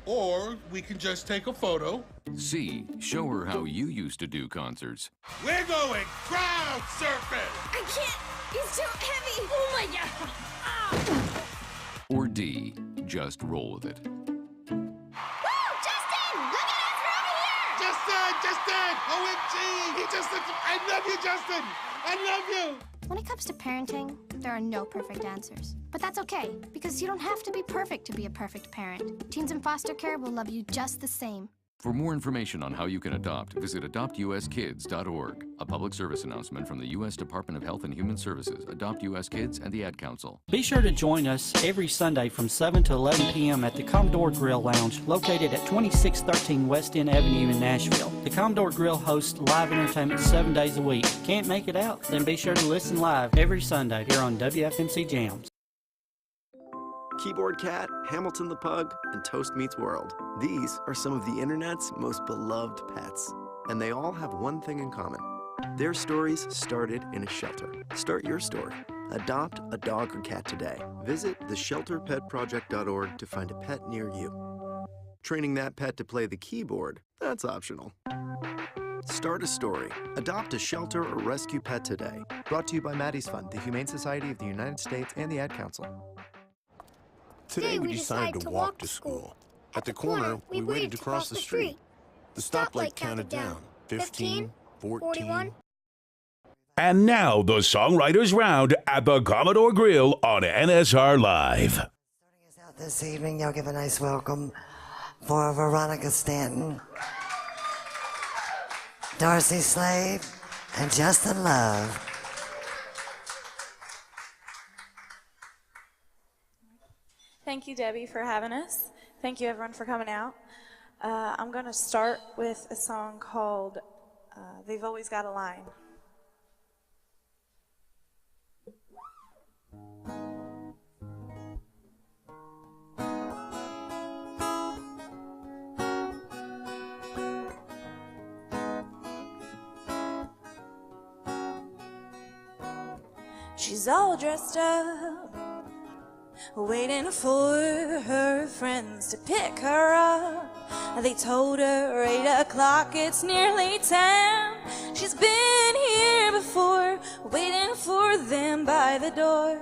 Or we can just take a photo. C. Show her how you used to do concerts. We're going crowd surfing! I can't! He's too heavy! Oh my god! Ah. Or D. Just roll with it. Woo! Justin! Look at us! We're over here! Justin! OMG! I love you, Justin! I love you! When it comes to parenting, there are no perfect answers. But that's okay, because you don't have to be perfect to be a perfect parent. Teens in foster care will love you just the same. For more information on how you can adopt, visit adoptuskids.org. A public service announcement from the U.S. Department of Health and Human Services, Adopt U.S. Kids, and the Ad Council. Be sure to join us every Sunday from 7 to 11 p.m. at the Commodore Grille Lounge, located at 2613 West End Avenue in Nashville. The Commodore Grille hosts live entertainment 7 days a week. Can't make it out? Then be sure to listen live every Sunday here on WFMC Jams. Keyboard Cat, Hamilton the Pug, and Toast Meets World. These are some of the internet's most beloved pets. And they all have one thing in common. Their stories started in a shelter. Start your story. Adopt a dog or cat today. Visit theshelterpetproject.org to find a pet near you. Training that pet to play the keyboard, that's optional. Start a story. Adopt a shelter or rescue pet today. Brought to you by Maddie's Fund, the Humane Society of the United States, and the Ad Council. Today we decided to walk to school. At the corner, we waited to cross the street. The stoplight counted down. 15, 14. And now the Songwriters Round at the Commodore Grille on NSR Live. Starting us out this evening, I'll give a nice welcome for Veronica Stanton, Darci Slade, and Justin Love. Thank you, Debbie, for having us. Thank you, everyone, for coming out. I'm going to start with a song called They've Always Got a Line. She's all dressed up, waiting for her friends to pick her up. They told her 8 o'clock, it's nearly 10. She's been here before, waiting for them by the door.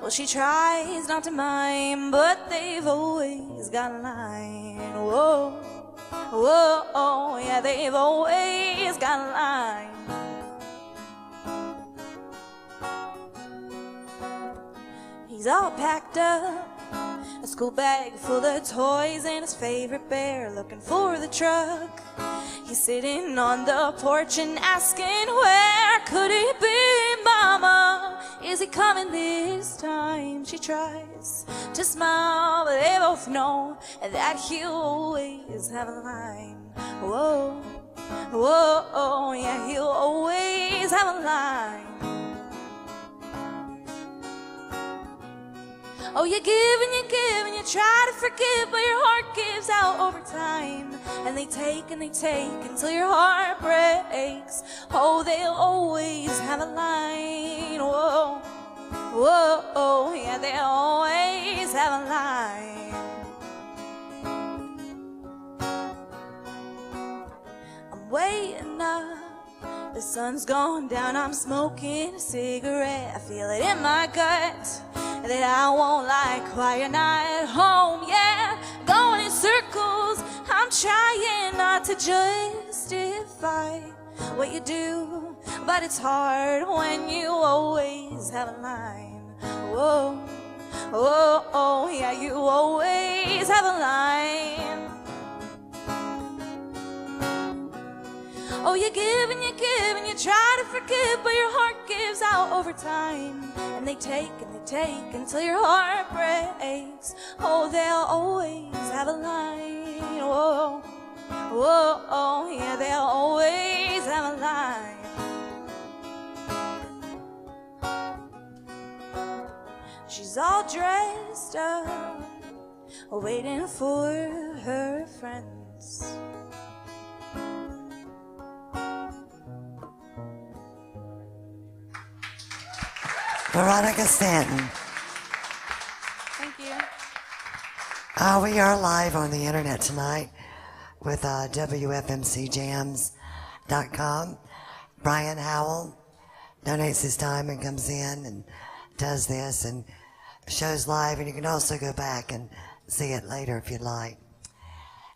Well, she tries not to mind, but they've always got a line. Whoa, whoa, oh, yeah, they've always got a line. He's all packed up, a school bag full of toys and his favorite bear, looking for the truck. He's sitting on the porch and asking, where could he be, Mama? Is he coming this time? She tries to smile, but they both know that he'll always have a line. Whoa, whoa, oh, yeah, he'll always have a line. Oh, you give and you try to forgive, but your heart gives out over time. And they take until your heart breaks. Oh, they'll always have a line. Whoa, whoa, oh, yeah, they'll always have a line. I'm waiting up, the sun's gone down, I'm smoking a cigarette. I feel it in my gut that I won't like while you're not at home, yeah. Going in circles, I'm trying not to justify what you do, but it's hard when you always have a line. Whoa, whoa, oh, yeah, you always have a line. Oh, you give and you try to forgive, but your heart gives out over time. And they take until your heart breaks. Oh, they'll always have a line. Whoa, whoa, oh, yeah, they'll always have a line. She's all dressed up, waiting for her friends. Veronica Stanton. Thank you. We are live on the internet tonight with WFMCJams.com. Brian Howell donates his time and comes in and does this and shows live, and you can also go back and see it later if you'd like.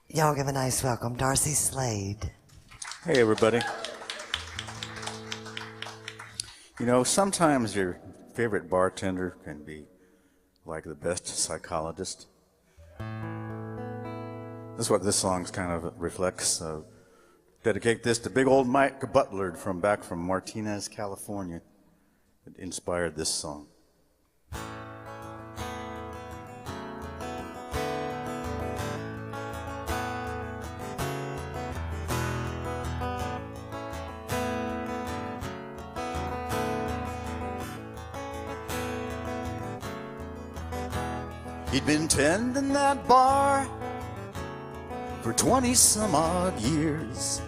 Y'all give a nice welcome, Darci Slade. Hey, everybody. You know, sometimes your favorite bartender can be like the best psychologist. That's what this song kind of reflects. Dedicate this to big old Mike Butler from back from Martinez, California. It inspired this song. He'd been tending that bar for 20 some odd years,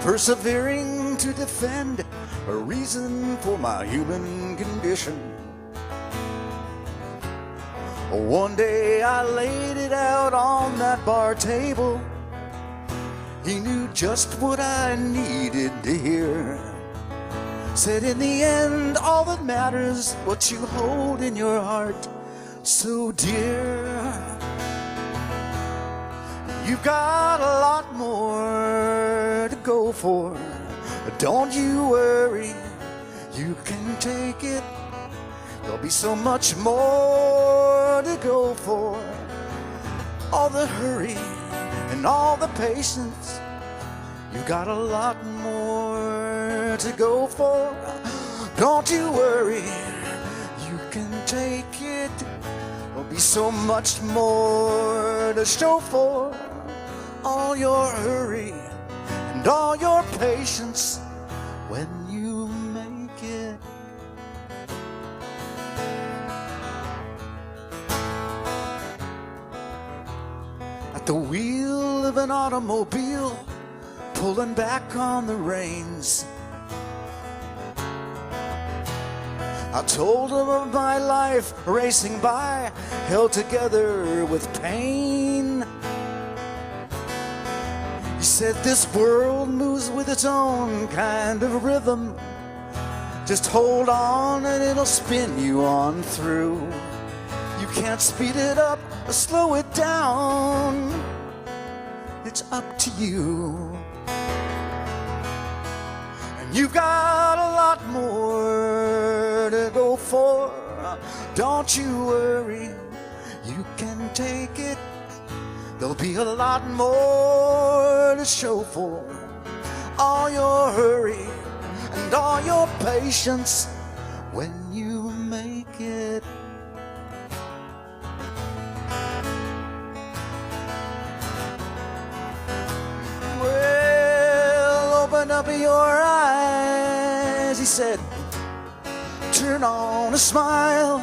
persevering to defend a reason for my human condition. One day I laid it out on that bar table. He knew just what I needed to hear. Said in the end, all that matters what you hold in your heart so dear. You've got a lot more to go for. Don't you worry, you can take it. There'll be so much more to go for. All the hurry and all the patience, you got a lot more to go for. Don't you worry, you can take it. There'll be so much more to show for. All your hurry and all your patience when you make it. At the wheel of an automobile, pulling back on the reins, I told him of my life racing by, held together with pain. He said this world moves with its own kind of rhythm. Just hold on and it'll spin you on through. You can't speed it up or slow it down. It's up to you. And you've got a lot more to go for. Don't you worry, you can take it. There'll be a lot more to show for. All your hurry and all your patience when you make it. Well, open up your eyes, he said. Turn on a smile.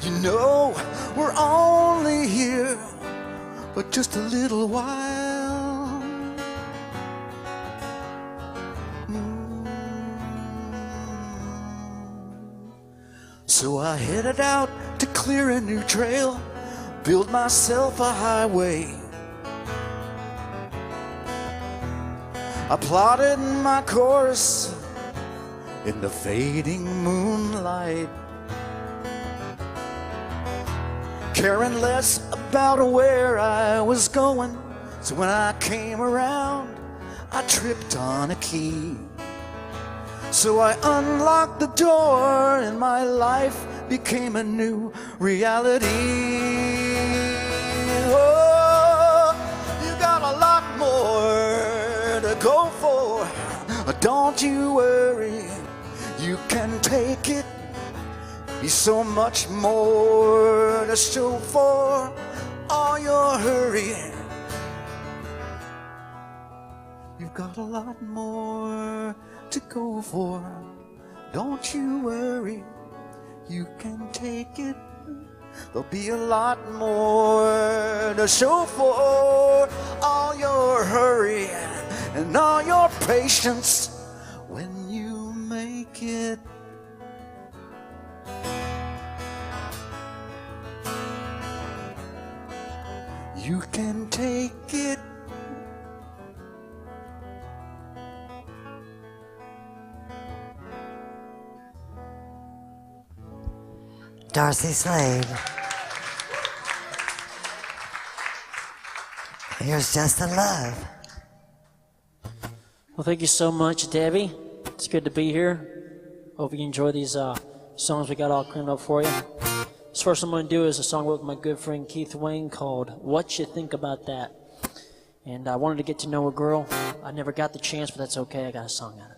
You know we're only here but just a little while. So I headed out to clear a new trail, build myself a highway. I plotted my course in the fading moonlight, caring less about where I was going. So when I came around, I tripped on a key. So I unlocked the door and my life became a new reality. Oh, you got a lot more to go for. Don't you worry, you can take it. Be so much more to show for. All your hurry, you've got a lot more to go for. Don't you worry, you can take it. There'll be a lot more to show for. All your hurry and all your patience when you make it. you can take it. Darci Slade. Here's Just in Love. Well, thank you so much, Debbie. It's good to be here. Hope you enjoy these songs we got all cleaned up for you. This first one I'm going to do is a song with my good friend Keith Wayne called What You Think About That. And I wanted to get to know a girl. I never got the chance, but that's okay. I got a song out of it.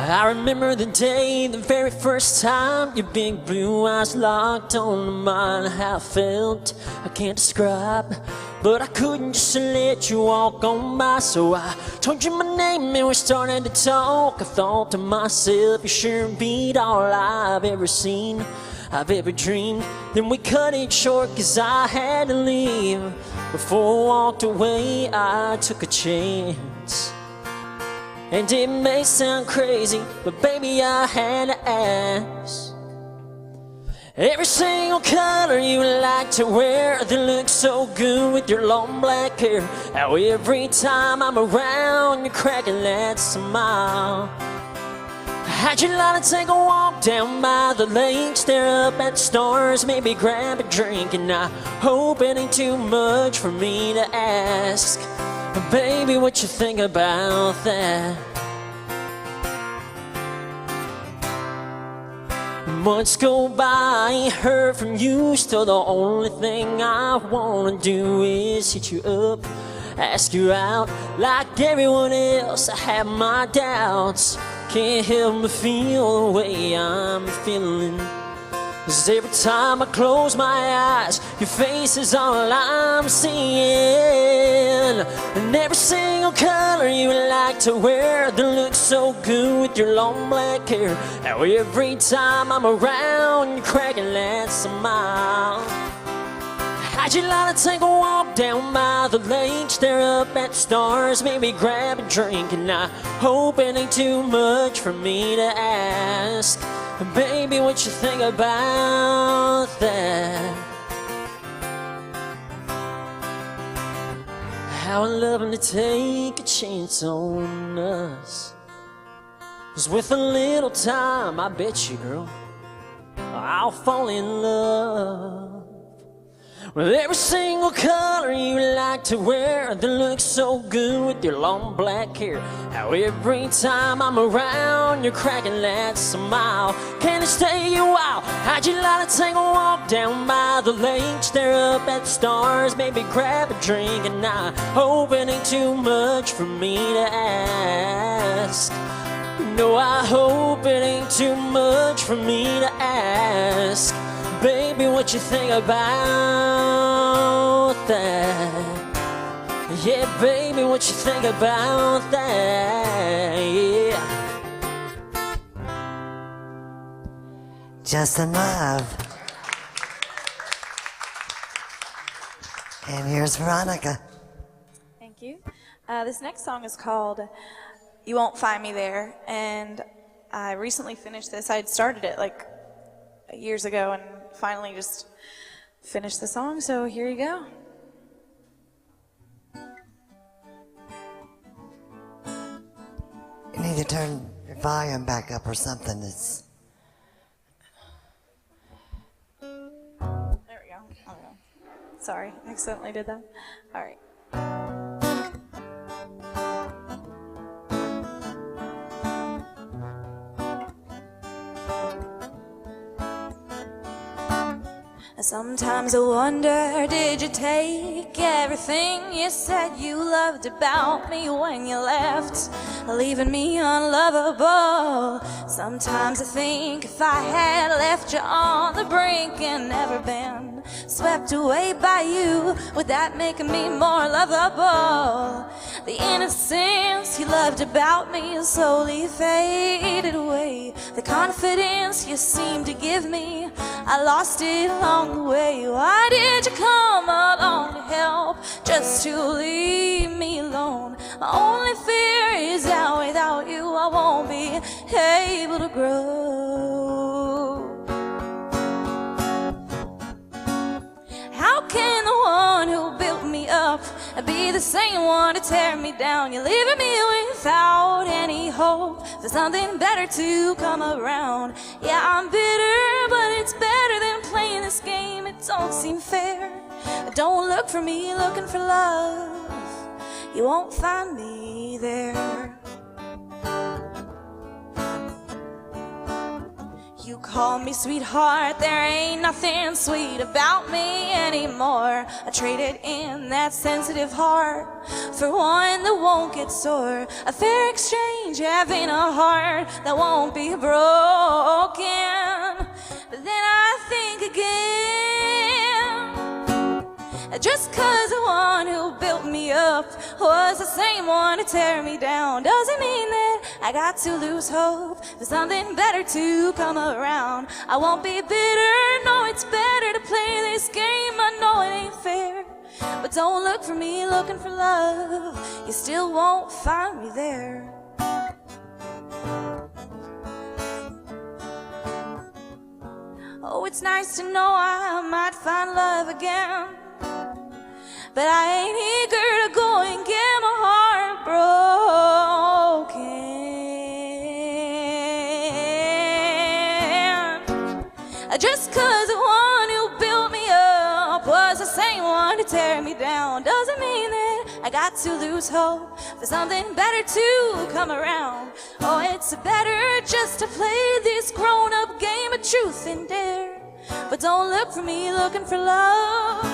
I remember the day, the very first time your big blue eyes locked on mine. How I felt, I can't describe, but I couldn't just let you walk on by. So I told you my name and we started to talk. I thought to myself, you sure beat all I've ever seen, I've ever dreamed. Then we cut it short cause I had to leave. Before I walked away, I took a chance. And it may sound crazy, but baby, I had to ask. Every single color you like to wear that looks so good with your long black hair. How every time I'm around, you're cracking that smile. How'd you like to take a walk down by the lake, stare up at the stars, maybe grab a drink? And I hope it ain't too much for me to ask. Baby, what you think about that? Months go by, I ain't heard from you. Still the only thing I wanna do is hit you up, ask you out. Like everyone else, I have my doubts. Can't help but feel the way I'm feeling. Cause every time I close my eyes, your face is all I'm seeing. And every single color you like to wear that looks so good with your long black hair. How every time I'm around, you're cracking that smile. How'd you like to take a walk down by the lake, stare up at the stars, maybe grab a drink? And I hope it ain't too much for me to ask. Baby, what you think about that? How I'm loving to take a chance on us. 'Cause with a little time, I bet you, girl, I'll fall in love with every single color you like to wear that looks so good with your long black hair. How every time I'm around, you're cracking that smile. Can I stay a while? How'd you like to take a walk down by the lake, stare up at the stars, maybe grab a drink? And I hope it ain't too much for me to ask. No, I hope it ain't too much for me to ask. Baby, what you think about that? Yeah, baby, what you think about that? Yeah. Just in Love. And here's Veronica. Thank you. This next song is called You Won't Find Me There, and I recently finished this. I had started it like years ago and finally just finished the song, so here you go. You need to turn your volume back up or something. It's... There we go. Oh, no. Sorry, I accidentally did that. All right. Sometimes I wonder, did you take everything you said you loved about me when you left, leaving me unlovable? Sometimes I think if I had left you on the brink and never been swept away by you, would that make me more lovable? The innocence you loved about me slowly faded away. The confidence you seemed to give me, I lost it along the way. Why did you come along to help just to leave me me alone. My only fear is that without you I won't be able to grow. How can the one who built me up be the same one to tear me down? You're leaving me without any hope for something better to come around. Yeah, I'm bitter, but it's better than playing this game. It don't seem fair. Don't look for me looking for love. You won't find me there. You call me sweetheart, there ain't nothing sweet about me anymore. I traded in that sensitive heart for one that won't get sore. A fair exchange, having a heart that won't be broken. But then I think again, just cause the one who built me up was the same one to tear me down doesn't mean that I got to lose hope for something better to come around. I won't be bitter, no, it's better to play this game. I know it ain't fair, but don't look for me looking for love. You still won't find me there. Oh, it's nice to know I might find love again, but I ain't eager to go and get my heart broken. Just cause the one who built me up was the same one to tear me down doesn't mean that I got to lose hope for something better to come around. Oh, it's better just to play this grown-up game of truth and dare. But don't look for me looking for love.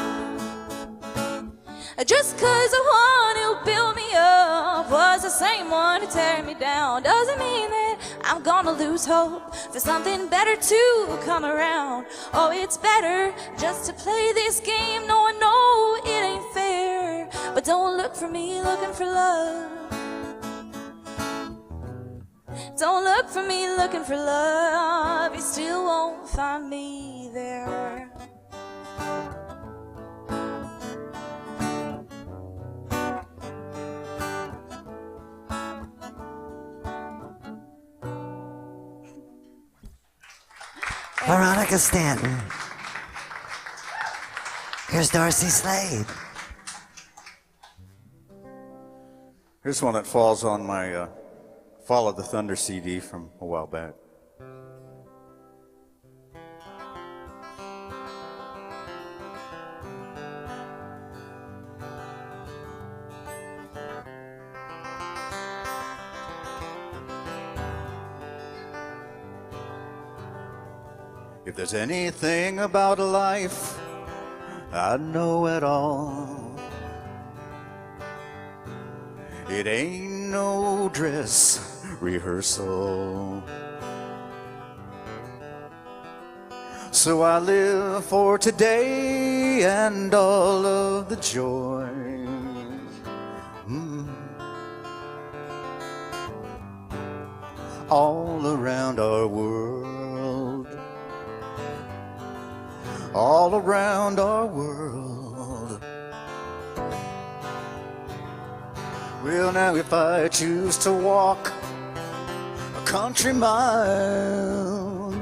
Just cause the one who built me up was the same one to tear me down doesn't mean that I'm gonna lose hope for something better to come around. Oh, it's better just to play this game. No, I know it ain't fair, but don't look for me looking for love. Don't look for me looking for love. You still won't find me there. Veronica Stanton. Here's Darci Slade. Here's one that falls on my Follow the Thunder CD from a while back. If there's anything about life I know at all, it ain't no dress rehearsal. So I live for today and all of the joy. All around our world. All around our world. Well, now if I choose to walk a country mile,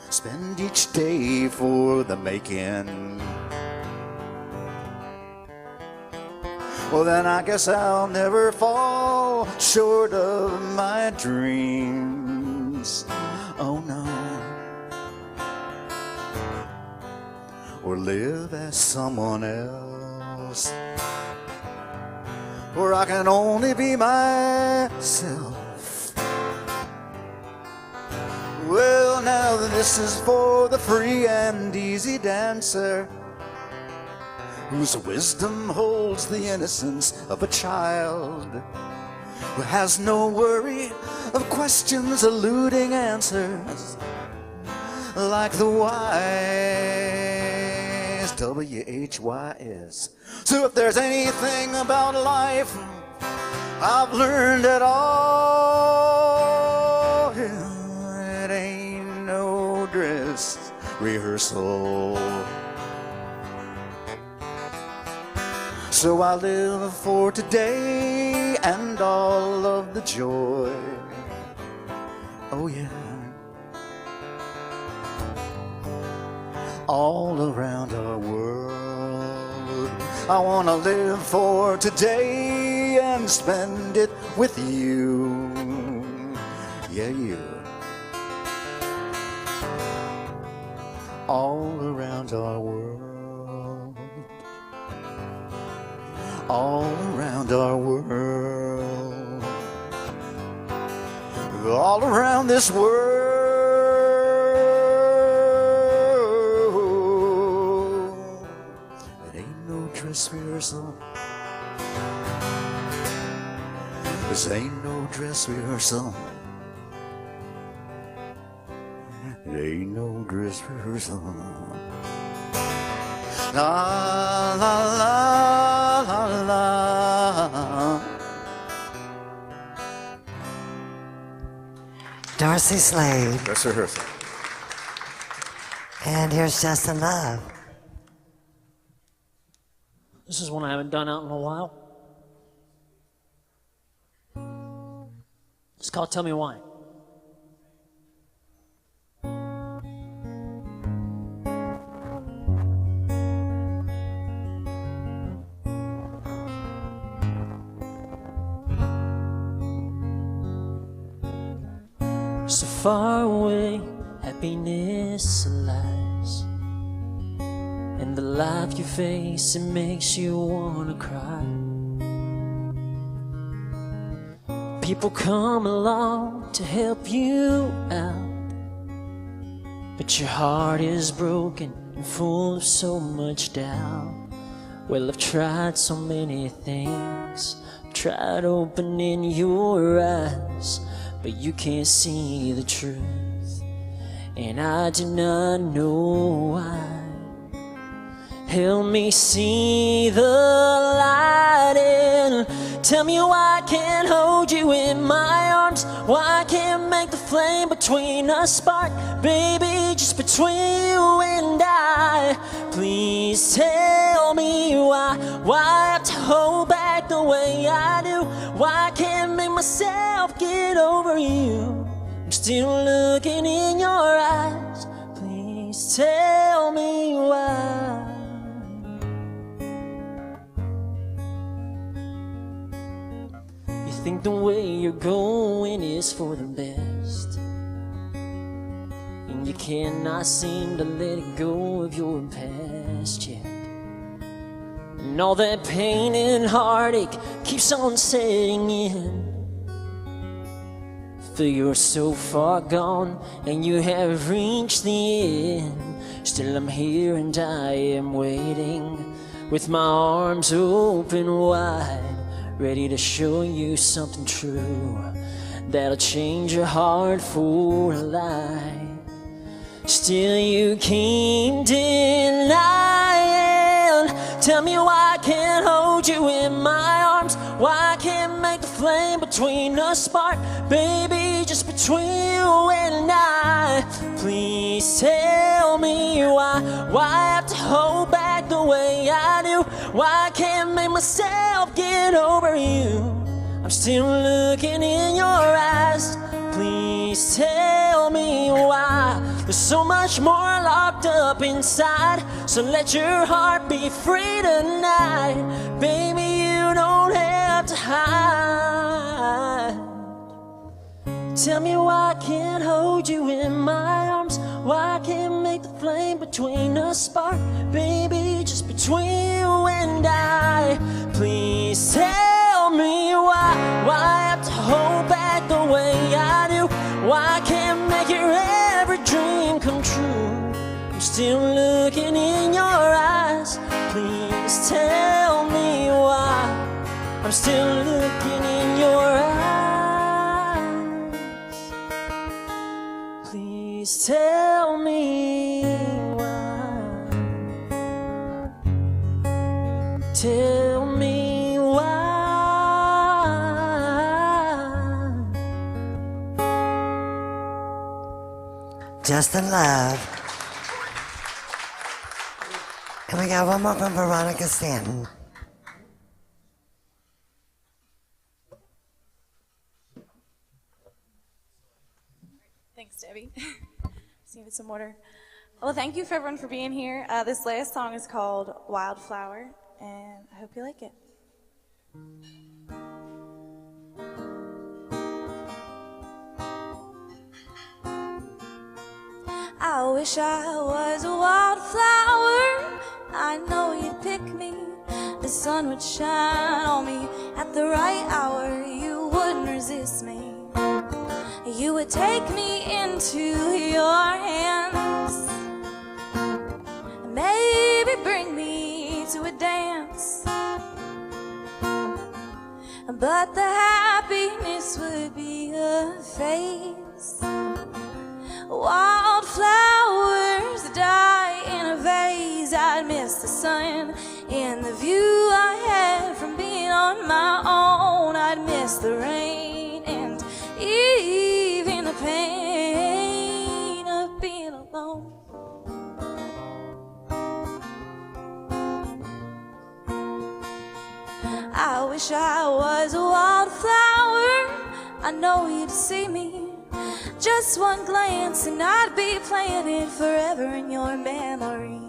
spend each day for the making, well then I guess I'll never fall short of my dreams. Oh no. Or live as someone else, or I can only be myself. Well, now this is for the free and easy dancer, whose wisdom holds the innocence of a child, who has no worry of questions eluding answers, like the wise WHYS. So if there's anything about life I've learned at all, it ain't no dress rehearsal. So I live for today and all of the joy. Oh yeah. All around our world, I want to live for today and spend it with you. Yeah, you. All around our world, all around our world, all around this world. It ain't no dress rehearsal. This ain't no dress rehearsal. It ain't no dress rehearsal. La la la la la. Darci Slade. Dress rehearsal. And here's Justin Love. This is one I haven't done out in a while. It's called Tell Me Why. So far away, happiness lies. And the life you face, it makes you wanna cry. People come along to help you out, but your heart is broken and full of so much doubt. Well, I've tried so many things, I've tried opening your eyes, but you can't see the truth, and I do not know why. Help me see the light and tell me why I can't hold you in my arms, why I can't make the flame between us spark, baby, just between you and I. Please tell me why I have to hold back the way I do, why I can't make myself get over you. I'm still looking in your eyes, please tell me why. You think the way you're going is for the best, and you cannot seem to let it go of your past yet. And all that pain and heartache keeps on setting in. Feel you're so far gone and you have reached the end. Still I'm here and I am waiting with my arms open wide, ready to show you something true that'll change your heart for life. Still you keep denying. Tell me why I can't hold you in my arms, why I can't make the flame between us spark, baby, just between you and I. Please tell me why I have to hold back the way I do, why I can't make myself get over you. I'm still looking in your eyes, please tell me why. There's so much more locked up inside, so let your heart be free tonight. Baby, you don't have to hide. Tell me why I can't hold you in my arms, why I can't make the flame between us spark, baby, just between you and I. Please tell me why I have to hold back the way I do, why I can't make your every dream come true. I'm still looking in your eyes, please tell me why. I'm still looking in your eyes, please tell me why. Tell me why. Justin Love. And we got one more from Veronica Stanton. heavy. Just needed some water. Well, thank you for everyone for being here. This last song is called Wildflower, and I hope you like it. I wish I was a wildflower. I know you'd pick me. The sun would shine on me at the right hour. You wouldn't resist me. You would take me into your hands, maybe bring me to a dance. But the happiness would be a phase. Wildflowers die in a vase. I'd miss the sun and the view I had from being on my own. I'd miss the rain and even the pain of being alone. I wish I was a wildflower. I know you'd see me. Just one glance and I'd be playing it forever in your memory.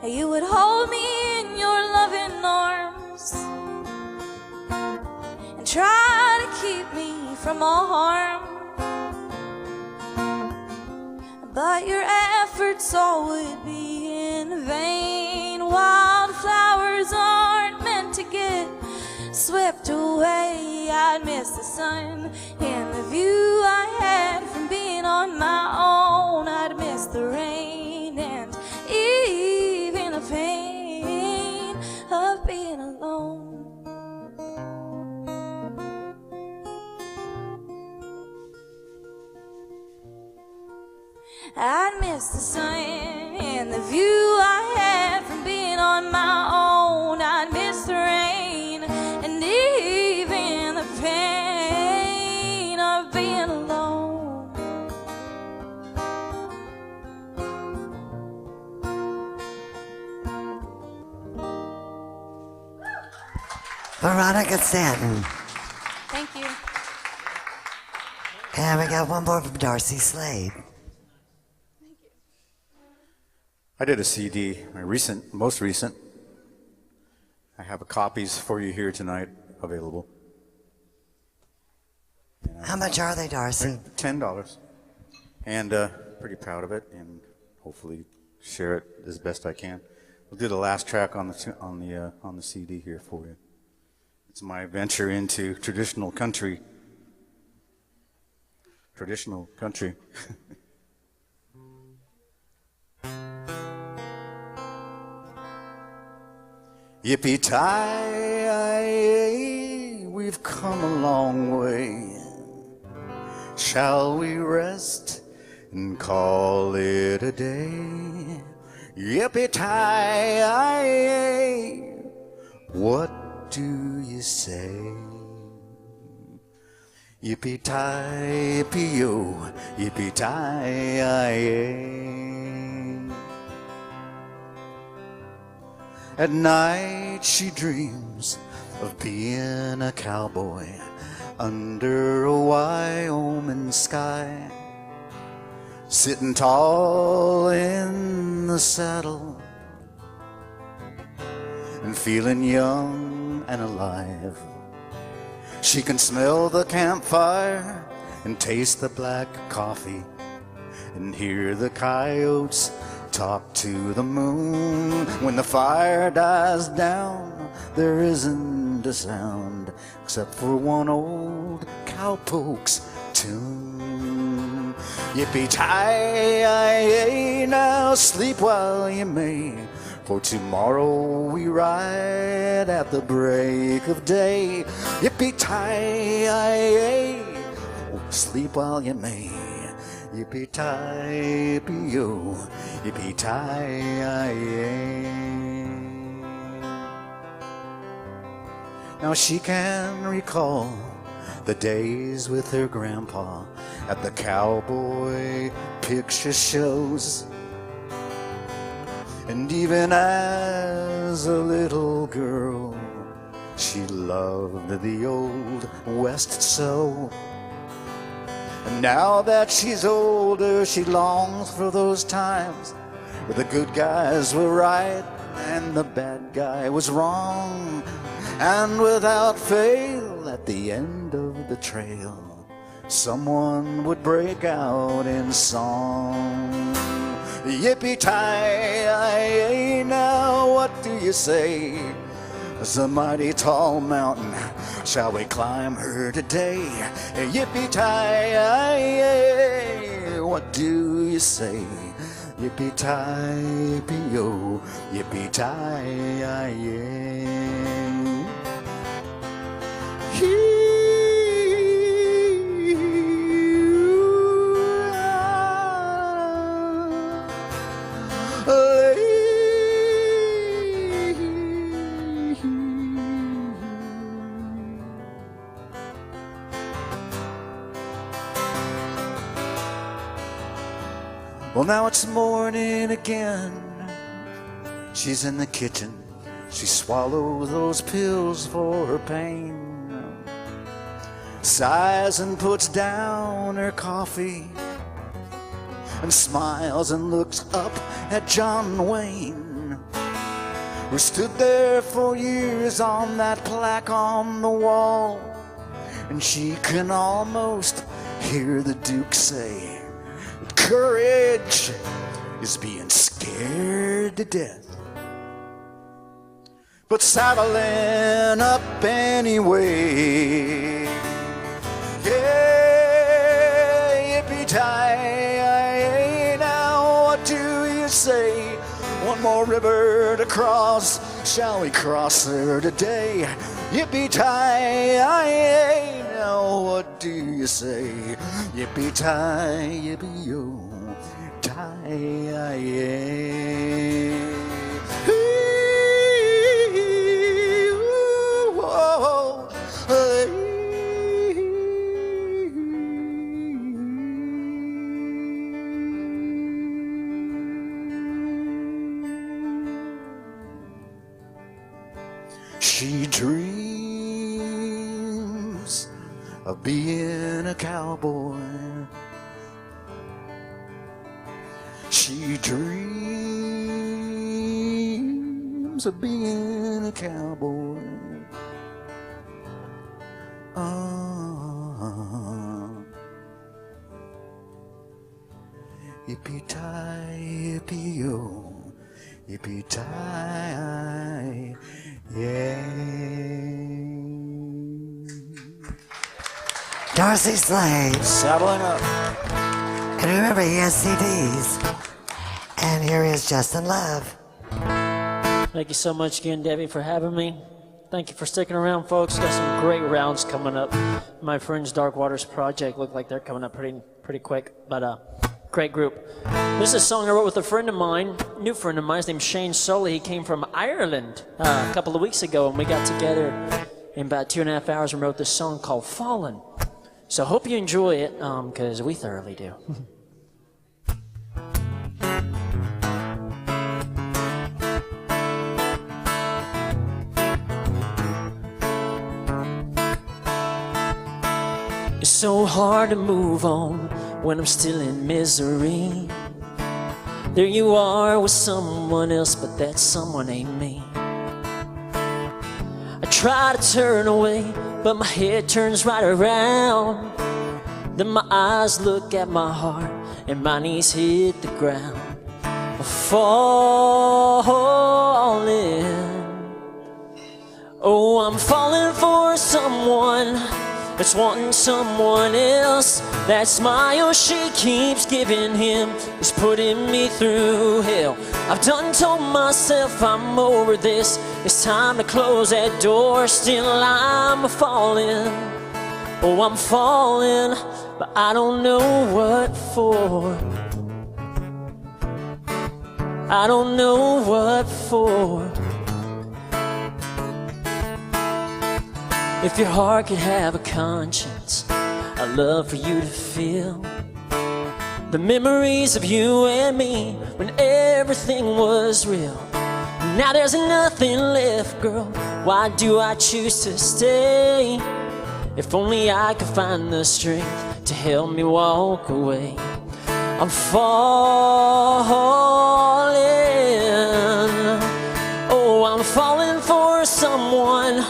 You would hold me in your loving arms and try to keep me from all harm. But your efforts all would be in vain. Wildflowers aren't meant to get swept away. I'd miss the sun and the view I had from being on my own. I'd miss the rain and even the pain of being alone. I'd miss the sun and the view I had from being on my own. I'd miss the rain and even the pain of being alone. Veronica Stanton. Thank you. And we got one more from Darci Slade. I did a CD, most recent. I have copies for you here tonight available. How much are they, Darci? $10. And pretty proud of it, and hopefully share it as best I can. We'll do the last track on the CD here for you. It's my venture into traditional country. Traditional country. Yippee-ki-yay, we've come a long way. Shall we rest and call it a day? Yippee-ki-yay, what do you say? Yippee-ki-yay-yo, yippee-ki-yay. At night she dreams of being a cowboy under a Wyoming sky, sitting tall in the saddle and feeling young and alive. She can smell the campfire and taste the black coffee and hear the coyotes talk to the moon. When the fire dies down, there isn't a sound except for one old cowpoke's tune. Yippee-ki-yay, now sleep while you may, for tomorrow we ride at the break of day. Yippee-ki-yay, sleep while you may. Yippee-ki-yay-yo, yippee-ki-yay. Now she can recall the days with her grandpa at the cowboy picture shows. And even as a little girl, she loved the old West so. And now that she's older, she longs for those times where the good guys were right and the bad guy was wrong. And without fail, at the end of the trail, someone would break out in song. Yippee-ki-yay, now what do you say? It's a mighty tall mountain, shall we climb her today? Yippee-ki-yay, what do you say? Yippee-ki-yay, yippee-yo, yippee-ki-yay. Well, now it's morning again. She's in the kitchen. She swallows those pills for her pain. Sighs and puts down her coffee, and smiles and looks up at John Wayne, who stood there for years on that plaque on the wall. And she can almost hear the Duke say, courage is being scared to death, but saddling up anyway. Yeah, yippee-ki-yay, now what do you say? One more river to cross, shall we cross her today? Yippee-ki-yay, now what do you say? Yippee-ki, yippee-yo, tie-yay. She dreams of being a cowboy. She dreams of being a cowboy. Yippee-ki-yay, yippee-yo, yippee-ki-yay, yeah. Darci Slade. Saddling up. And remember, he has CDs. And here is Justin Love. Thank you so much again, Debbie, for having me. Thank you for sticking around, folks. Got some great rounds coming up. My Fringe Dark Waters project look like they're coming up pretty quick, but great group. This is a song I wrote with a friend of mine, new friend of mine. His name's Shane Soley. He came from Ireland a couple of weeks ago, and we got together in about 2.5 hours and wrote this song called Fallen. So I hope you enjoy it, because we thoroughly do. It's so hard to move on when I'm still in misery. There you are with someone else, but that someone ain't me. I try to turn away, but my head turns right around. Then my eyes look at my heart, and my knees hit the ground. I'm falling. Oh, I'm falling for someone that's wanting someone else. That smile she keeps giving him is putting me through hell. I've done told myself I'm over this. It's time to close that door. Still I'm falling. Oh, I'm falling, but I don't know what for. I don't know what for. If your heart could have a conscience, I'd love for you to feel the memories of you and me when everything was real. Now there's nothing left, girl. Why do I choose to stay? If only I could find the strength to help me walk away. I'm falling. Oh, I'm falling for someone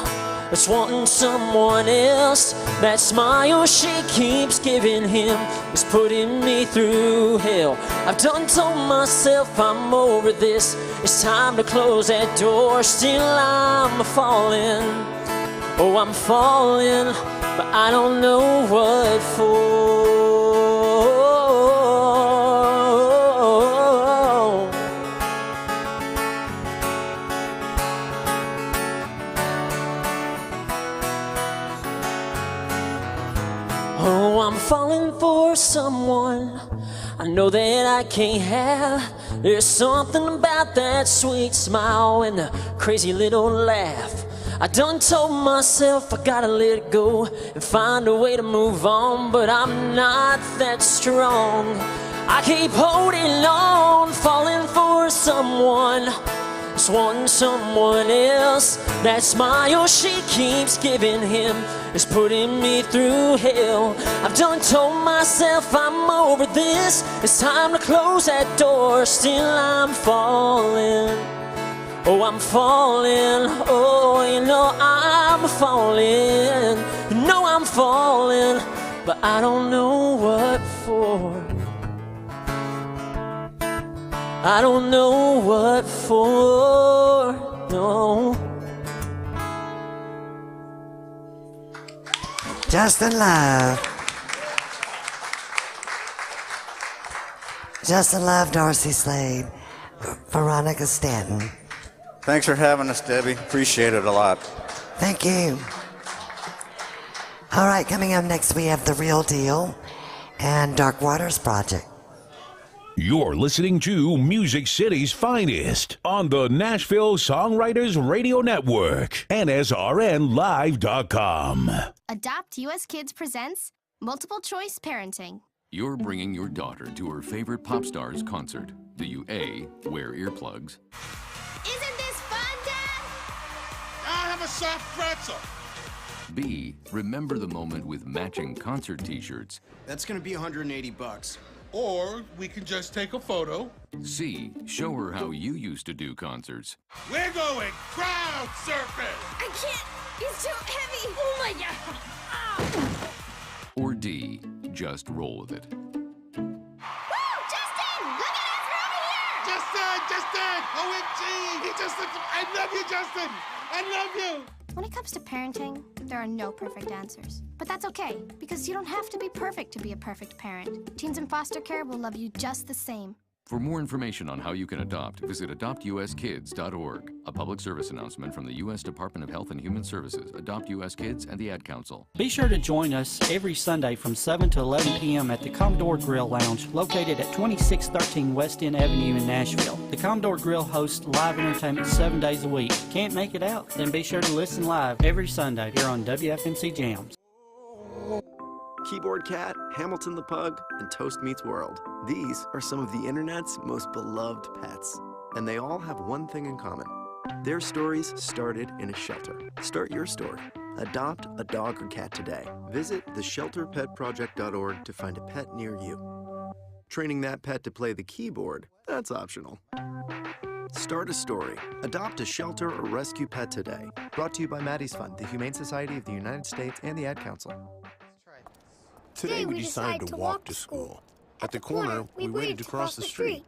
that's wanting someone else. That smile she keeps giving him is putting me through hell. I've done told myself I'm over this. It's time to close that door. Still I'm falling. Oh, I'm falling, but I don't know what for. Oh, I'm falling for someone I know that I can't have. There's something about that sweet smile and the crazy little laugh. I done told myself I gotta let it go and find a way to move on, but I'm not that strong. I keep holding on, falling for someone, just wanting someone else. That smile she keeps giving him is putting me through hell. I've done told myself I'm over this. It's time to close that door. Still I'm falling. Oh, I'm falling. Oh, you know I'm falling. You know I'm falling, but I don't know what for. I don't know what for. No. Justin Love. Justin Love, Darci Slade, Veronica Stanton. Thanks for having us, Debbie. Appreciate it a lot. Thank you. All right, coming up next, we have The Real Deal and Dark Waters Project. You're listening to Music City's finest on the Nashville Songwriters Radio Network, NSRNlive.com. Adopt US Kids presents Multiple Choice Parenting. You're bringing your daughter to her favorite pop star's concert. Do you A, wear earplugs? Isn't this fun, Dad? I'll have a soft pretzel. B, remember the moment with matching concert t-shirts? That's gonna be $180. Or we can just take a photo. C, show her how you used to do concerts. We're going crowd surfing. I can't. He's too heavy. Oh my God. Ah. Or D, just roll with it. Woo! Justin! Look at us! We're over here! Justin! OMG! I love you, Justin! I love you! When it comes to parenting, there are no perfect answers. But that's okay, because you don't have to be perfect to be a perfect parent. Teens in foster care will love you just the same. For more information on how you can adopt, visit adoptuskids.org. A public service announcement from the U.S. Department of Health and Human Services, Adopt U.S. Kids, and the Ad Council. Be sure to join us every Sunday from 7 to 11 p.m. at the Commodore Grille Lounge, located at 2613 West End Avenue in Nashville. The Commodore Grille hosts live entertainment 7 days a week. Can't make it out? Then be sure to listen live every Sunday here on WFNC Jams. Keyboard Cat, Hamilton the Pug, and Toast Meets World. These are some of the internet's most beloved pets. And they all have one thing in common. Their stories started in a shelter. Start your story. Adopt a dog or cat today. Visit theshelterpetproject.org to find a pet near you. Training that pet to play the keyboard, that's optional. Start a story. Adopt a shelter or rescue pet today. Brought to you by Maddie's Fund, the Humane Society of the United States, and the Ad Council. Today we decided to walk to school. At the corner, we waited to cross the street.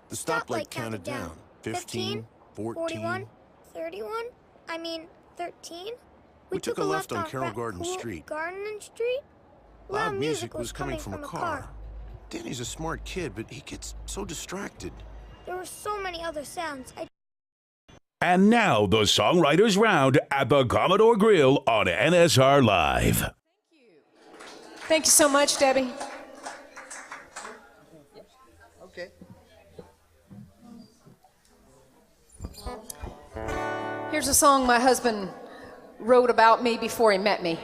The stoplight counted down. 15, 14, 31? I mean, 13? We took a left on Carroll Garden Street. Garden Street? Loud music was coming from a car. Danny's a smart kid, but he gets so distracted. There were so many other sounds. And now the Songwriters Round at the Commodore Grille on NSR Live. Thank you so much, Debbie. Okay. Here's a song my husband wrote about me before he met me.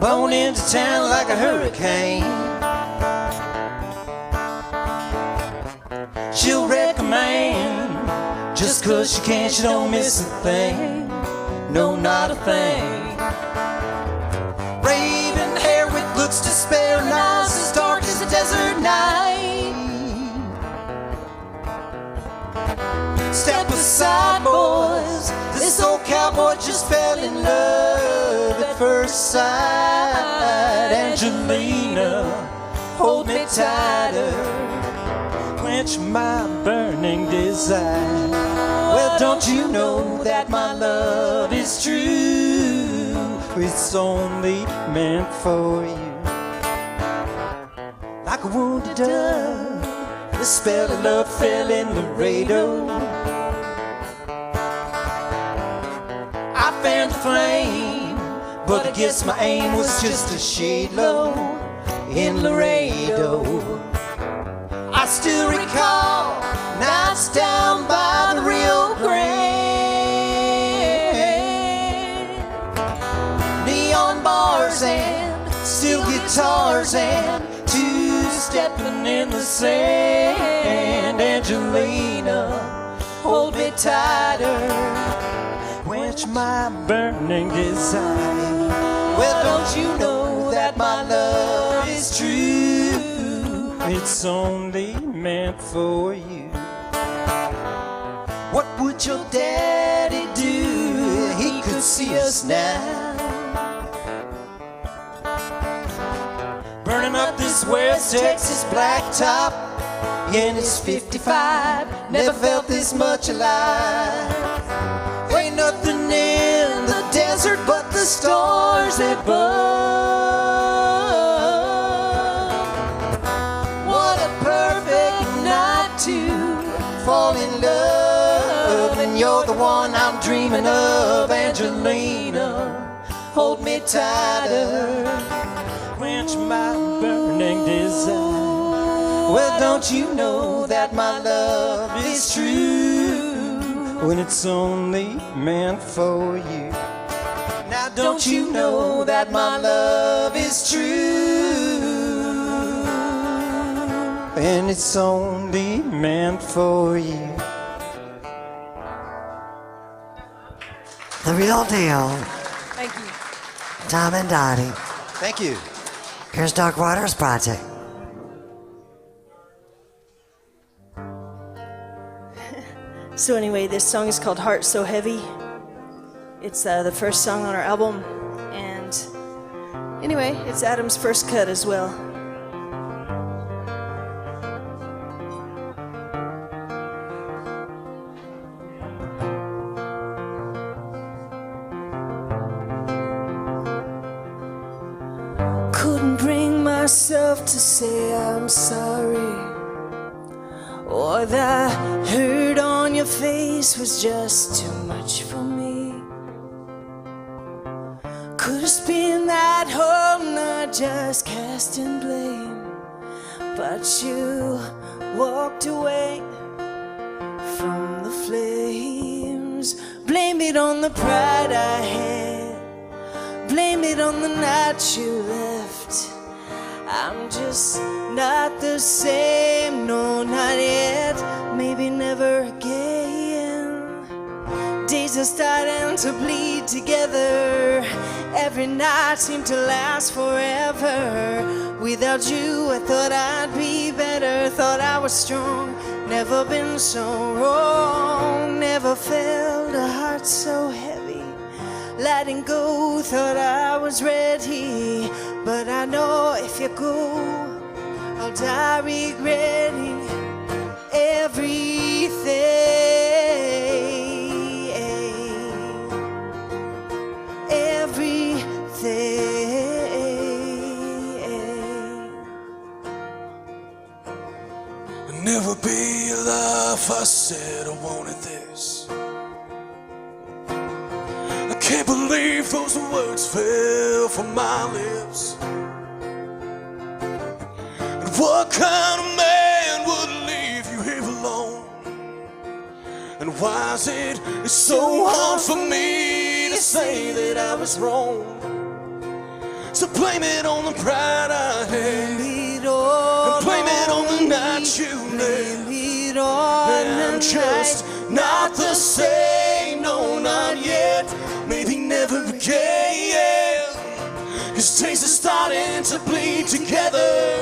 blown into town like a hurricane. She'll wreck a man. Just 'cause she can, she don't miss a thing. No, not a thing. Raven hair with looks to spare, and eyes as dark as a desert night. Step aside, boys. This old cowboy just fell in love at first sight. Angelina, hold me tighter, quench my burning desire. Well, don't you know that my love is true? It's only meant for you. Like a wounded dove, the spell of love fell in Laredo. I fanned the flame, but I guess my aim was just a shade low in Laredo. I still recall nights down by the Rio Grande, neon bars and steel guitars and two-stepping in the sand. Angelina, hold me tighter, quench my burning desire. Well, don't you know that my love is true? It's only meant for you. What would your daddy do if he could see us now? Burning up this West Texas blacktop in his 55. Never felt this much alive. Ain't nothing in the desert but the stars above. What a perfect night to fall in love, and you're the one I'm dreaming of. Angelina, hold me tighter, quench my burning desire. Well, don't you know that my love is true when it's only meant for you? Now don't you know that my love is true and it's only meant for you? The real deal. Thank you. Tom and Dottie. Thank you. Here's Dark Waters Project. So anyway, this song is called Heart So Heavy. It's the first song on our album, and anyway, it's Adam's first cut as well. Couldn't bring myself to say I'm sorry, or the hurt on your face was just too much for me. Could have spent that whole night just casting blame, but you walked away from the flames. Blame it on the pride I had, blame it on the night you left. I'm just not the same, no, not yet, maybe never again. Days are starting to bleed together, every night seemed to last forever. Without you, I thought I'd be better, thought I was strong, never been so wrong. Never felt a heart so heavy, letting go, thought I was ready. But I know if you go, I'll die regretting everything, everything. I'll never be alive, I said I wanted this. I can't believe those words fell from my lips. And what kind of man would leave you here alone? And why is it so hard for me to say that I was wrong? So blame it on the pride I had. And blame it on the night you left. I'm just not the same, no, not yet. Maybe never again. 'Cause days are starting to bleed together,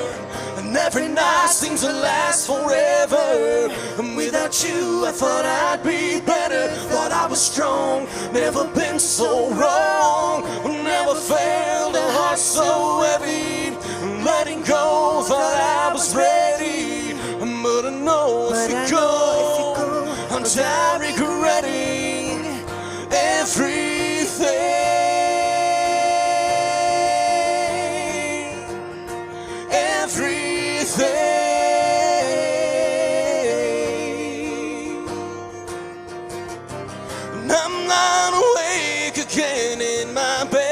and every night seems to last forever. And without you I thought I'd be better, thought I was strong, never been so wrong, never felt a heart so heavy. Letting go, thought I was ready, but I know if you go, I'm tired regretting everything. And I'm not awake again in my bed.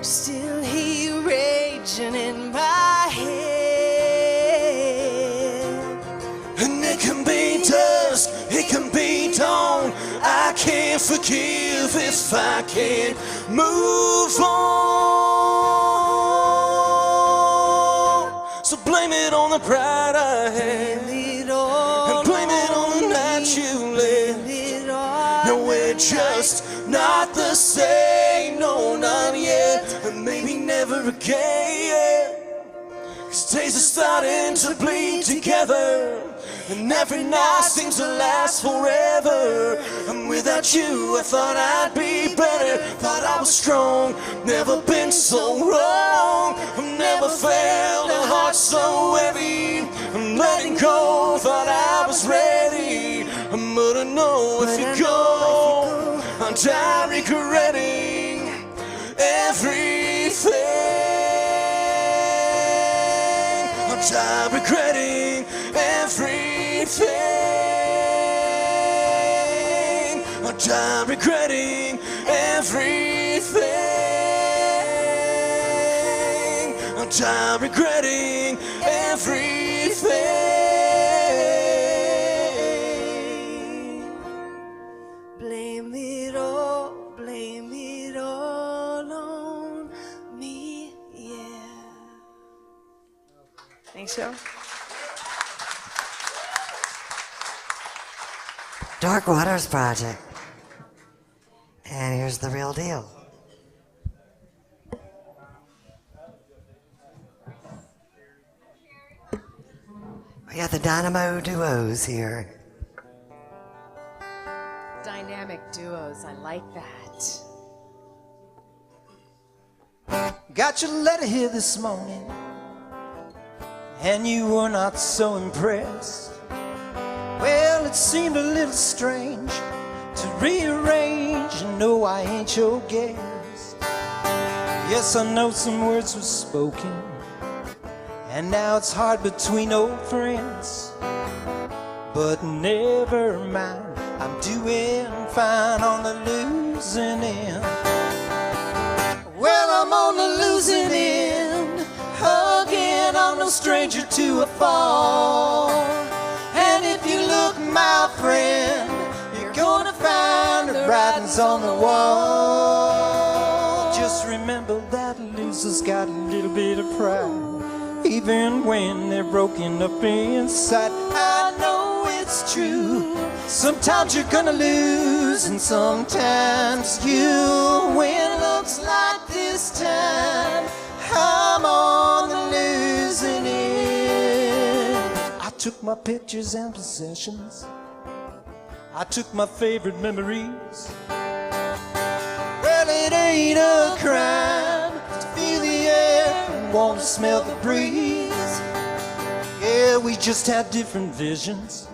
Still he raging in my head. And it can be dusk, it can be dawn. I can't forgive if I can't move on. So blame it on the pride I had, and blame it on the night you left. No, we're just not the same, no, not yet, and maybe never again. 'Cause days are starting to bleed together, and every night seems to last forever. And without you I thought I'd be better, thought I was strong, never been so wrong, never felt a heart so heavy. I'm letting go, thought I was ready, but I know if you go, I'm tired regretting everything. I'm tired regretting everything. I'm tired regretting everything. I'm tired regretting everything. Blame it all on me, yeah. Thanks, Joe. Dark Waters Project. And here's the real deal. We got the Dynamo Duos here. Dynamic duos, I like that. Got your letter here this morning, and you were not so impressed. Well, it seemed a little strange to rearrange. You know I ain't your guest. Yes, I know some words were spoken, and now it's hard between old friends. But never mind, I'm doing fine on the losing end. Well, I'm on the losing end, hugging on no stranger to a fall. And if you look, my friend, you're gonna find the writings on the wall. Just remember that losers got a little bit of pride, even when they're broken up inside. I know it's true, sometimes you're gonna lose, and sometimes you'll win. Looks like this time I'm on the losing end. I took my pictures and possessions, I took my favorite memories. Well, it ain't a crime to feel the air and want to smell the breeze. Yeah, we just had different visions.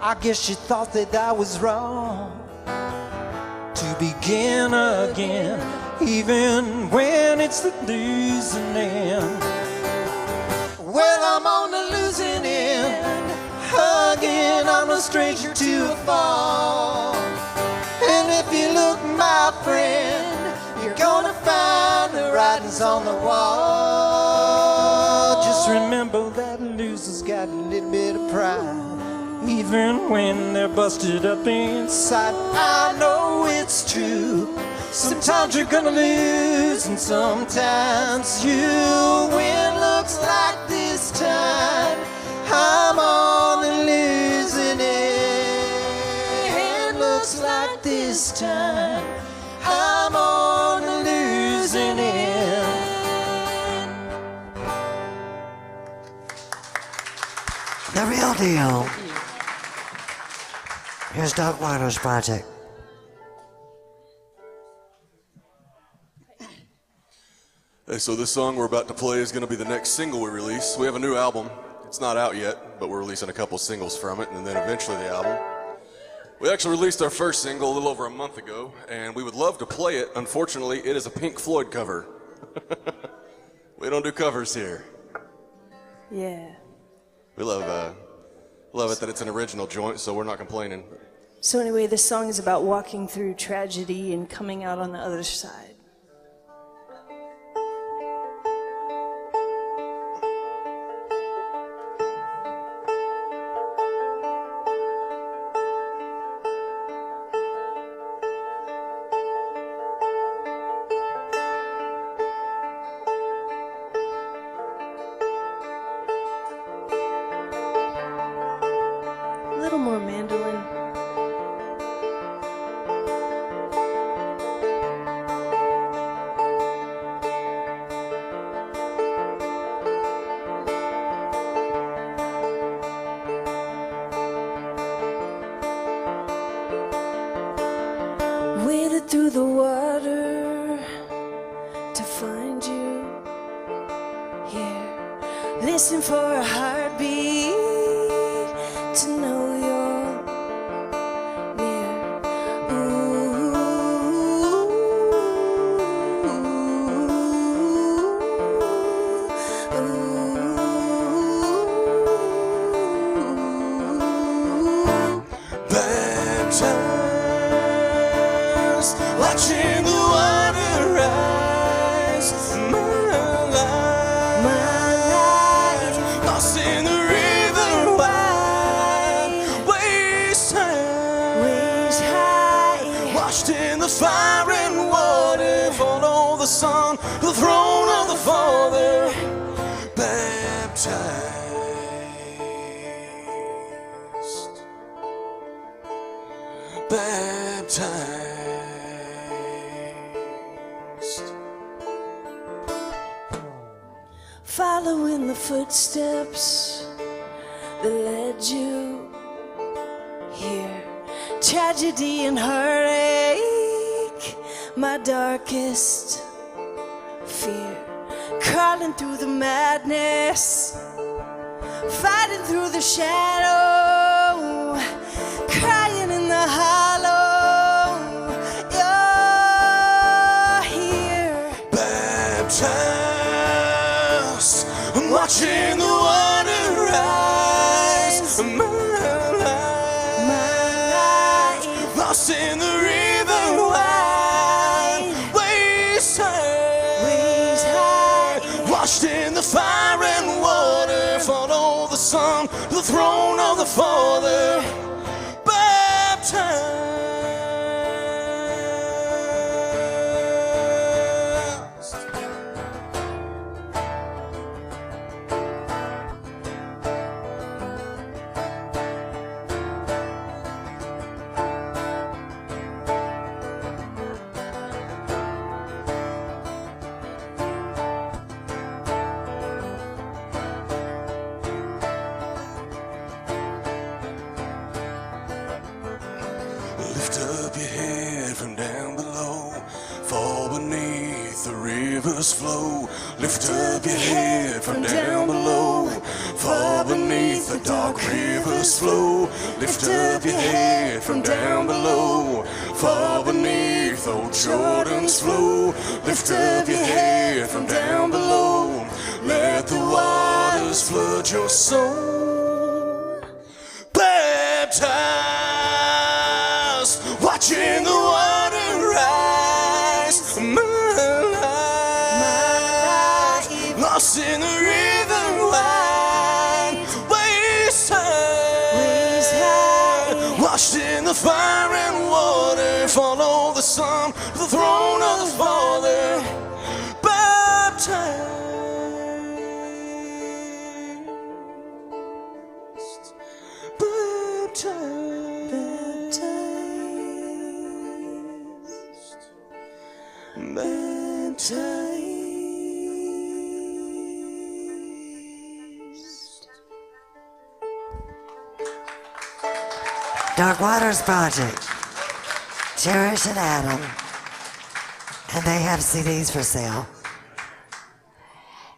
I guess you thought that I was wrong to begin again, even when it's the losing end. Well, I'm on the losing end, hugging on a stranger to a fall. And if you look, my friend, you're gonna find the writings on the wall. Just remember that losers got a little bit of pride, even when they're busted up inside. I know it's true. Sometimes you're gonna lose, and sometimes you'll win. Looks like this time I'm on the losing end. Looks like this time I'm on the losing end. The real deal. Here's Doug Weiler's project. Hey, so this song we're about to play is going to be the next single we release. We have a new album. It's not out yet, but we're releasing a couple singles from it, and then eventually the album. We actually released our first single a little over a month ago, and we would love to play it. Unfortunately, it is a Pink Floyd cover. We don't do covers here. Yeah. We love it that it's an original joint, so we're not complaining. So anyway, this song is about walking through tragedy and coming out on the other side. A little more mandolin. Waded through the water to find you here. Listen for a heartbeat to know you're near. Baptized, watching the water rise. My life, lost in the river wide. Waist high, washed in the fire and water. Follow the Son, the throne of the Father. Baptized. Baptized. Following the footsteps that led you here. Tragedy and heartache, my darkest fear. Crawling through the madness, fighting through the shadow, crying in the hollow. You're here. Baptized, I'm watching the water rise. My life, lost in the river wide. Waist high, washed in the fire and water. Follow the Son, the throne of the Father. Baptized. Lift up your head from down below, fall beneath the river's flow. Lift up your head from down below, fall beneath the dark river's flow. Lift up your head from down below, fall beneath old Jordan's flow. Lift up your head from down below, let the waters flood your soul. Baptized, watching the water rise. My life, lost in the river wide. Waist high, throne of the Father, baptized. Dark Waters Project, Cherish and Adam, and they have CDs for sale.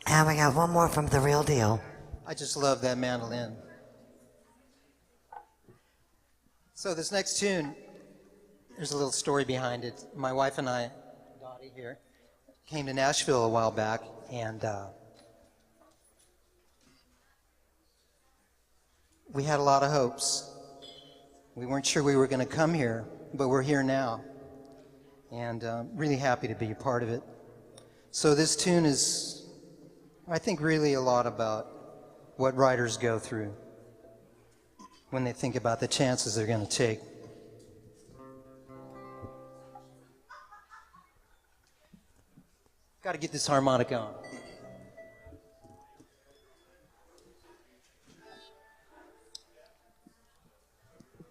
And we got one more from The Real Deal. I just love that mandolin. So this next tune, there's a little story behind it. My wife and I, Dottie here, came to Nashville a while back, and we had a lot of hopes. We weren't sure we were going to come here, but we're here now, and really happy to be a part of it. So this tune is, I think, really a lot about what writers go through when they think about the chances they're going to take. Got to get this harmonica on.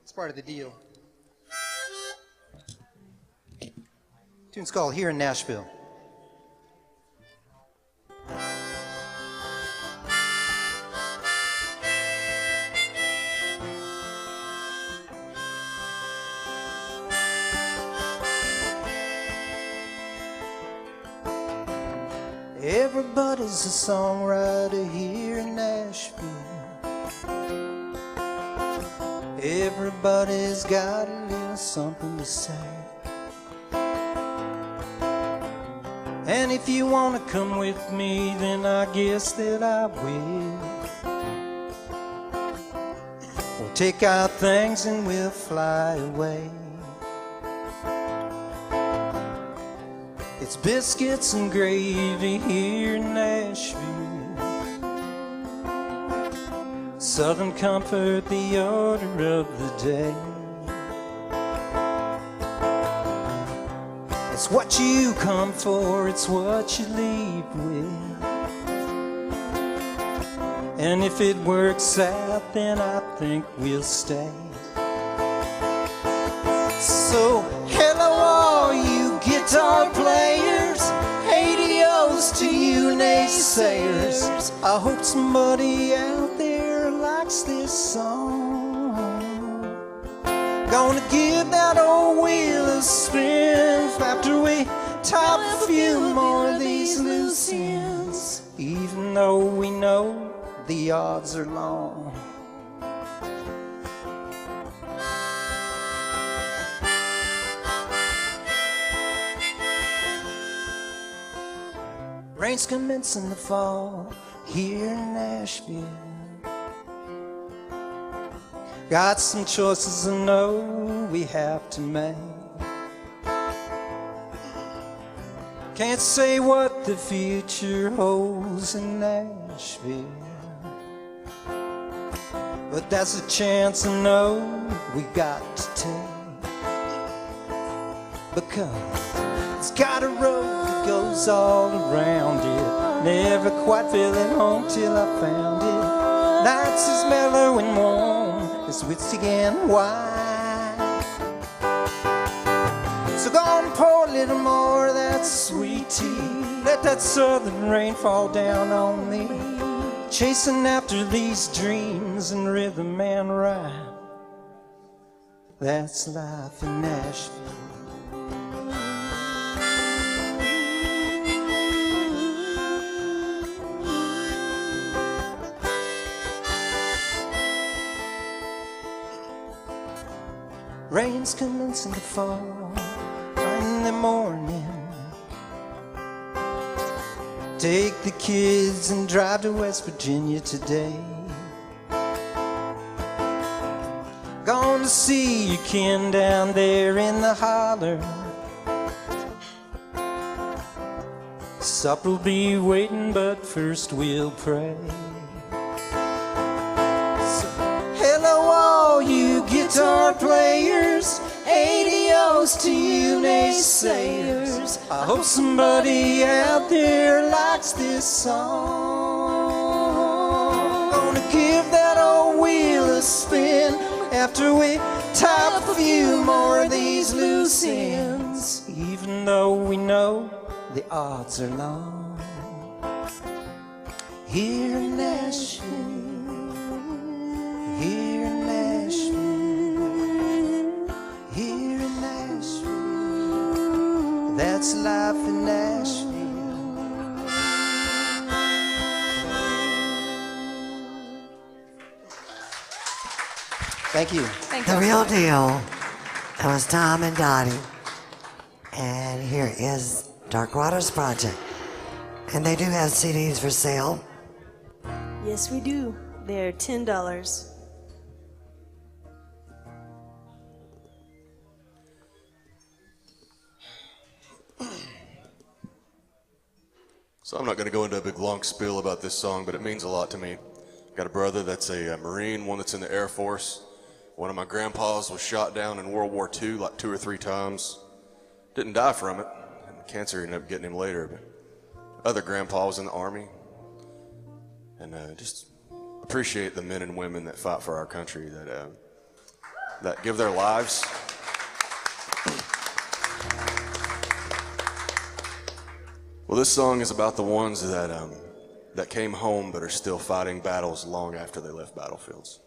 It's part of the deal. Tune's called Here in Nashville. Everybody's a songwriter here in Nashville. Everybody's got a little something to say. And if you want to come with me, then I guess that I will. We'll take our things and we'll fly away. It's biscuits and gravy here in Nashville. Southern comfort, the order of the day. It's what you come for, it's what you leave with. And if it works out, then I think we'll stay. So, hello all you guitar players, adios to you naysayers. I hope somebody out there likes this song. Gonna give that old wheel a spin after we tie a few more of these loose ends, even though we know the odds are long. Rain's commencing to fall here in Nashville. Got some choices I know we have to make. Can't say what the future holds in Nashville, but that's a chance I know we got to take. Because it's got a road that goes all around it. Never quite feel at home till I found it. Nights as mellow and warm as whiskey and wine. So go and pour a little more of that sweet tea. Let that southern rain fall down on me. Chasing after these dreams in rhythm and rhyme. That's life in Nashville. Rain's commencing to fall in the morning. Take the kids and drive to West Virginia today. Gonna see your kin down there in the holler. Supper'll be waiting, but first we'll pray. So, hello all you guitar players, adios to you naysayers. I hope somebody out there likes this song. Gonna give that old wheel a spin after we tie up a few more of these loose ends. Even though we know the odds are long here in Nashville, here in Nashville, here in Nashville. That's life in Nashville. Thank you. The real deal. That was Tom and Dottie. And here is Dark Waters Project. And they do have CDs for sale. Yes, we do. They're $10. So I'm not going to go into a big long spiel about this song, but it means a lot to me. I've got a brother that's a Marine, one that's in the Air Force. One of my grandpas was shot down in World War II like 2 or 3 times. Didn't die from it. And cancer ended up getting him later. But other grandpa was in the Army. And just appreciate the men and women that fight for our country, that give their lives. Well, this song is about the ones that came home but are still fighting battles long after they left battlefields.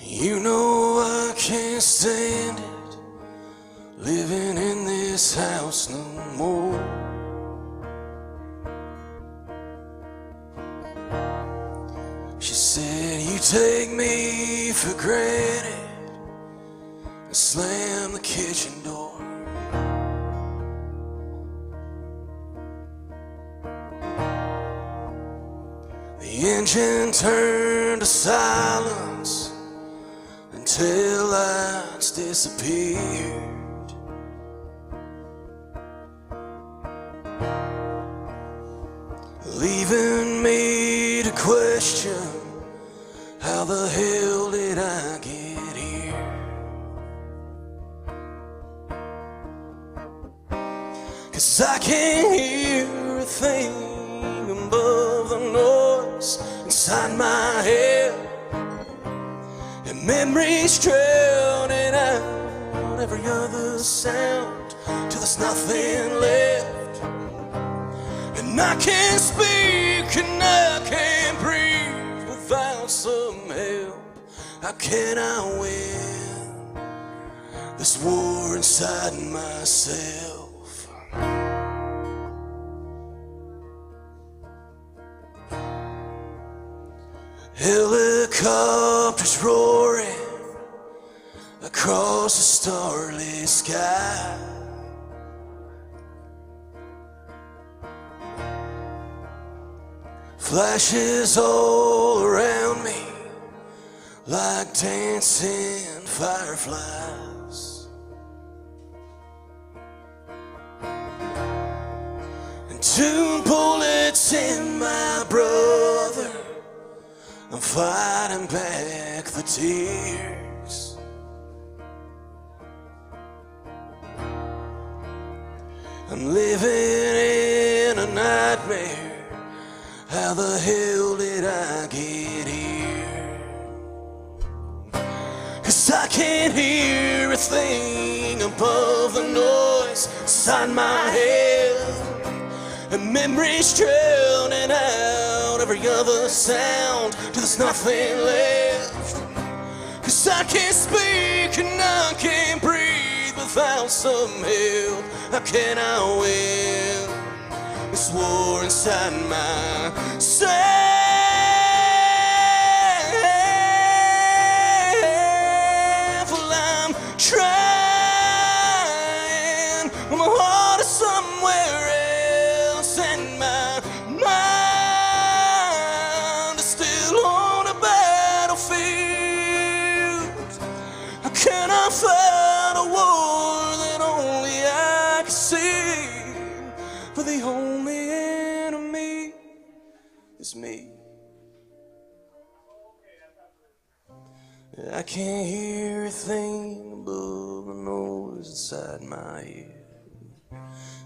You know I can't stand it, living in this house no more. She said, you take me for granted, and slam the kitchen door. The engine turned to silence until lights disappeared. Leaving me to question, how the hell did I get here? 'Cause I can't hear a thing above the noise inside my head. And memories drowning out every other sound till there's nothing left. And I can't speak and I can't breathe without some help. How can I win this war inside myself? Helicopters roaring across the starlit sky. Flashes all around me like dancing fireflies. And 2 bullets in my brother, I'm fighting back the tears. I'm living in a nightmare. How the hell did I get here? 'Cause I can't hear a thing above the noise inside my head. And memories drowning out every other sound till there's nothing left. 'Cause I can't speak and I can't breathe without some help. How can I win this war inside myself? Well, I'm trying, but my heart is somewhere else, and my mind is still on a battle. for the only enemy is me. I can't hear a thing above the noise inside my head.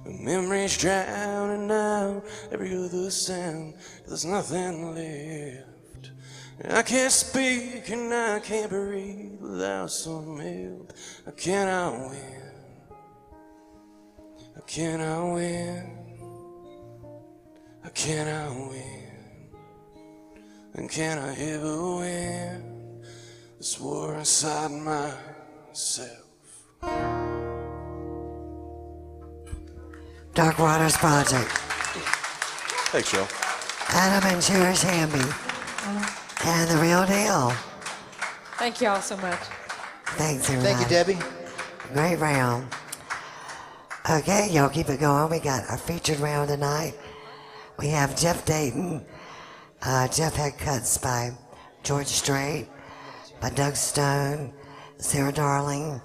The memories drowning out every other sound. There's nothing left. I can't speak and I can't breathe without some help. How can I win? How can I win? How can I win? And can I ever win this war inside myself? Dark Waters Project. Thanks, Joe. Adam and Cherish Hamby. And the real deal. Thank you all so much. Thanks, everybody. Thank you, Debbie. Great round. Okay, y'all keep it going. We got a featured round tonight. We have Jeff Dayton. Jeff had cuts by George Strait, by Doug Stone, Sarah Darling,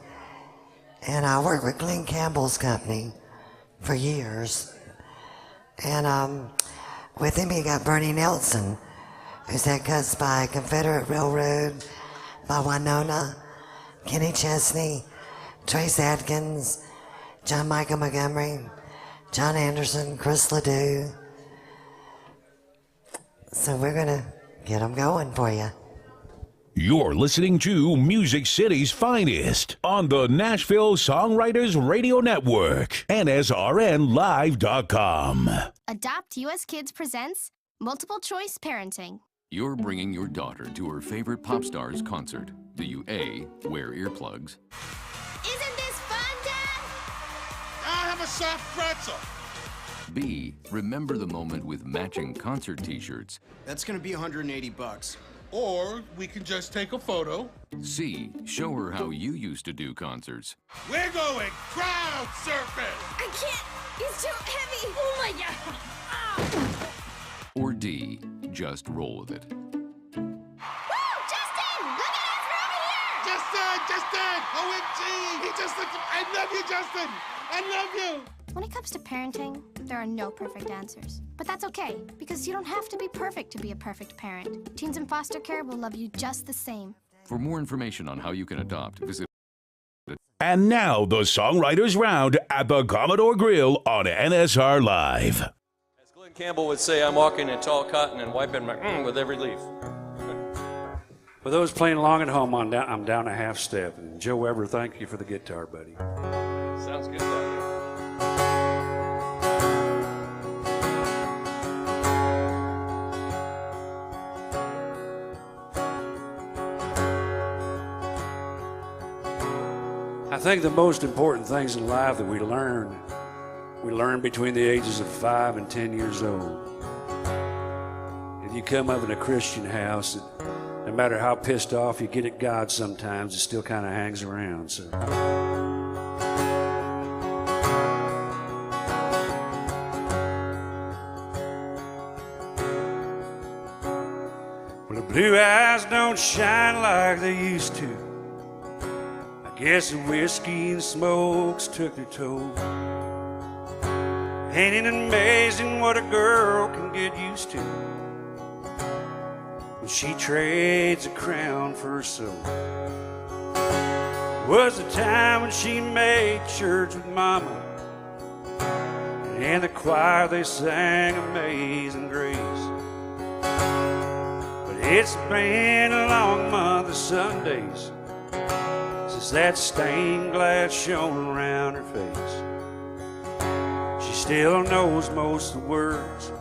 and I worked with Glen Campbell's company for years. And with him, he got Bernie Nelson, who's had cuts by Confederate Railroad, by Winona, Kenny Chesney, Trace Adkins, John Michael Montgomery, John Anderson, Chris Ledoux. So we're gonna get them going for you. You're listening to Music City's finest on the Nashville Songwriters Radio Network, NSRNlive.com. Adopt US Kids presents Multiple Choice Parenting. You're bringing your daughter to her favorite pop star's concert. Do you A, wear earplugs? Isn't this fun, Dad? I'll have a soft pretzel. B, remember the moment with matching concert t-shirts? That's gonna be $180. Or we can just take a photo. C, show her how you used to do concerts. We're going crowd surfing. I can't. It's too heavy. Oh my God. Ah. Or D, just roll with it. Woo! Justin! Look at us! We're over here! Justin! OMG! He just looked. I love you, Justin! I love you! When it comes to parenting, there are no perfect answers. But that's okay, because you don't have to be perfect to be a perfect parent. Teens in foster care will love you just the same. For more information on how you can adopt, visit. And now the Songwriters Round at the Commodore Grille on NSR Live. As Glen Campbell would say, I'm walking in tall cotton and wiping my with every leaf. For those playing along at home, I'm down a half step. And Joe Weber, thank you for the guitar, buddy. Sounds good down there. I think the most important things in life that we learn between the ages of 5 and 10 years old. If you come up in a Christian house, no matter how pissed off you get at God sometimes, it still kind of hangs around. So. Well, the blue eyes don't shine like they used to. Guess the whiskey and smokes took their toll. Ain't it amazing what a girl can get used to when she trades a crown for her soul? Was the time when she made church with Mama, and in the choir they sang Amazing Grace. But it's been a long month of Sundays since that stained glass shone around her face. She still knows most of the words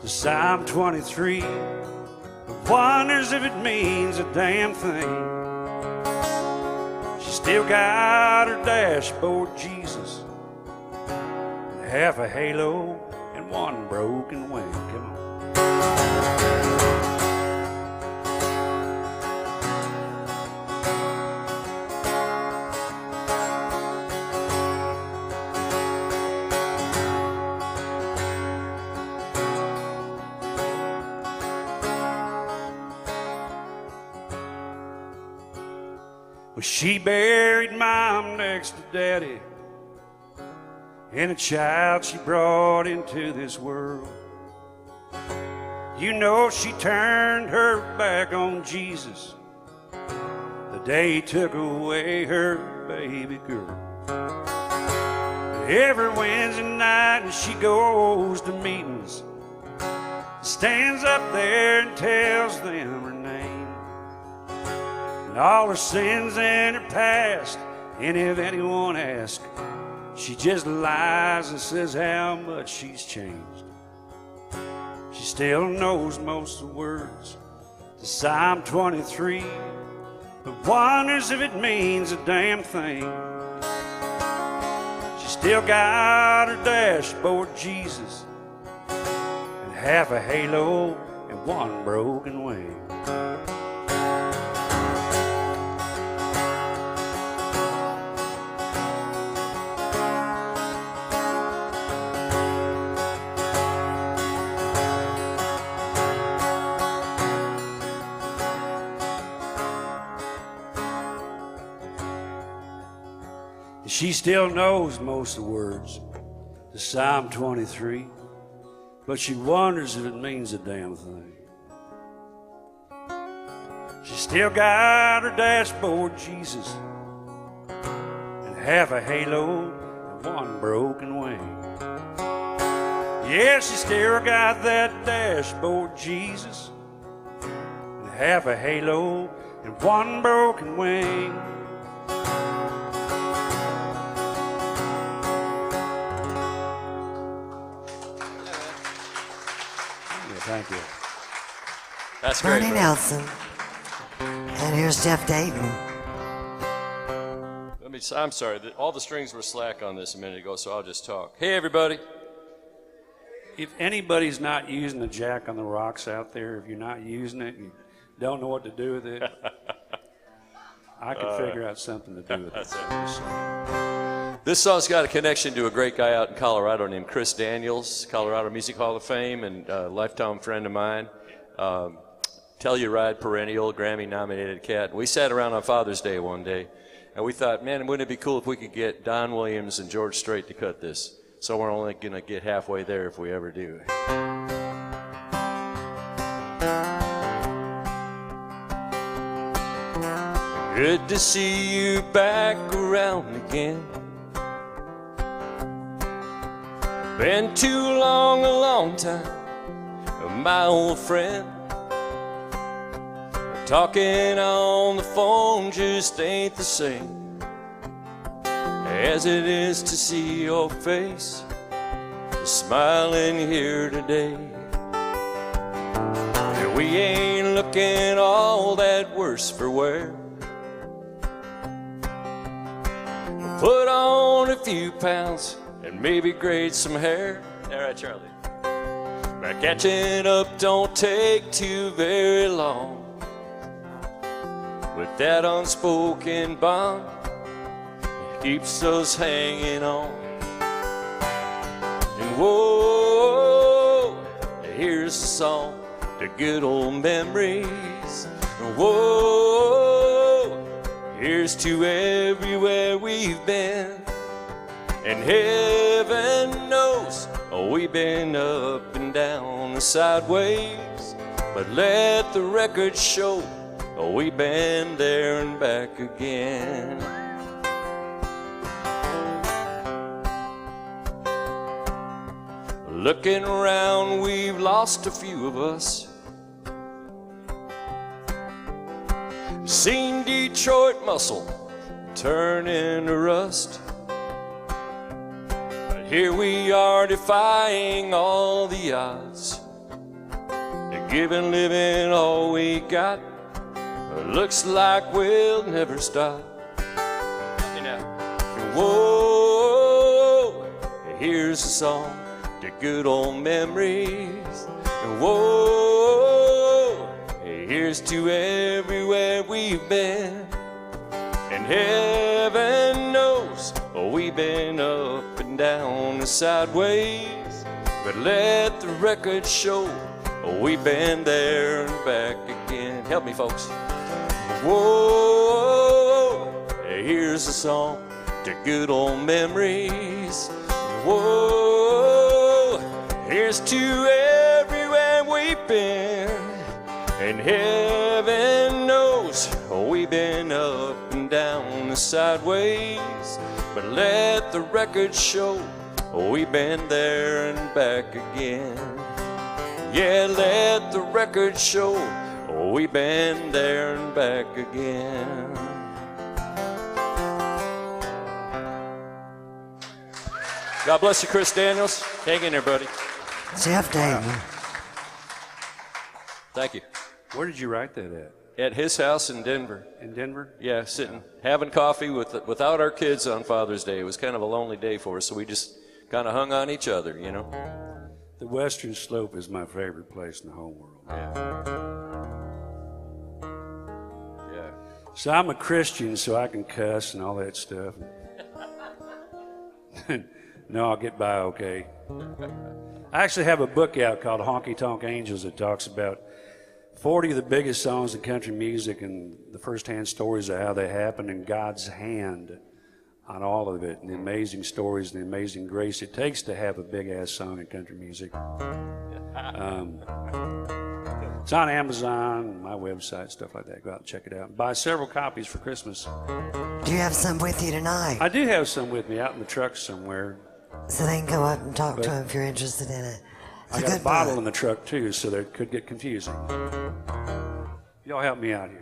to Psalm 23, but wonders if it means a damn thing. She still got her dashboard Jesus, half a halo and one broken wing. Come on. Well, she buried Mom next to Daddy and a child she brought into this world. You know she turned her back on Jesus the day he took away her baby girl. Every Wednesday night and she goes to meetings, stands up there and tells them her name and all her sins and her past. And if anyone asks, she just lies and says how much she's changed. She still knows most of the words to Psalm 23, but wonders if it means a damn thing. She still got her dashboard Jesus and half a halo and one broken wing. She still knows most of the words to Psalm 23, but she wonders if it means a damn thing. She still got her dashboard Jesus and half a halo and one broken wing. Yeah, she still got that dashboard Jesus and half a halo and one broken wing. Thank you. That's great. Bernie Nelson. And here's Jeff Dayton. I'm sorry, all the strings were slack on this a minute ago, so I'll just talk. Hey, everybody. If anybody's not using the Jack on the Rocks out there, if you're not using it, you don't know what to do with it, I could figure out something to do with it. This song's got a connection to a great guy out in Colorado named Chris Daniels, Colorado Music Hall of Fame, and a lifetime friend of mine. Telluride perennial, Grammy-nominated cat. We sat around on Father's Day one day, and we thought, man, wouldn't it be cool if we could get Don Williams and George Strait to cut this? So we're only going to get halfway there if we ever do. Good to see you back around again. Been too long, a long time, my old friend. Talking on the phone just ain't the same as it is to see your face smiling here today. We ain't looking all that worse for wear. Put on a few pounds and maybe grade some hair. All right, Charlie. But catching up don't take too very long. With that unspoken bond, it keeps us hanging on. And whoa, here's a song to good old memories. And whoa, here's to everywhere we've been. And heaven knows we've been up and down and sideways, but let the record show we've been there and back again. Looking around, we've lost a few of us. Seen Detroit muscle turn into rust. But here we are defying all the odds. Giving living all we got. Looks like we'll never stop. Whoa, here's a song to good old memories. Whoa, here's to everywhere we've been. And heaven knows we've been up and down and sideways, but let the record show we've been there and back again. Help me, folks. Whoa, here's a song to good old memories. Whoa, here's to everywhere we've been, and heaven knows we've been up and down and sideways, but let the record show we've been there and back again. Yeah, let the record show we've been there and back again. God bless you, Chris Daniels. Hang in there, buddy. Jeff Dayton. Thank you. Where did you write that at? At his house in Denver. In Denver? Yeah, sitting, having coffee without our kids on Father's Day. It was kind of a lonely day for us, so we just kind of hung on each other, you know. The Western Slope is my favorite place in the whole world. Yeah. So I'm a Christian, so I can cuss and all that stuff. No, I'll get by okay. I actually have a book out called Honky Tonk Angels that talks about 40 of the biggest songs in country music and the first-hand stories of how they happened and God's hand on all of it, and the amazing stories and the amazing grace it takes to have a big-ass song in country music. It's on Amazon, my website, stuff like that. Go out and check it out. Buy several copies for Christmas. Do you have some with you tonight? I do have some with me out in the truck somewhere. So they can go up and talk to him if you're interested in it. I got a bottle in the truck too, so that could get confusing. Y'all help me out here.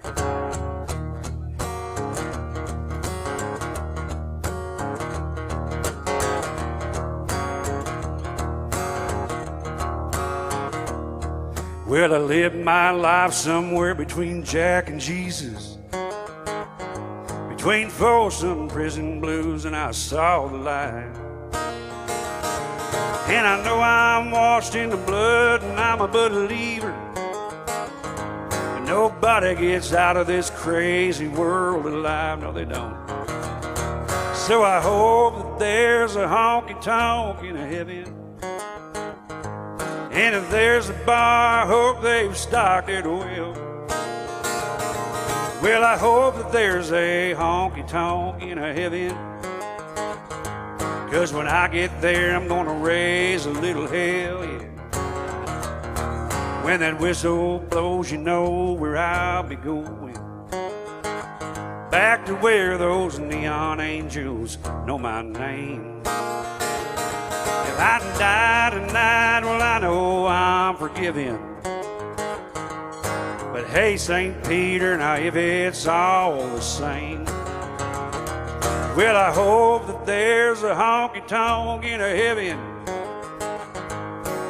Well, I lived my life somewhere between Jack and Jesus, between Folsom prison blues, and I saw the light. And I know I'm washed in the blood and I'm a believer, but nobody gets out of this crazy world alive. No, they don't. So I hope that there's a honky-tonk in heaven, and if there's a bar, I hope they've stocked it well. Well, I hope that there's a honky-tonk in heaven, 'cause when I get there, I'm gonna raise a little hell, yeah. When that whistle blows, you know where I'll be going. Back to where those neon angels know my name. If I die tonight, well, I know I'm forgiven. But hey, St. Peter, now if it's all the same, well, I hope that there's a honky-tonk in heaven,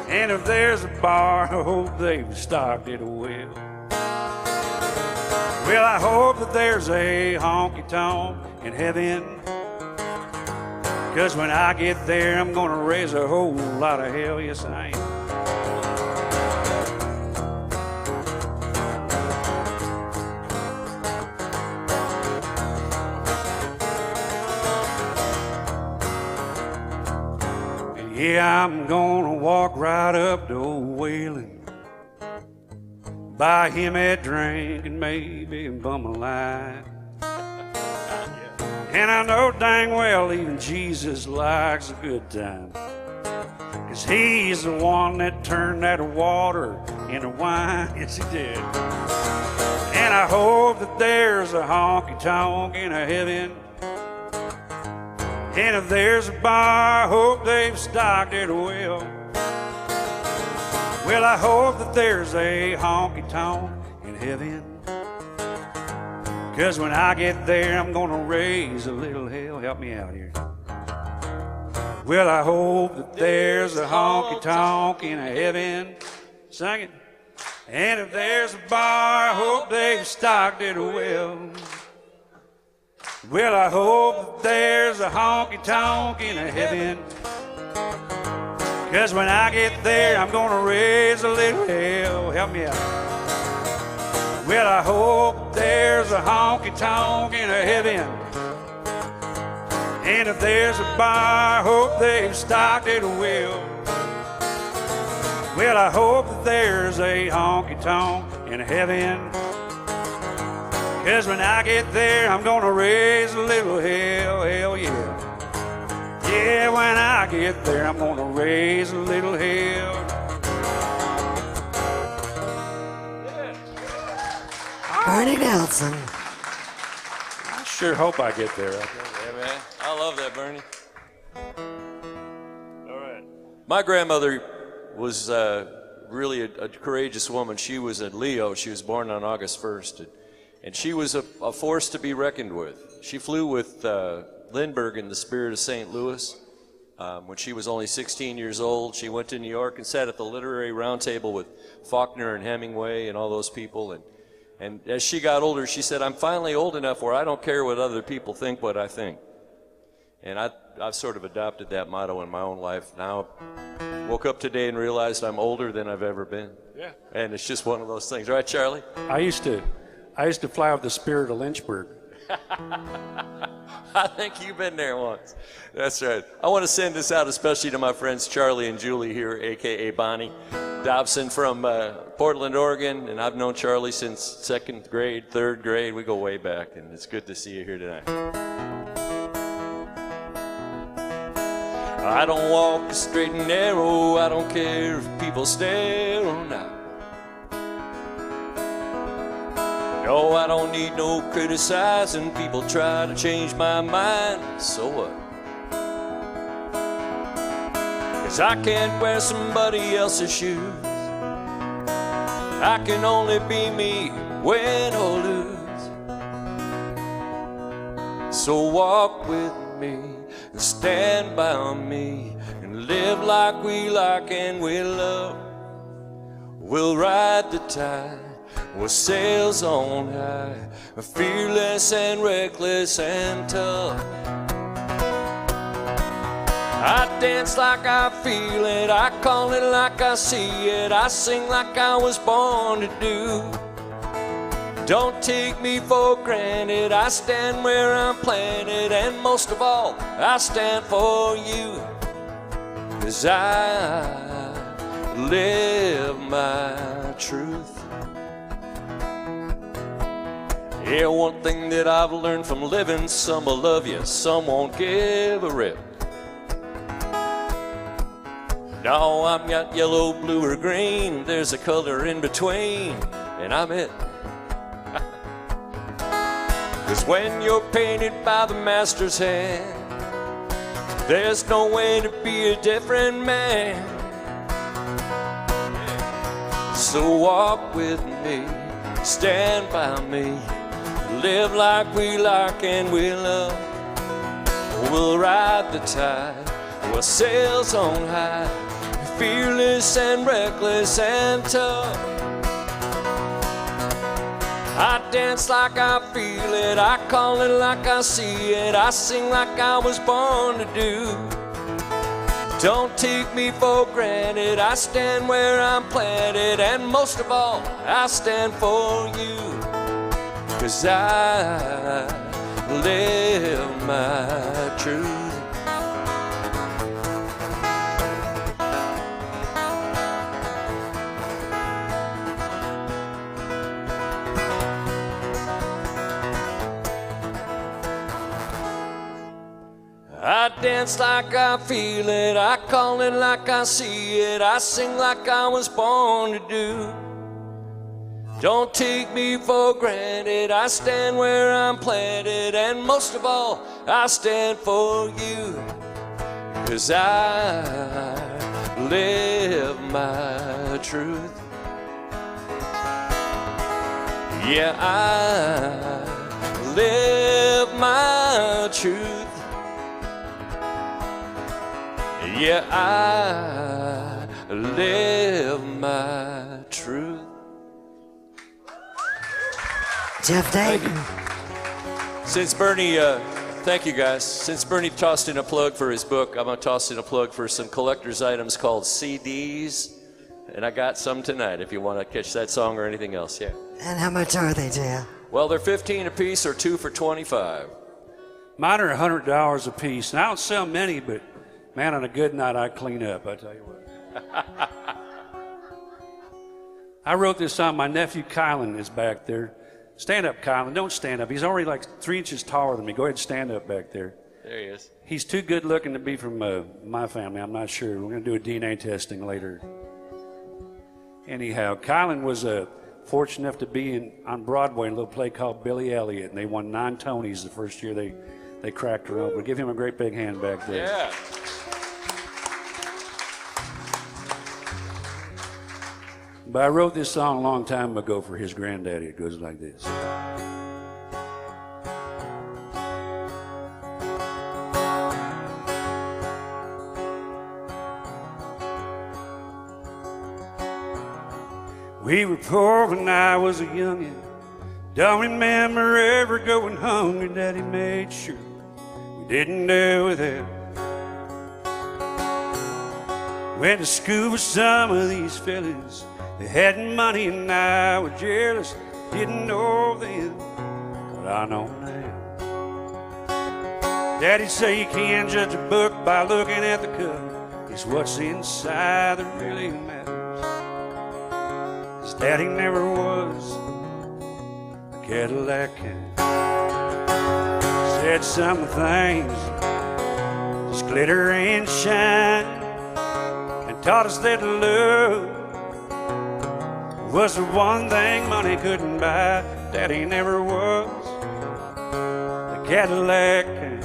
and if there's a bar, I hope they've stocked it well. Well, I hope that there's a honky-tonk in heaven, 'cause when I get there, I'm gonna raise a whole lot of hell, yes I am. Yeah, I'm gonna walk right up to old Whalen, buy him a drink and maybe bum a line. And I know dang well even Jesus likes a good time, 'cause he's the one that turned that water into wine. Yes, he did. And I hope that there's a honky-tonk in heaven, and if there's a bar, I hope they've stocked it well. Well, I hope that there's a honky-tonk in heaven, 'cause when I get there, I'm gonna raise a little hell. Help me out here. Well, I hope that there's a honky-tonk in heaven. Sing it. And if there's a bar, I hope they've stocked it well. Well, I hope that there's a honky-tonk in heaven, 'cause when I get there, I'm gonna raise a little hell. Help me out. Well, I hope there's a honky-tonk in heaven, and if there's a bar, I hope they've stocked it well. Well, I hope that there's a honky-tonk in heaven, 'cause when I get there, I'm gonna raise a little hell, hell yeah. Yeah, when I get there, I'm gonna raise a little hell. Bernie Nelson. I sure hope I get there. Yeah, man. I love that, Bernie. All right. My grandmother was really a courageous woman. She was a Leo. She was born on August 1st. And she was a force to be reckoned with. She flew with Lindbergh in the Spirit of St. Louis. When she was only 16 years old, she went to New York and sat at the literary roundtable with Faulkner and Hemingway and all those people. And as she got older, she said, I'm finally old enough where I don't care what other people think, what I think. And I've sort of adopted that motto in my own life. Now, woke up today and realized I'm older than I've ever been. Yeah. And it's just one of those things. Right, Charlie? I used to fly with the Spirit of Lynchburg. I think you've been there once. That's right. I want to send this out especially to my friends Charlie and Julie here, a.k.a. Bonnie Dobson from Portland, Oregon. And I've known Charlie since second grade, third grade. We go way back, and it's good to see you here tonight. I don't walk the straight and narrow. I don't care if people stare or not. No, I don't need no criticizing. People try to change my mind, so what? 'Cause I can't wear somebody else's shoes. I can only be me, win or lose. So walk with me and stand by me and live like we like and we love. We'll ride the tide with sails on high, fearless and reckless and tough. I dance like I feel it, I call it like I see it, I sing like I was born to do. Don't take me for granted, I stand where I'm planted, and most of all, I stand for you. 'Cause I live my truth. Yeah, one thing that I've learned from living, some will love you, some won't give a rip. No, I'm not yellow, blue, or green, there's a color in between, and I'm it. 'Cause when you're painted by the master's hand, there's no way to be a different man. So walk with me, stand by me, live like we like and we love. We'll ride the tide with sails on high, fearless and reckless and tough. I dance like I feel it, I call it like I see it, I sing like I was born to do. Don't take me for granted, I stand where I'm planted, and most of all, I stand for you. 'Cause I live my truth. I dance like I feel it, I call it like I see it, I sing like I was born to do. Don't take me for granted, I stand where I'm planted, and most of all, I stand for you. 'Cause I live my truth. Yeah, I live my truth. Yeah, I live my truth. Jeff Dayton. Since Bernie, thank you guys. Since Bernie tossed in a plug for his book, I'm gonna toss in a plug for some collector's items called CDs. And I got some tonight if you want to catch that song or anything else, yeah. And how much are they, Jeff? Well, they're 15 a piece or 2 for 25. Mine are $100 a piece. And I don't sell many, but man, on a good night, I clean up, I tell you what. I wrote this song. My nephew Kylan is back there. Stand up, Kylan. Don't stand up. He's already like 3 inches taller than me. Go ahead and stand up back there. There he is. He's too good looking to be from my family. I'm not sure. We're going to do a DNA testing later. Anyhow, Kylan was fortunate enough to be on Broadway in a little play called Billy Elliot, and they won 9 Tonys the first year they cracked her open. Give him a great big hand back there. Yeah. But I wrote this song a long time ago for his granddaddy. It goes like this. We were poor when I was a youngin'. Don't remember ever going hungry. Daddy made sure we didn't do without. Went to school with some of these fellas. They had money and I was jealous. Didn't know then, but I know now. Daddy say you can't judge a book by looking at the cover. It's what's inside that really matters. His daddy never was a Cadillac kind. Said some things just glitter and shine, and taught us that love was the one thing money couldn't buy. Daddy never was a Cadillac kind.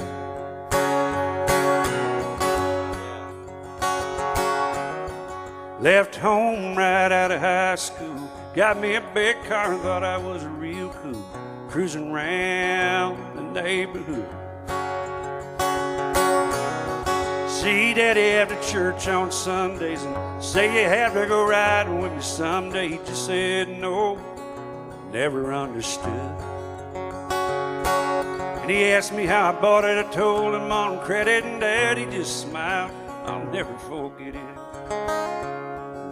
Left home right out of high school. Got me a big car and thought I was real cool. Cruising around the neighborhood. See Daddy after church on Sundays and say you have to go riding with me someday. He just said no, never understood. And he asked me how I bought it. I told him on credit, and Daddy just smiled. I'll never forget it.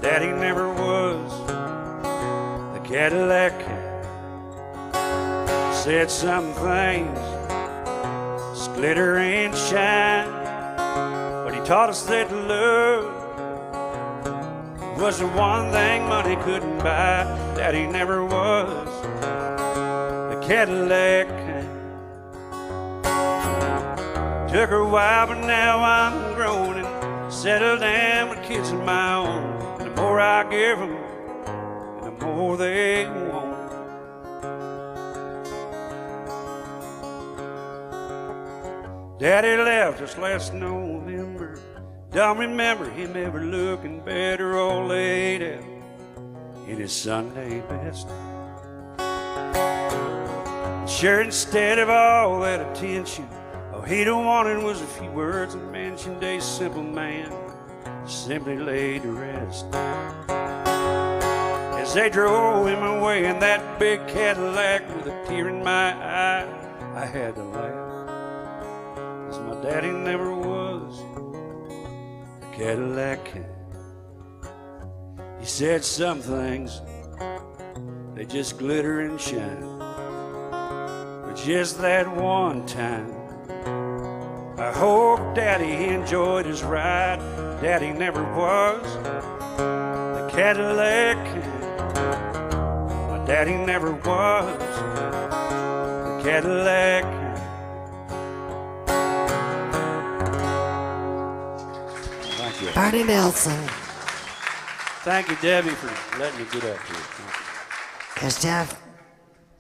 Daddy never was a Cadillac kind. Said some things just glitter and shine, but he taught us that love was the one thing money couldn't buy. Daddy never was a Cadillac kind. Took a while, but now I'm grown and settled down with kids of my own. The more I give them, and the more they want. Daddy left us last November. Don't remember him ever looking better, all laid out in his Sunday best. Sure, instead of all that attention, all he'd have wanted was a few words and mentioned a simple man simply laid to rest. As they drove him away in that big Cadillac with a tear in my eye, I had to laugh, 'cause my daddy never was a Cadillac kind. He said some things, they just glitter and shine, but just that one time, I hope Daddy enjoyed his ride. Daddy never was a Cadillac kind. My daddy never was a Cadillac kind. Thank you. Barney Nelson. Thank you, Debbie, for letting me get up here. There's Jeff.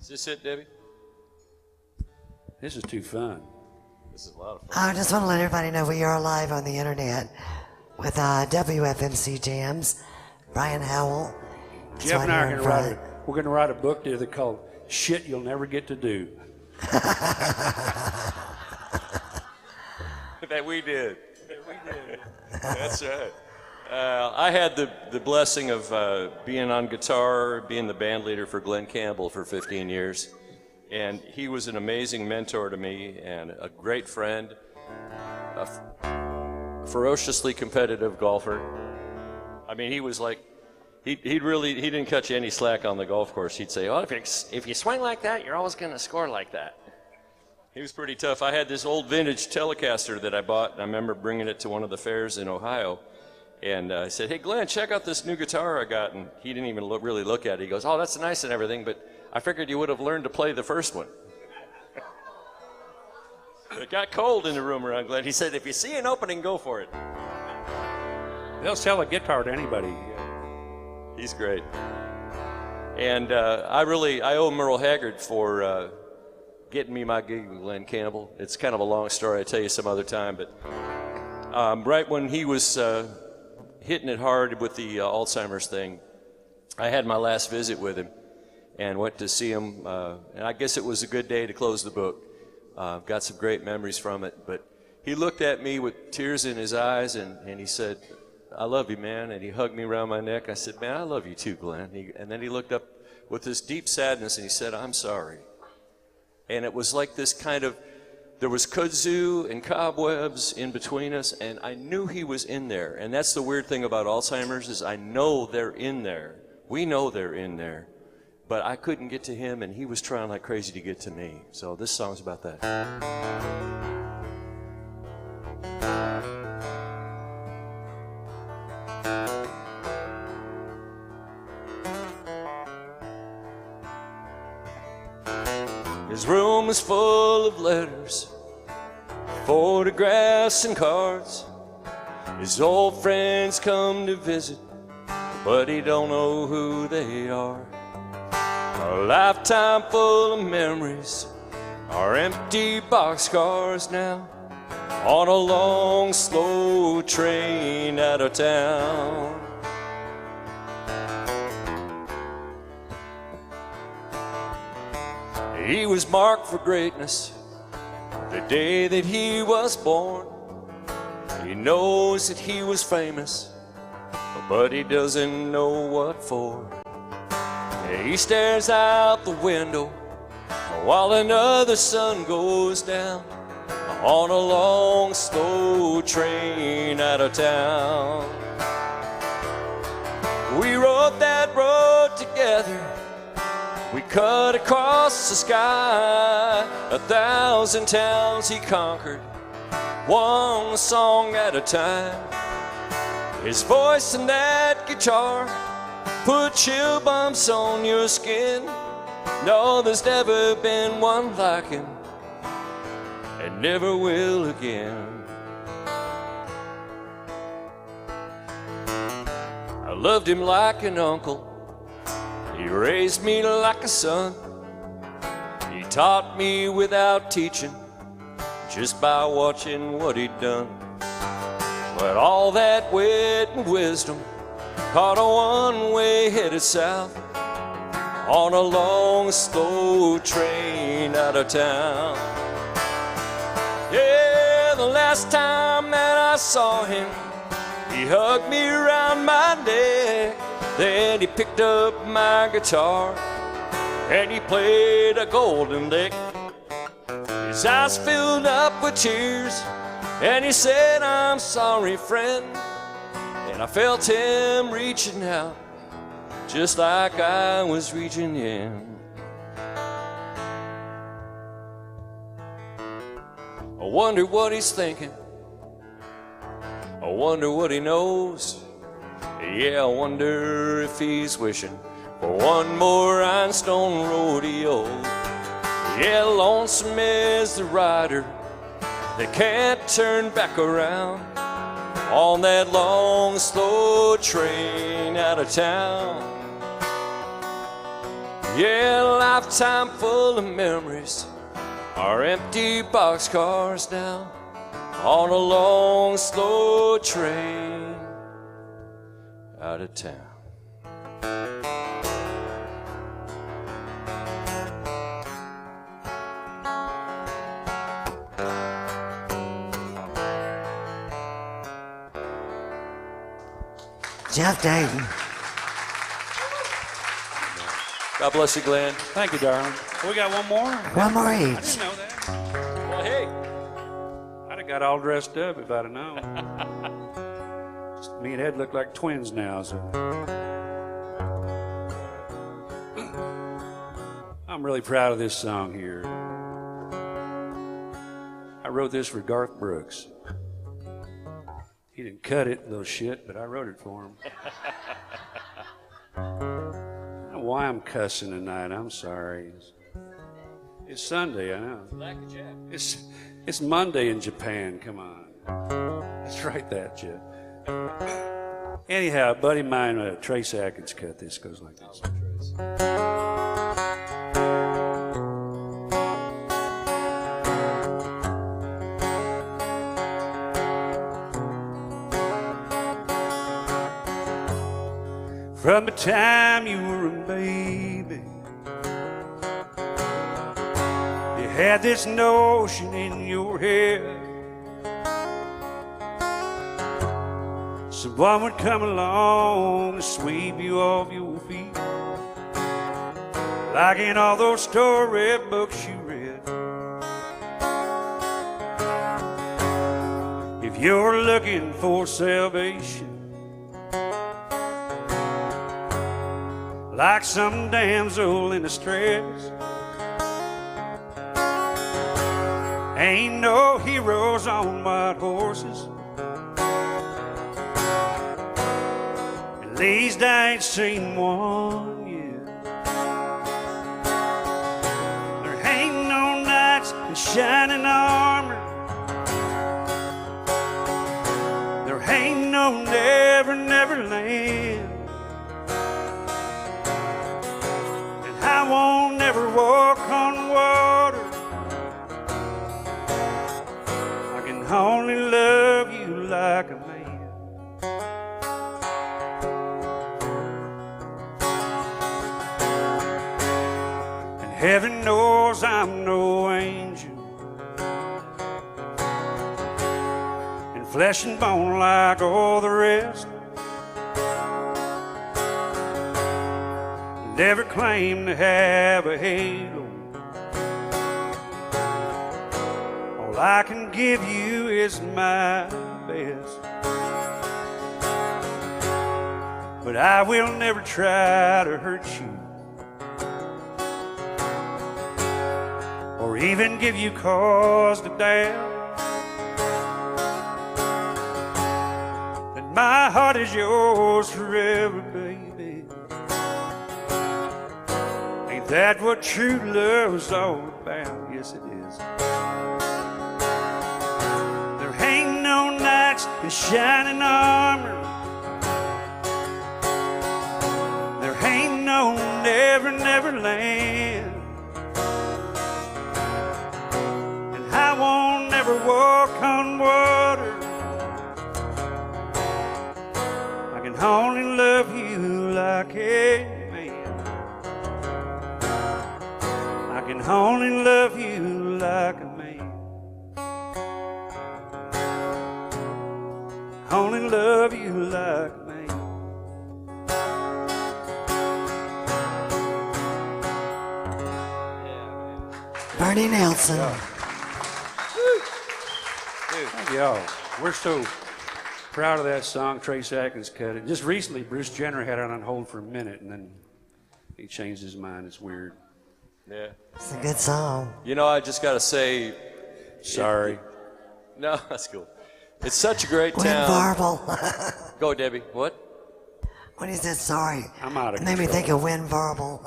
Is this it, Debbie? This is too fun. This is a lot of fun. I just want to let everybody know we are live on the internet with WFMC Jams. Brian Howell. Jeff and I are going to write a book together called Shit You'll Never Get to Do. That we did. That's right. I had the blessing of being on guitar, being the band leader for Glen Campbell for 15 years. And he was an amazing mentor to me and a great friend, a ferociously competitive golfer. I mean, he was like, he didn't cut you any slack on the golf course. He'd say, oh, if you swing like that, you're always going to score like that. He was pretty tough. I had this old vintage Telecaster that I bought, and I remember bringing it to one of the fairs in Ohio. And I said, hey, Glenn, check out this new guitar I got. And he didn't even really look at it. He goes, oh, that's nice and everything, but I figured you would have learned to play the first one. It got cold in the room around Glenn. He said, if you see an opening, go for it. They'll sell a guitar to anybody. He's great. And I owe Merle Haggard for getting me my gig with Glen Campbell. It's kind of a long story. I'll tell you some other time. But right when he was hitting it hard with the Alzheimer's thing, I had my last visit with him and went to see him. And I guess it was a good day to close the book. Got some great memories from it. But he looked at me with tears in his eyes and he said, I love you, man. And he hugged me around my neck. I said, man, I love you too, Glenn. And then he looked up with this deep sadness and he said, I'm sorry. And it was like this kind of, there was kudzu and cobwebs in between us, and I knew he was in there. And that's the weird thing about Alzheimer's is I know they're in there. We know they're in there. But I couldn't get to him, and he was trying like crazy to get to me. So this song's about that. His room is full of letters, photographs and cards. His old friends come to visit, but he don't know who they are. A lifetime full of memories are empty boxcars now, on a long, slow train out of town. He was marked for greatness the day that he was born. He knows that he was famous, but he doesn't know what for. He stares out the window while another sun goes down, on a long, slow train out of town. We rode that road together. We cut across the sky, 1,000 towns he conquered, one song at a time. His voice and that guitar put chill bumps on your skin. No, there's never been one like him, and never will again. I loved him like an uncle. He raised me like a son. He taught me without teaching, just by watching what he'd done. But all that wit and wisdom caught a one-way headed south, on a long, slow train out of town. Yeah, the last time that I saw him, he hugged me around my neck. Then he picked up my guitar and he played a golden lick. His eyes filled up with tears and he said, I'm sorry, friend. And I felt him reaching out just like I was reaching in. I wonder what he's thinking. I wonder what he knows. Yeah, I wonder if he's wishing for one more rhinestone rodeo. Yeah, lonesome is the rider that can't turn back around, on that long, slow train out of town. Yeah, a lifetime full of memories are empty boxcars now, on a long, slow train out of town. Jeff Dayton. God bless you, Glenn. Thank you, darling. We got one more? One more I each. didn't know that. Well, hey. I'd have got all dressed up if I'd have known. Me and Ed look like twins now, so. I'm really proud of this song here. I wrote this for Garth Brooks. He didn't cut it, little shit, but I wrote it for him. I don't know why I'm cussing tonight. I'm sorry. It's Sunday, I know. It's Monday in Japan, come on. Let's write that, Jeff. Anyhow, a buddy of mine, Trace Atkins, cut this. Goes like this. From the time you were a baby, you had this notion in your head someone would come along and sweep you off your feet, like in all those story books you read. If you're looking for salvation, like some damsel in distress, ain't no heroes on white horses. At least I ain't seen one yet. There ain't no knights in shining armor. There ain't no never, never land. I won't never walk on water. I can only love you like a man. And heaven knows I'm no angel, and flesh and bone like all the rest. Never claim to have a halo. All I can give you is my best. But I will never try to hurt you, or even give you cause to doubt that my heart is yours forever, baby. That's what true love's all about, yes it is. There ain't no knights in shining armor. There ain't no never, never land. And I won't never walk on water. I can only love you like a I can only love you like a man. Only love you like a man. Bernie Nelson. Thank y'all. We're so proud of that song. Trace Atkins cut it. Just recently, Bruce Jenner had it on hold for a minute, and then he changed his mind. It's weird. Yeah. It's a good song. You know, I just got to say... Sorry. No, that's cool. It's such a great Win town. Varble. Go, Debbie. What? When he said sorry, I'm out of it made me think of Win Varble.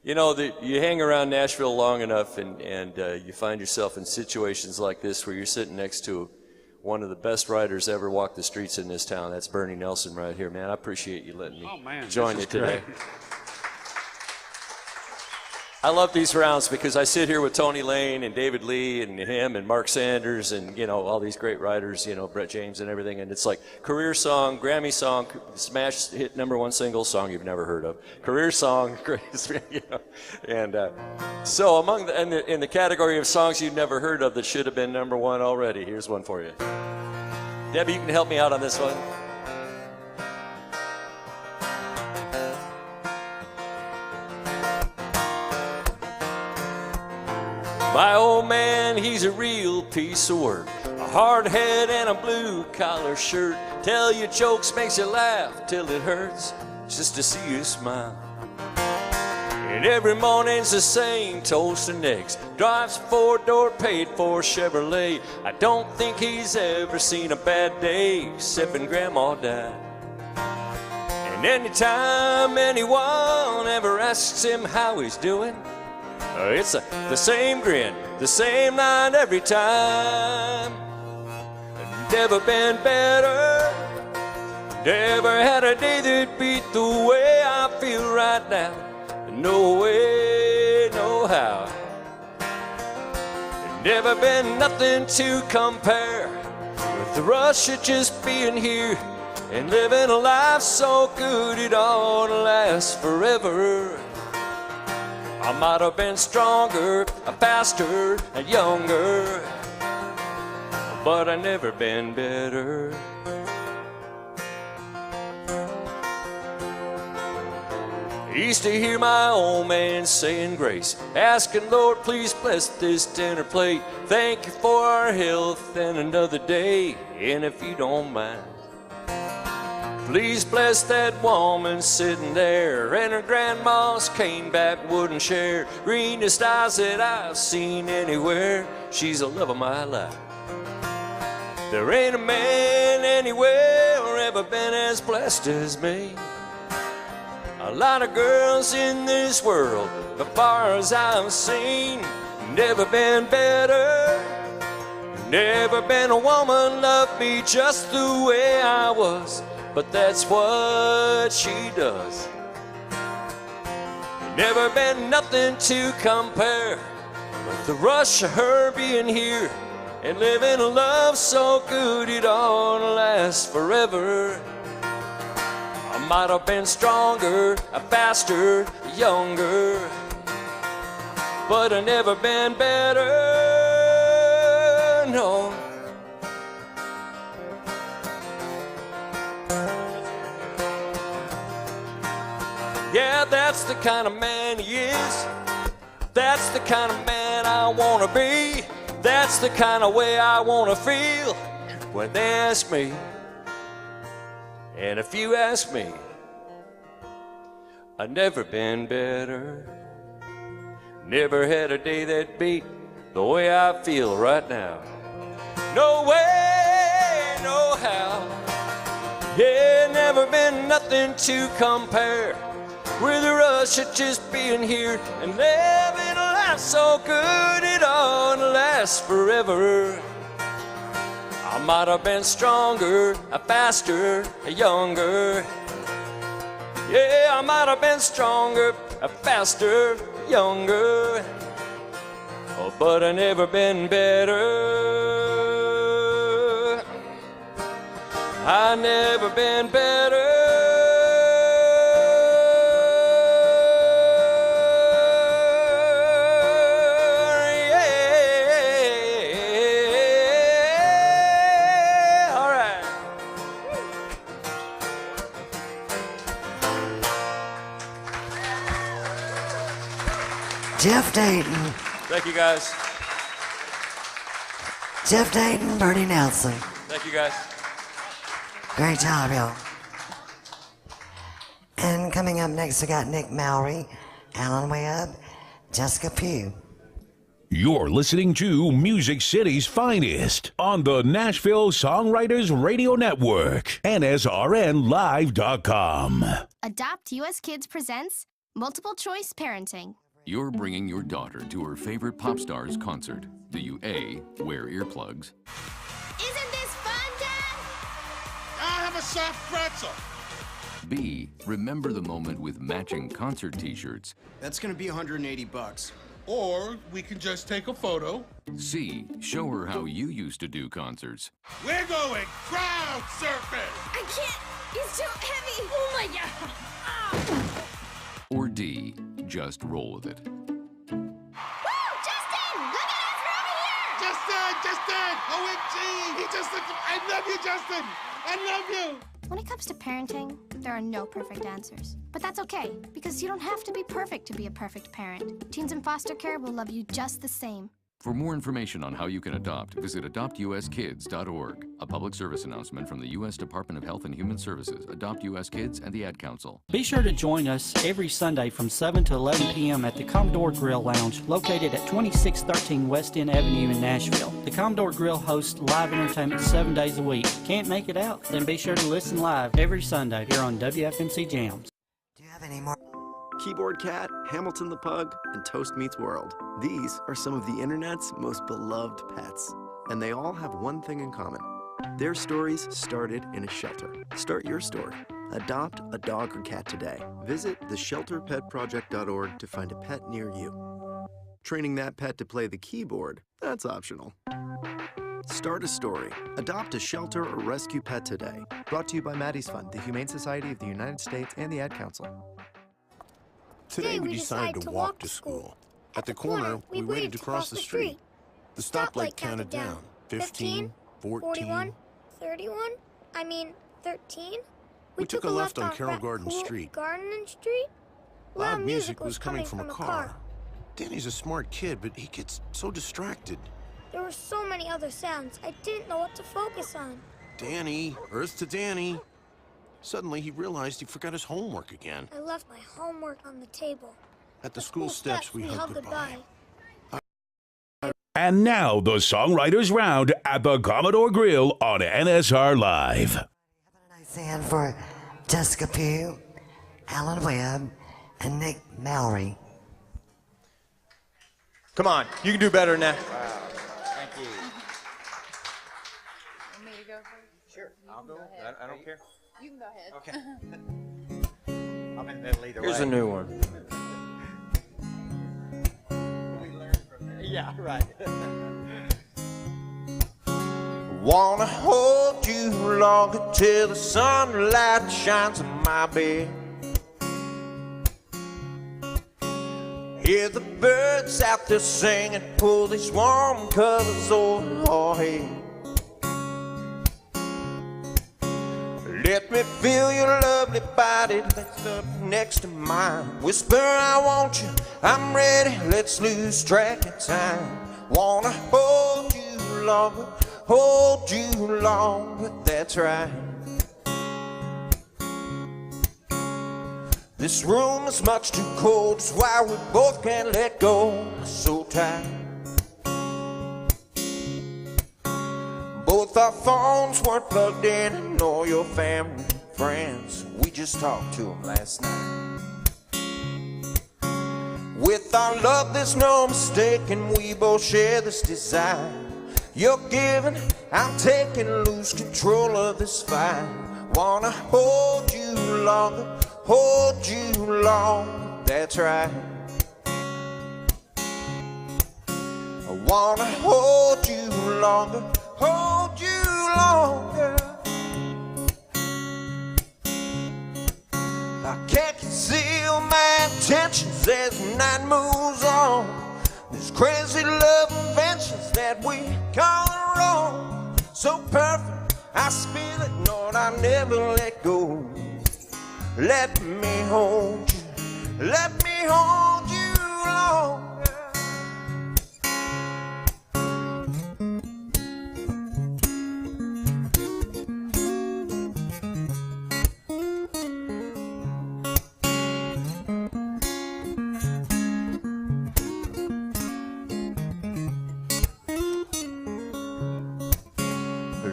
You know, you hang around Nashville long enough and you find yourself in situations like this where you're sitting next to one of the best writers ever walked the streets in this town. That's Bernie Nelson right here, man. I appreciate you letting me join you today. Great. I love these rounds because I sit here with Tony Lane and David Lee and him and Mark Sanders and, you know, all these great writers, you know, Brett James and everything. And it's like career song, Grammy song, smash hit #1 single, song you've never heard of. Career song, you know. And so among in the category of songs you've never heard of that should have been #1 already, here's one for you. Debbie, you can help me out on this one. My old man, he's a real piece of work. A hard head and a blue collar shirt. Tell you jokes, makes you laugh till it hurts just to see you smile. And every morning's the same, toast and eggs. Drives a 4-door paid for Chevrolet. I don't think he's ever seen a bad day except when Grandma died. And anytime anyone ever asks him how he's doing, it's the same grin, the same line every time. Never been better, never had a day that beat the way I feel right now. No way, no how. Never been nothing to compare with the rush of just being here and living a life so good it ought to last forever. I might have been stronger, faster, and younger, but I never been better. I used to hear my old man saying grace, asking Lord, please bless this dinner plate. Thank you for our health and another day, and if you don't mind, please bless that woman sitting there, and her grandma's caneback wooden chair. Greenest eyes that I've seen anywhere, she's the love of my life. There ain't a man anywhere ever been as blessed as me. A lot of girls in this world, as far as I've seen, never been better. Never been a woman loved me just the way I was, but that's what she does. Never been nothing to compare with the rush of her being here and living a love so good it ought to last forever. I might have been stronger, faster, younger, but I never been better, no. Yeah, that's the kind of man he is. That's the kind of man I wanna be. That's the kind of way I wanna feel when they ask me. And if you ask me, I've never been better. Never had a day that beat the way I feel right now. No way, no how. Yeah, never been nothing to compare with the rush of just being here and living a life so good it ought to last forever. I might have been stronger, faster, younger. Yeah, I might have been stronger, faster, younger, oh, but I never been better. I never been better. Jeff Dayton. Thank you, guys. Jeff Dayton, Bernie Nelson. Thank you, guys. Great job, y'all. And coming up next, we got Nick Mallory, Alan Webb, Jessica Pugh. You're listening to Music City's finest on the Nashville Songwriters Radio Network, NSRNlive.com. Adopt US Kids presents Multiple Choice Parenting. You're bringing your daughter to her favorite pop star's concert. Do you A, wear earplugs? Isn't this fun, Dad? I'll have a soft pretzel. B, remember the moment with matching concert t-shirts? That's gonna be $180. Or we can just take a photo. C, show her how you used to do concerts. We're going crowd surfing. I can't. It's too heavy. Oh my God. Ah. Or D, just roll with it. Woo! Justin! Look at us! We're over here! Justin! OMG! He just looked... I love you, Justin! I love you! When it comes to parenting, there are no perfect answers. But that's okay, because you don't have to be perfect to be a perfect parent. Teens in foster care will love you just the same. For more information on how you can adopt, visit adoptuskids.org. A public service announcement from the U.S. Department of Health and Human Services, Adopt U.S. Kids, and the Ad Council. Be sure to join us every Sunday from 7 to 11 p.m. at the Commodore Grille Lounge, located at 2613 West End Avenue in Nashville. The Commodore Grille hosts live entertainment 7 days a week. Can't make it out? Then be sure to listen live every Sunday here on WFMC Jams. Do you have any more? Keyboard Cat, Hamilton the Pug, and Toast Meets World. These are some of the internet's most beloved pets. And they all have one thing in common. Their stories started in a shelter. Start your story. Adopt a dog or cat today. Visit theshelterpetproject.org to find a pet near you. Training that pet to play the keyboard, that's optional. Start a story. Adopt a shelter or rescue pet today. Brought to you by Maddie's Fund, the Humane Society of the United States, and the Ad Council. Today we decided to walk to school. At the corner, we waited to cross the street. The stoplight counted down. 15, 14. 31? I mean, 13? We took a left on Carroll Garden Street. Garden Street? Loud music was coming from a car. Danny's a smart kid, but he gets so distracted. There were so many other sounds, I didn't know what to focus on. Danny, Earth to Danny. Suddenly, he realized he forgot his homework again. I left my homework on the table. At the school steps, we hugged goodbye. And now, the Songwriters Round at the Commodore Grille on NSR Live. Nice hand for Jessica Pugh, Alan Webb, and Nick Mallory. Come on, you can do better than that. Thank you. Want me to go first? Sure, I'll go. I don't care. You can go ahead. Okay. I'm in the middle either way. Here's a new one. Yeah, right. Wanna hold you longer till the sunlight shines on my bed. Hear the birds out there singing, pull these warm covers over our head. Let me feel your lovely body that's up next to mine. Whisper, I want you, I'm ready, let's lose track of time. Wanna hold you longer, that's right. This room is much too cold, that's why we both can't let go. So tight. Both our phones weren't plugged in, nor your family and friends. We just talked to them last night. With our love, there's no mistake, and we both share this desire. You're giving, I'm taking, lose control of this fight. Wanna hold you longer, that's right. I wanna hold you longer. I can't conceal my intentions as the night moves on. These crazy love inventions that we call wrong. So perfect, I spill it, Lord, I never let go. Let me hold you long.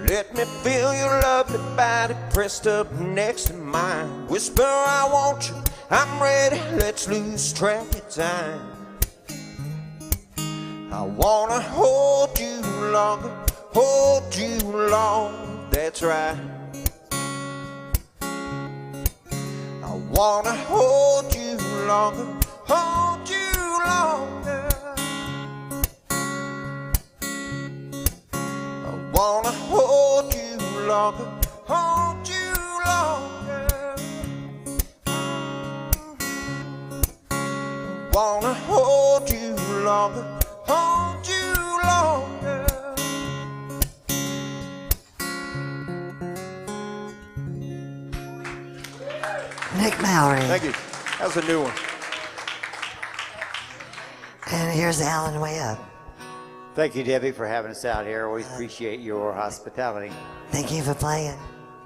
Let me feel your lovely body pressed up next to mine. Whisper, I want you, I'm ready, let's lose track of time. I wanna hold you longer, that's right. I wanna hold you longer. Wanna hold you longer. Wanna hold you longer. Nick Mallory. Thank you. That was a new one. And here's Alan Webb. Thank you, Debbie, for having us out here. Always appreciate your hospitality. Thank you for playing.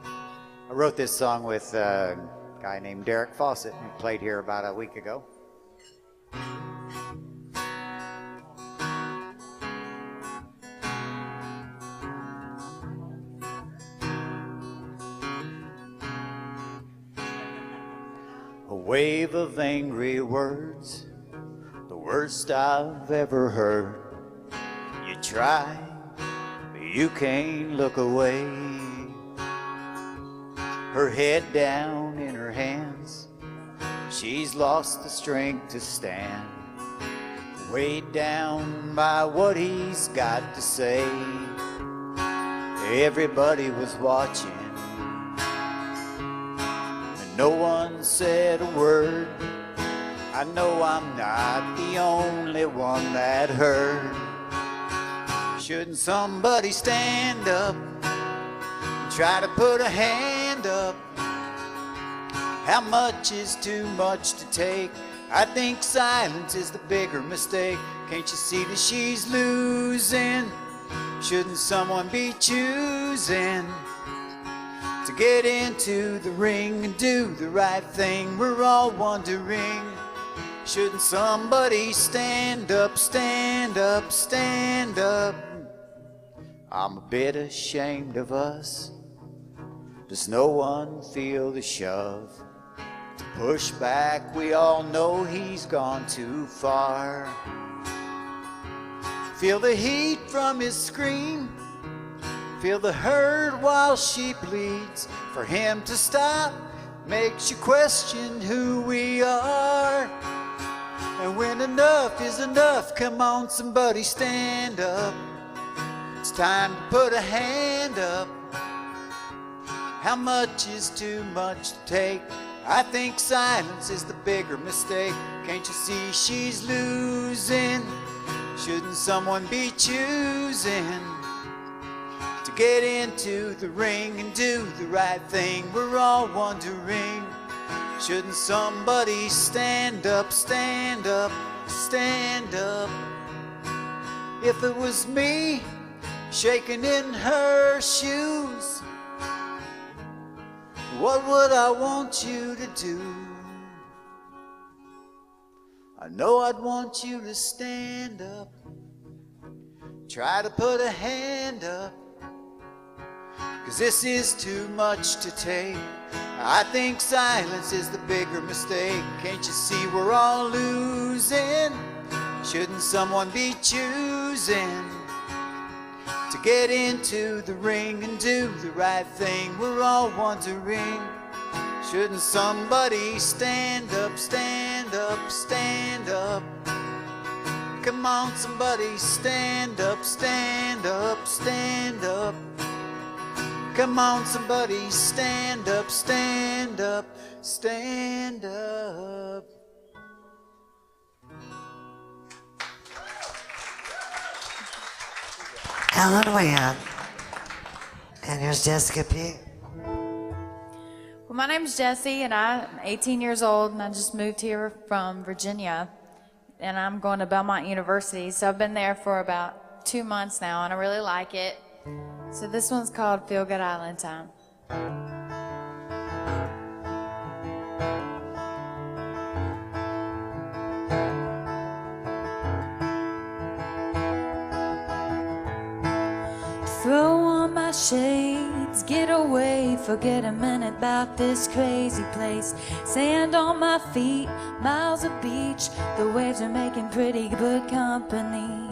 I wrote this song with a guy named Derek Fawcett, who played here about a week ago. A wave of angry words, the worst I've ever heard. You try, but you can't look away. Her head down in her hands, she's lost the strength to stand. Weighed down by what he's got to say. Everybody was watching, and no one said a word. I know I'm not the only one that heard. Shouldn't somebody stand up and try to put a hand up? How much is too much to take? I think silence is the bigger mistake. Can't you see that she's losing? Shouldn't someone be choosing to get into the ring and do the right thing? We're all wondering, shouldn't somebody stand up, stand up, stand up? I'm a bit ashamed of us. Does no one feel the shove? To push back, we all know he's gone too far. Feel the heat from his scream, feel the hurt while she bleeds. For him to stop makes you question who we are. And when enough is enough, come on somebody stand up. It's time to put a hand up. How much is too much to take? I think silence is the bigger mistake. Can't you see she's losing? Shouldn't someone be choosing to get into the ring and do the right thing? We're all wondering, shouldn't somebody stand up, stand up, stand up? If it was me shaking in her shoes, what would I want you to do? I know I'd want you to stand up, try to put a hand up, 'cause this is too much to take. I think silence is the bigger mistake. Can't you see we're all losing? Shouldn't someone be choosing to get into the ring and do the right thing? We're all wondering, shouldn't somebody stand up, stand up, stand up? Come on somebody stand up, stand up, stand up. Come on somebody stand up, stand up, stand up. Ellen Wynn. And here's Jessica P. Well, my name's Jessie, and I'm 18 years old, and I just moved here from Virginia, and I'm going to Belmont University. So I've been there for about 2 months now, and I really like it. So this one's called Feel Good Island Time. Throw on my shades, get away, forget a minute about this crazy place. Sand on my feet, miles of beach, the waves are making pretty good company.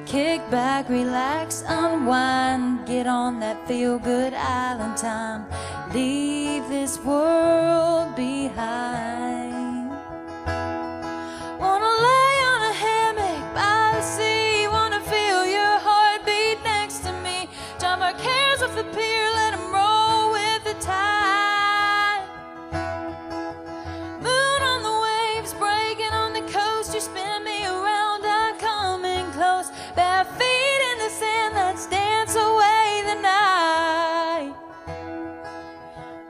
Kick back, relax, unwind, get on that feel-good island time. Leave this world behind. Wanna lay on a hammock by the sea, wanna feel your heartbeat next to me. Drop our cares off the pier, let them roll with the tide. Moon on the waves, breaking on the coast, you spin me around, I'm coming close. Bare feet in the sand, let's dance away the night.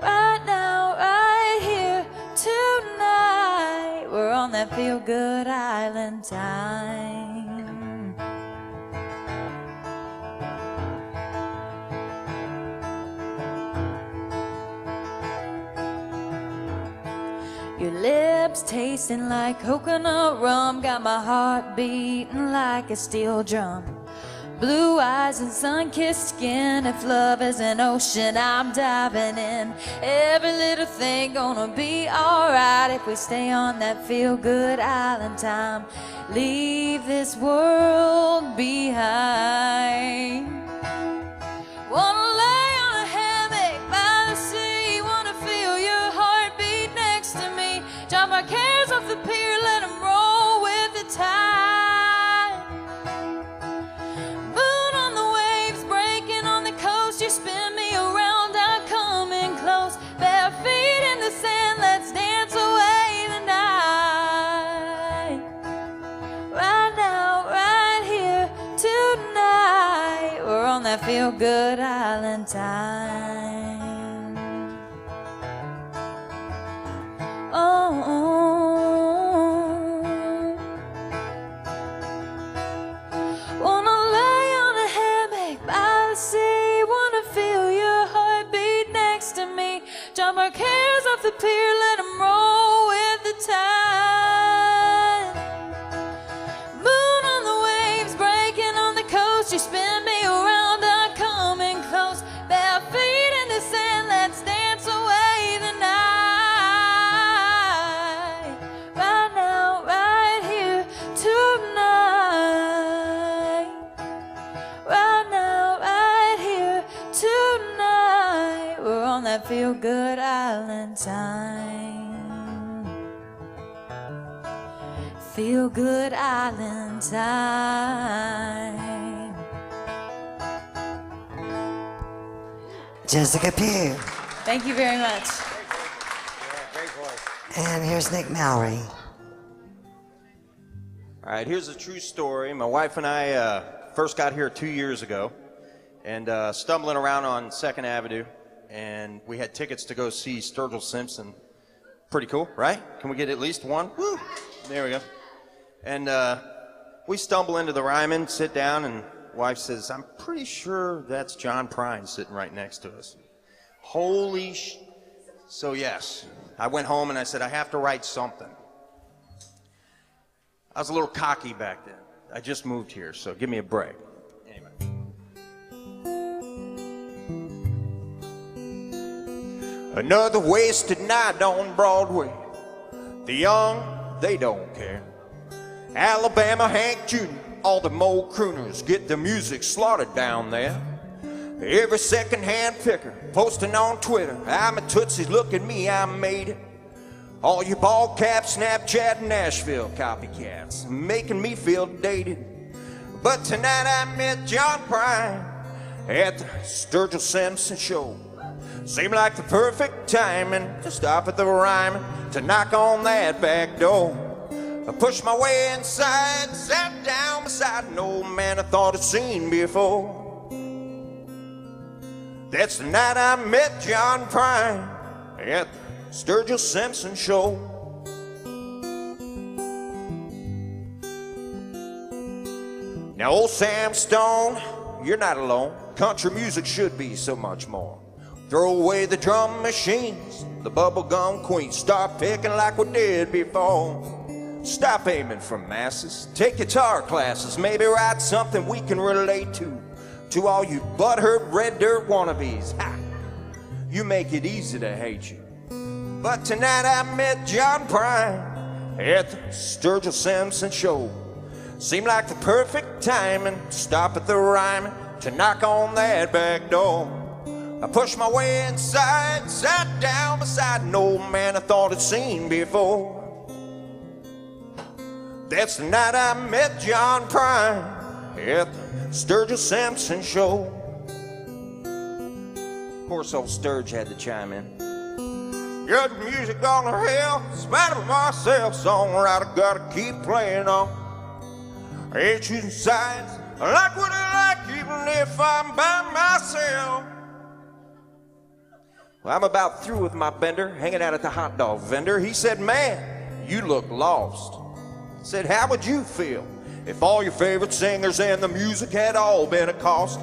Right now, right here, tonight, we're on that feel-good island time. Your lips tasting like coconut rum, got my heart beating like a steel drum. blue eyes and sun-kissed skin. If love is an ocean, I'm diving in. Every little thing gonna be alright if we stay on that feel-good island time. Leave this world behind. Wanna lay on a hammock by the sea. Wanna feel your heartbeat next to me. Drop my cares off the pier, let them roll with the tide. Moon on the waves, breaking on the coast. You spin me around, I'm coming close. Bare feet in the sand, let's dance away the night. Right now, right here, tonight. We're on that feel-good island time. Oh. Wanna lay on a hammock by the sea. Wanna feel your heartbeat next to me. Drop our cares off the pier, let them roll with the tide. Moon on the waves, breaking on the coast. You spin me around, I'm coming close. Bare feet in the sand, let's dance away the night. Right now, right here, tonight. Right now, right here, tonight. We're on that feel-good island time. Feel-good island time. Jessica Pugh. Thank you very much. And here's Nick Mallory. All right, here's a true story. My wife and I first got here 2 years ago, and stumbling around on 2nd Avenue, and we had tickets to go see Sturgill Simpson. Pretty cool, right? Can we get at least one? Woo! There we go. And we stumble into the Ryman, sit down, and wife says, I'm pretty sure that's John Prine sitting right next to us. Holy sh... So yes, I went home and I said, I have to write something. I was a little cocky back then. I just moved here, so give me a break. Anyway. Another wasted night on Broadway. The young, they don't care. Alabama Hank Jr., all the old crooners get the music slaughtered down there. Every second-hand picker posting on Twitter, I'm a Tootsie, look at me, I made it. All you ball cap, Snapchat, Nashville copycats, making me feel dated. But tonight I met John Prine at the Sturgill Simpson show. Seemed like the perfect timing to stop at the Ryman, to knock on that back door. I pushed my way inside, sat down beside an old man I thought I'd seen before. That's the night I met John Prine at the Sturgill Simpson show. Now old Sam Stone, you're not alone. Country music should be so much more. Throw away the drum machines, the bubblegum queens, start picking like we did before. Stop aiming for masses, take guitar classes, maybe write something we can relate to. To all you butthurt red dirt wannabes, ha! You make it easy to hate you. But tonight I met John Prine at the Sturgill Simpson show. Seemed like the perfect timing to stop at the Ryman, to knock on that back door. I pushed my way inside, sat down beside an old man I thought I'd seen before. That's the night I met John Prine at the Sturgill Simpson show. Of course, old Sturge had to chime in. Got the music on the hill, spite of myself, songwriter gotta keep playing on. I ain't choosing sides, I like what I like, even if I'm by myself. Well, I'm about through with my bender, hanging out at the hot dog vendor. He said, man, you look lost. I said, how would you feel if all your favorite singers and the music had all been a cost?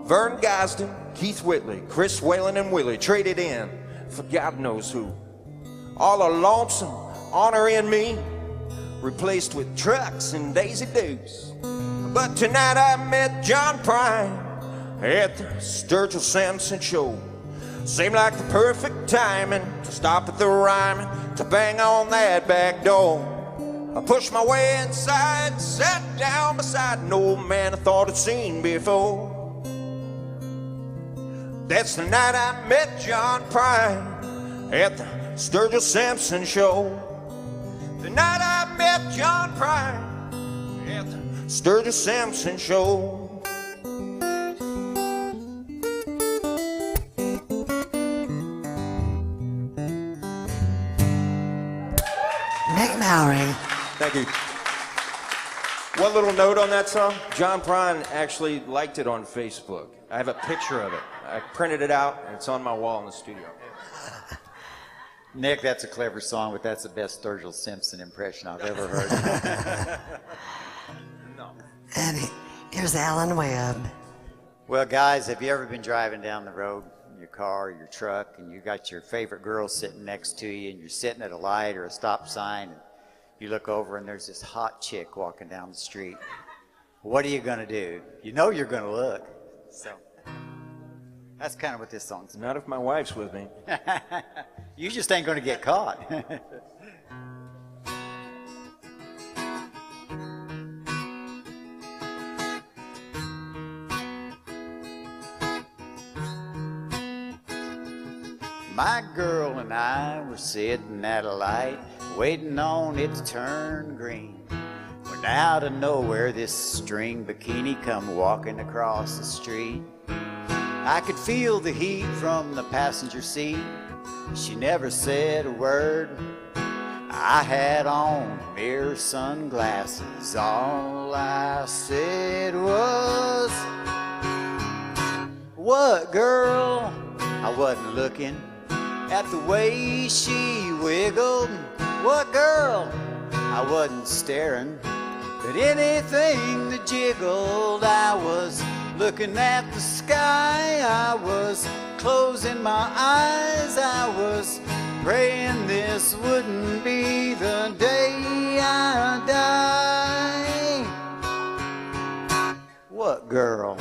Vern Gosden, Keith Whitley, Chris Whalen, and Willie traded in for God knows who. All a lonesome honor in me, replaced with trucks and Daisy Dukes. But tonight I met John Prine at the Sturgill Simpson show. Seemed like the perfect timing to stop at the rhyming, to bang on that back door. I pushed my way inside, sat down beside an old man I thought I'd seen before. That's the night I met John Prine at the Sturgill Simpson show. The night I met John Prine at the Sturgill Simpson show. Mallory. Thank you. One little note on that song. John Prine actually liked it on Facebook. I have a picture of it. I printed it out, and it's on my wall in the studio. Nick, that's a clever song, but that's the best Sturgill Simpson impression I've ever heard. No. And here's Alan Webb. Well, guys, have you ever been driving down the road in your car or your truck, and you got your favorite girl sitting next to you, and you're sitting at a light or a stop sign, and you look over and there's this hot chick walking down the street? What are you gonna do? You know you're gonna look. So that's kind of what this song's about. Not if my wife's with me. You just ain't gonna get caught. My girl and I were sitting at a light, waiting on it to turn green, when out of nowhere this string bikini come walking across the street. I could feel the heat from the passenger seat. She never said a word. I had on mirror sunglasses. All I said was, "What, girl?" I wasn't looking at the way she wiggled. "What, girl?" I wasn't staring at anything that jiggled. I was looking at the sky. I was closing my eyes. I was praying this wouldn't be the day I die. What, girl?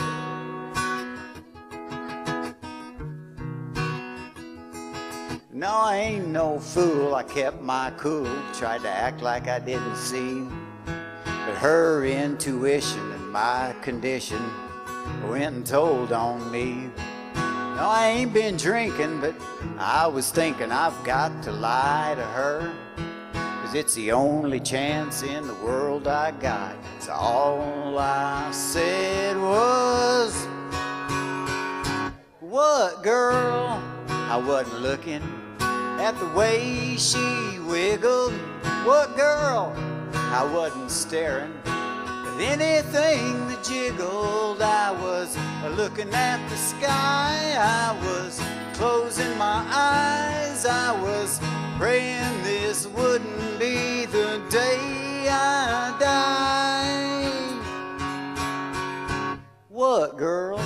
No, I ain't no fool. I kept my cool, tried to act like I didn't see. But her intuition and my condition went and told on me. No, I ain't been drinking, but I was thinking I've got to lie to her, 'cause it's the only chance in the world I got. So all I said was, "What, girl?" I wasn't looking at the way she wiggled. "What, girl?" I wasn't staring at anything that jiggled. I was looking at the sky. I was closing my eyes. I was praying this wouldn't be the day I died. What, girl?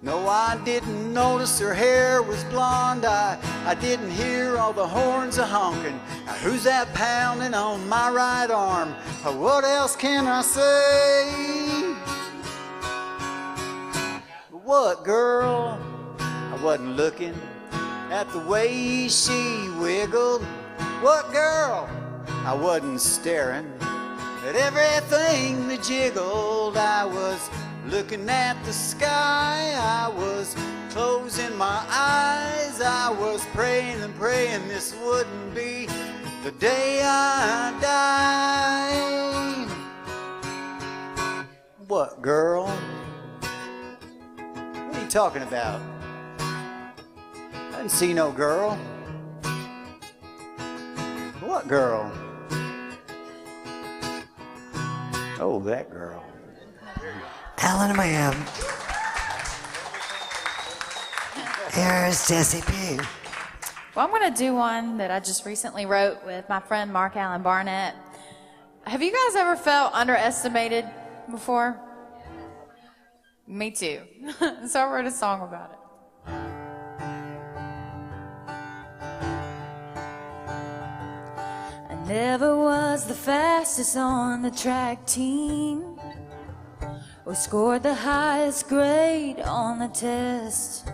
No, I didn't notice her hair was blonde. I didn't hear all the horns a-honking. Now, who's that pounding on my right arm? What else can I say? What, girl? I wasn't looking at the way she wiggled. What, girl? I wasn't staring at everything that jiggled. I was looking at the sky. I was closing my eyes. I was praying and praying this wouldn't be the day I died. What, girl? What are you talking about? I didn't see no girl. What girl? Oh, that girl. Alan Webb. Here's Jesse P. Well, I'm going to do one that I just recently wrote with my friend Mark Allen Barnett. Have you guys ever felt underestimated before? Me too. So I wrote a song about it. I Never was the fastest on the track team or scored the highest grade on the test.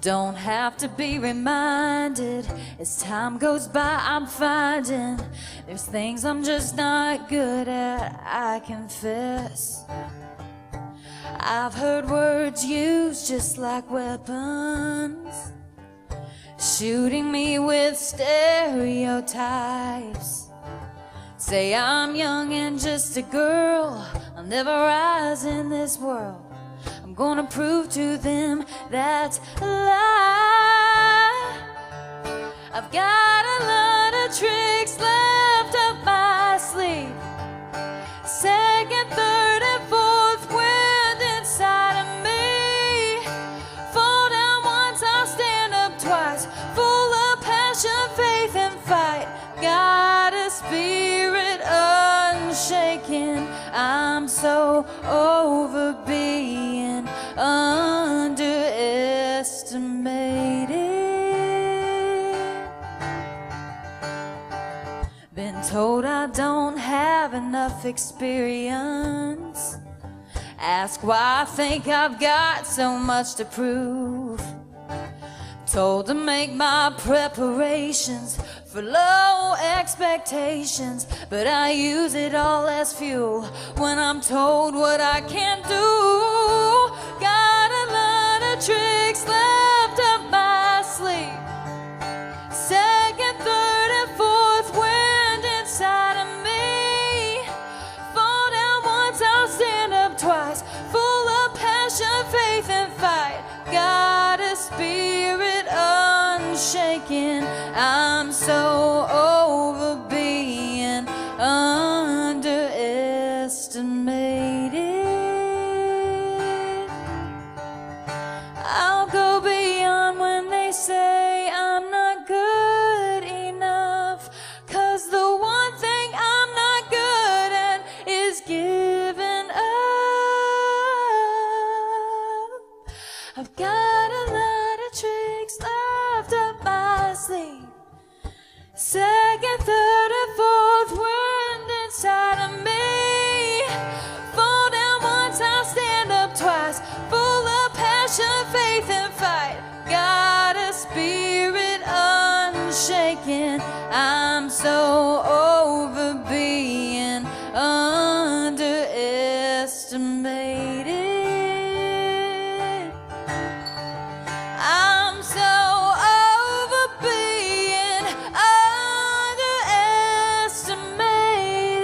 Don't have to be reminded. As time goes by, I'm finding there's things I'm just not good at, I confess. I've heard words used just like weapons, shooting me with stereotypes. Say I'm young and just a girl, I'll never rise in this world. I'm gonna prove to them that's a lie. I've got a lot of tricks left up my sleeve. Second, third, and fourth wind inside of me. Fall down once, I'll stand up twice. Full of passion, faith, and fight. Got a spirit unshaken. I'm so over being underestimated. Been told I don't have enough experience. Ask why I think I've got so much to prove. Told to make my preparations for low expectations, but I use it all as fuel when I'm told what I can't do. Got a lot of tricks left up my sleeve. Second, third, and fourth wind inside of me. Fall down once, I'll stand up twice. Full of passion, faith, and fight. Got a spirit unshaken. I'm so over being underestimated. I'll go beyond when they say I'm not good enough, 'cause the one thing I'm not good at is giving up. I've got a lot of tricks left up my sleeve. Second, third, and fourth wind inside of me. Fall down once, I'll stand up twice. Full of passion, faith, and fight. Got a spirit unshaken. I'm so over being underestimated. I'm so over being underestimated.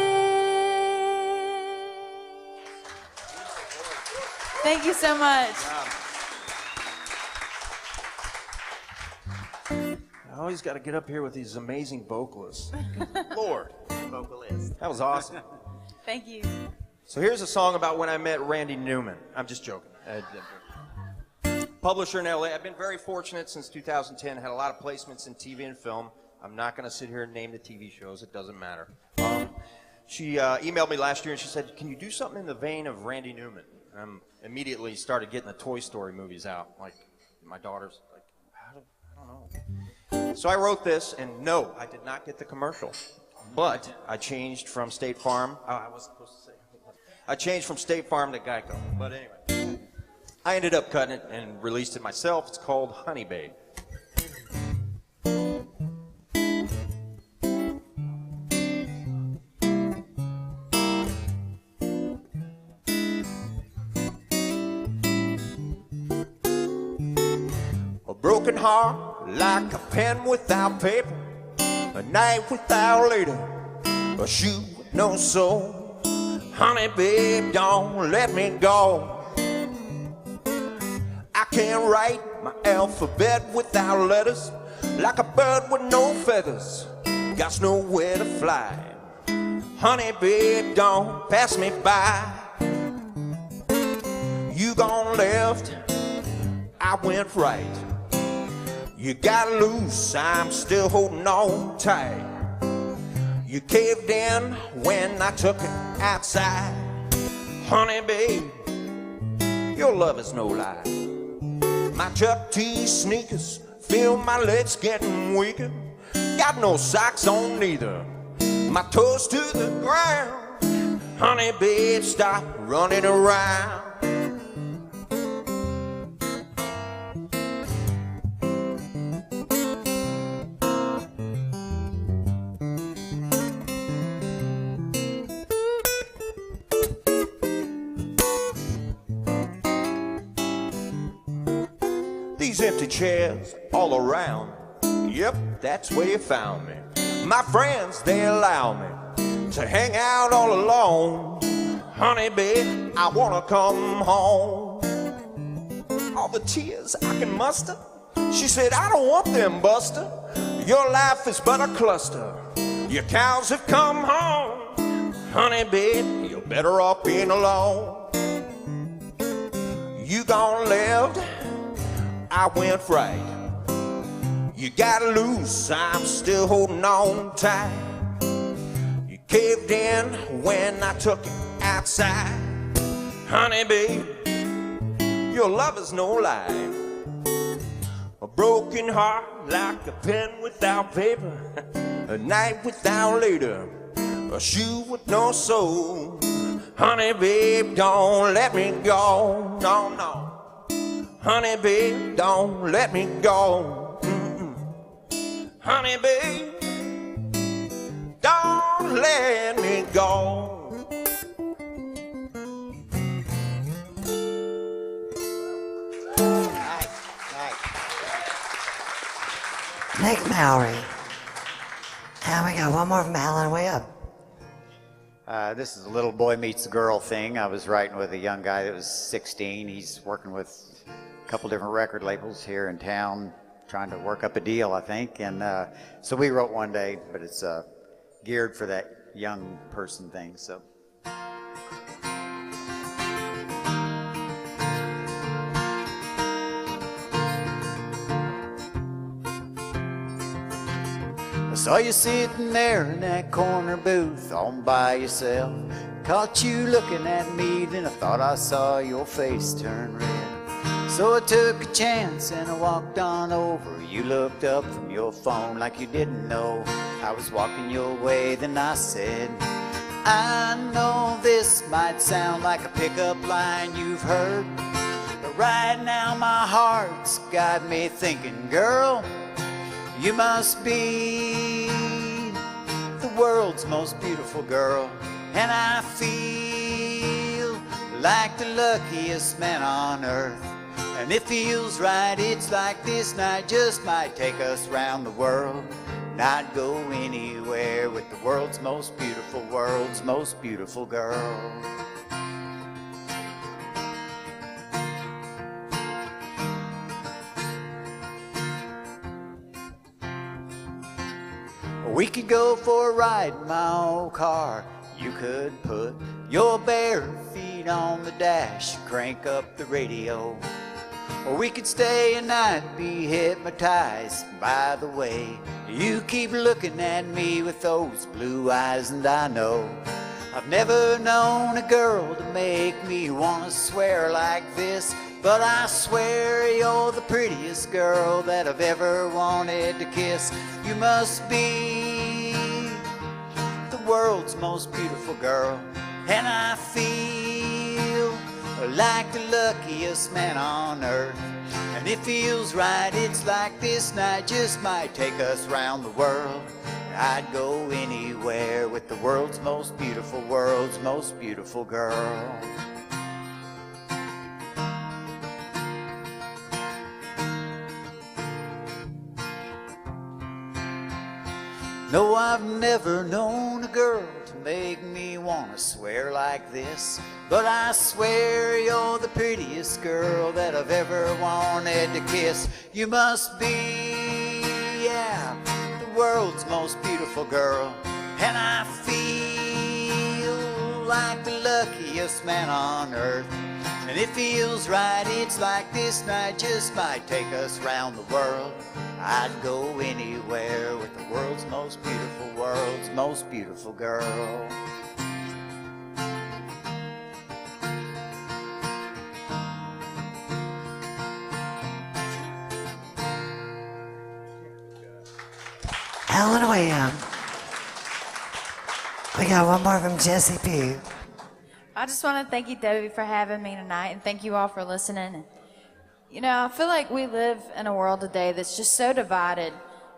Thank you so much. I always got to get up here with these amazing vocalists. Lord. Vocalist. That was awesome. Thank you. So here's a song about when I met Randy Newman. I'm just joking. Publisher in LA. I've been very fortunate since 2010. Had a lot of placements in TV and film. I'm not going to sit here and name the TV shows. It doesn't matter. She emailed me last year and she said, "Can you do something in the vein of Randy Newman?" And I immediately started getting the Toy Story movies out. Like, my daughter's like, I don't know. So I wrote this, and no, I did not get the commercial. But I changed from State Farm. Oh, I wasn't supposed to say. I changed from State Farm to Geico. But anyway, I ended up cutting it and released it myself. It's called Honey Babe. A broken heart like a pen without paper, a night without lady, a shoe with no soul. Honey, babe, don't let me go. I can't write my alphabet without letters, like a bird with no feathers, got nowhere to fly. Honey, babe, don't pass me by. You gone left, I went right. You got loose, I'm still holding on tight. You caved in when I took it outside. Honey, babe, your love is no lie. My Chuck T sneakers feel my legs getting weaker. got no socks on neither. My toes to the ground. Honey, babe, stop running around. These empty chairs all around. Yep, that's where you found me. My friends, they allow me to hang out all alone. Honey, babe, I wanna come home. All the tears I can muster, she said, I don't want them, Buster. Your life is but a cluster. Your cows have come home. Honey, babe, you're better off being alone. You gone left, I went right. You got loose, I'm still holding on tight. You caved in when I took it outside. Honey, babe, your love is no lie. A broken heart like a pen without paper, a night without later, a shoe with no sole. Honey, babe, don't let me go, no, no. Honey, babe, don't let me go. Honey, babe, don't let me go. Nick Mallory. And we got one more from Alan Webb. This is a little boy meets a girl thing. I was writing with a young guy that was 16. He's working with a couple different record labels here in town, trying to work up a deal, I think. And so we wrote one day, but it's geared for that young person thing. So. I saw you sitting there in that corner booth all by yourself. Caught you looking at me, then I thought I saw your face turn red. So I took a chance and I walked on over. You looked up from your phone like you didn't know I was walking your way. Then I said, I know this might sound like a pickup line you've heard, but right now my heart's got me thinking, girl, you must be the world's most beautiful girl. And I feel like the luckiest man on earth. And it feels right, it's like this night just might take us round the world. Not go anywhere with the world's most beautiful girl. We could go for a ride in my old car. You could put your bare feet on the dash, crank up the radio. Or we could stay a night and be hypnotized by the way you keep looking at me with those blue eyes. And I know I've never known a girl to make me want to swear like this, but I swear you're the prettiest girl that I've ever wanted to kiss. You must be the world's most beautiful girl. And I feel like the luckiest man on earth. And it feels right, it's like this night just might take us round the world. I'd go anywhere with the world's most beautiful girl. No, I've never known a girl to make me want to swear like this, but I swear you're the prettiest girl that I've ever wanted to kiss. You must be, yeah, the world's most beautiful girl. And I feel like the luckiest man on earth. And it feels right, it's like this night just might take us round the world. I'd go anywhere with the world's most beautiful girl. Hallelujah. We got one more from Jesse Pugh. I just want to thank you, Debbie, for having me tonight, and thank you all for listening. You know, I feel like we live in a world today that's just so divided,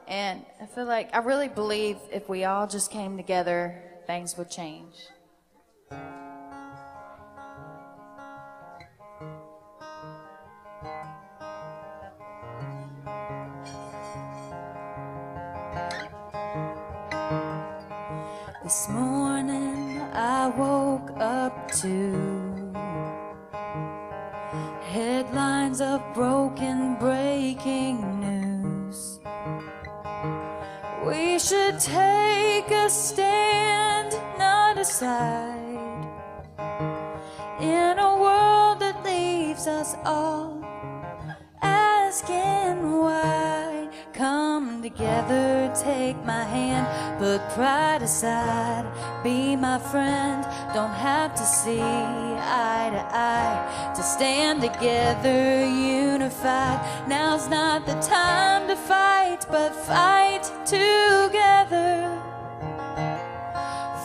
and I feel like I really believe if we all just came together, things would change. This morning I woke up to headlines of breaking news. We should take a stand, not a side, in a world that leaves us all asking why. Come together, take my hand, put pride aside, be my friend. Don't have to see eye to eye to stand together unified. Now's not the time to fight, but fight together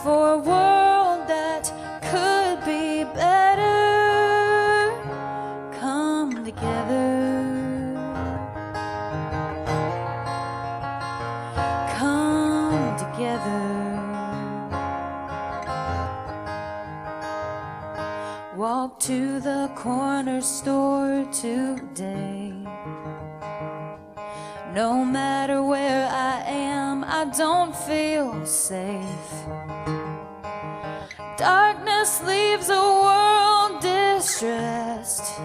for a world that could be better. Come together. Walk to the corner store today. No matter where I am, I don't feel safe. Darkness leaves a world distressed,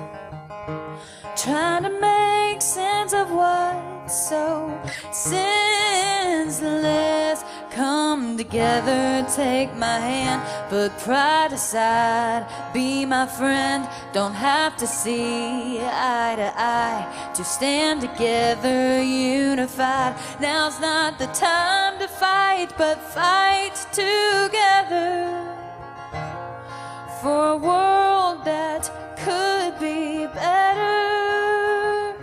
trying to make sense of what's so senseless. Come together, take my hand, put pride aside, be my friend. Don't have to see eye to eye to stand together unified. Now's not the time to fight, but fight together for a world that could be better.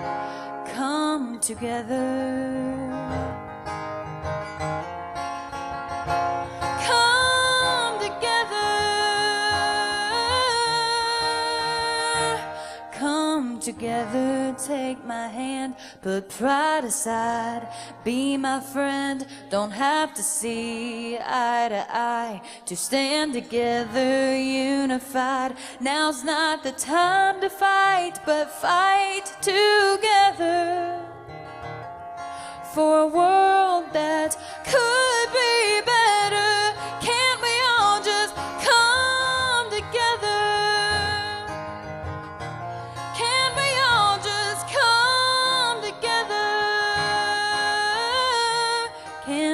Come together. Together, take my hand, put pride aside, be my friend. Don't have to see eye to eye to stand together unified. Now's not the time to fight, but fight together for a world that could be better. Can't we all just come together?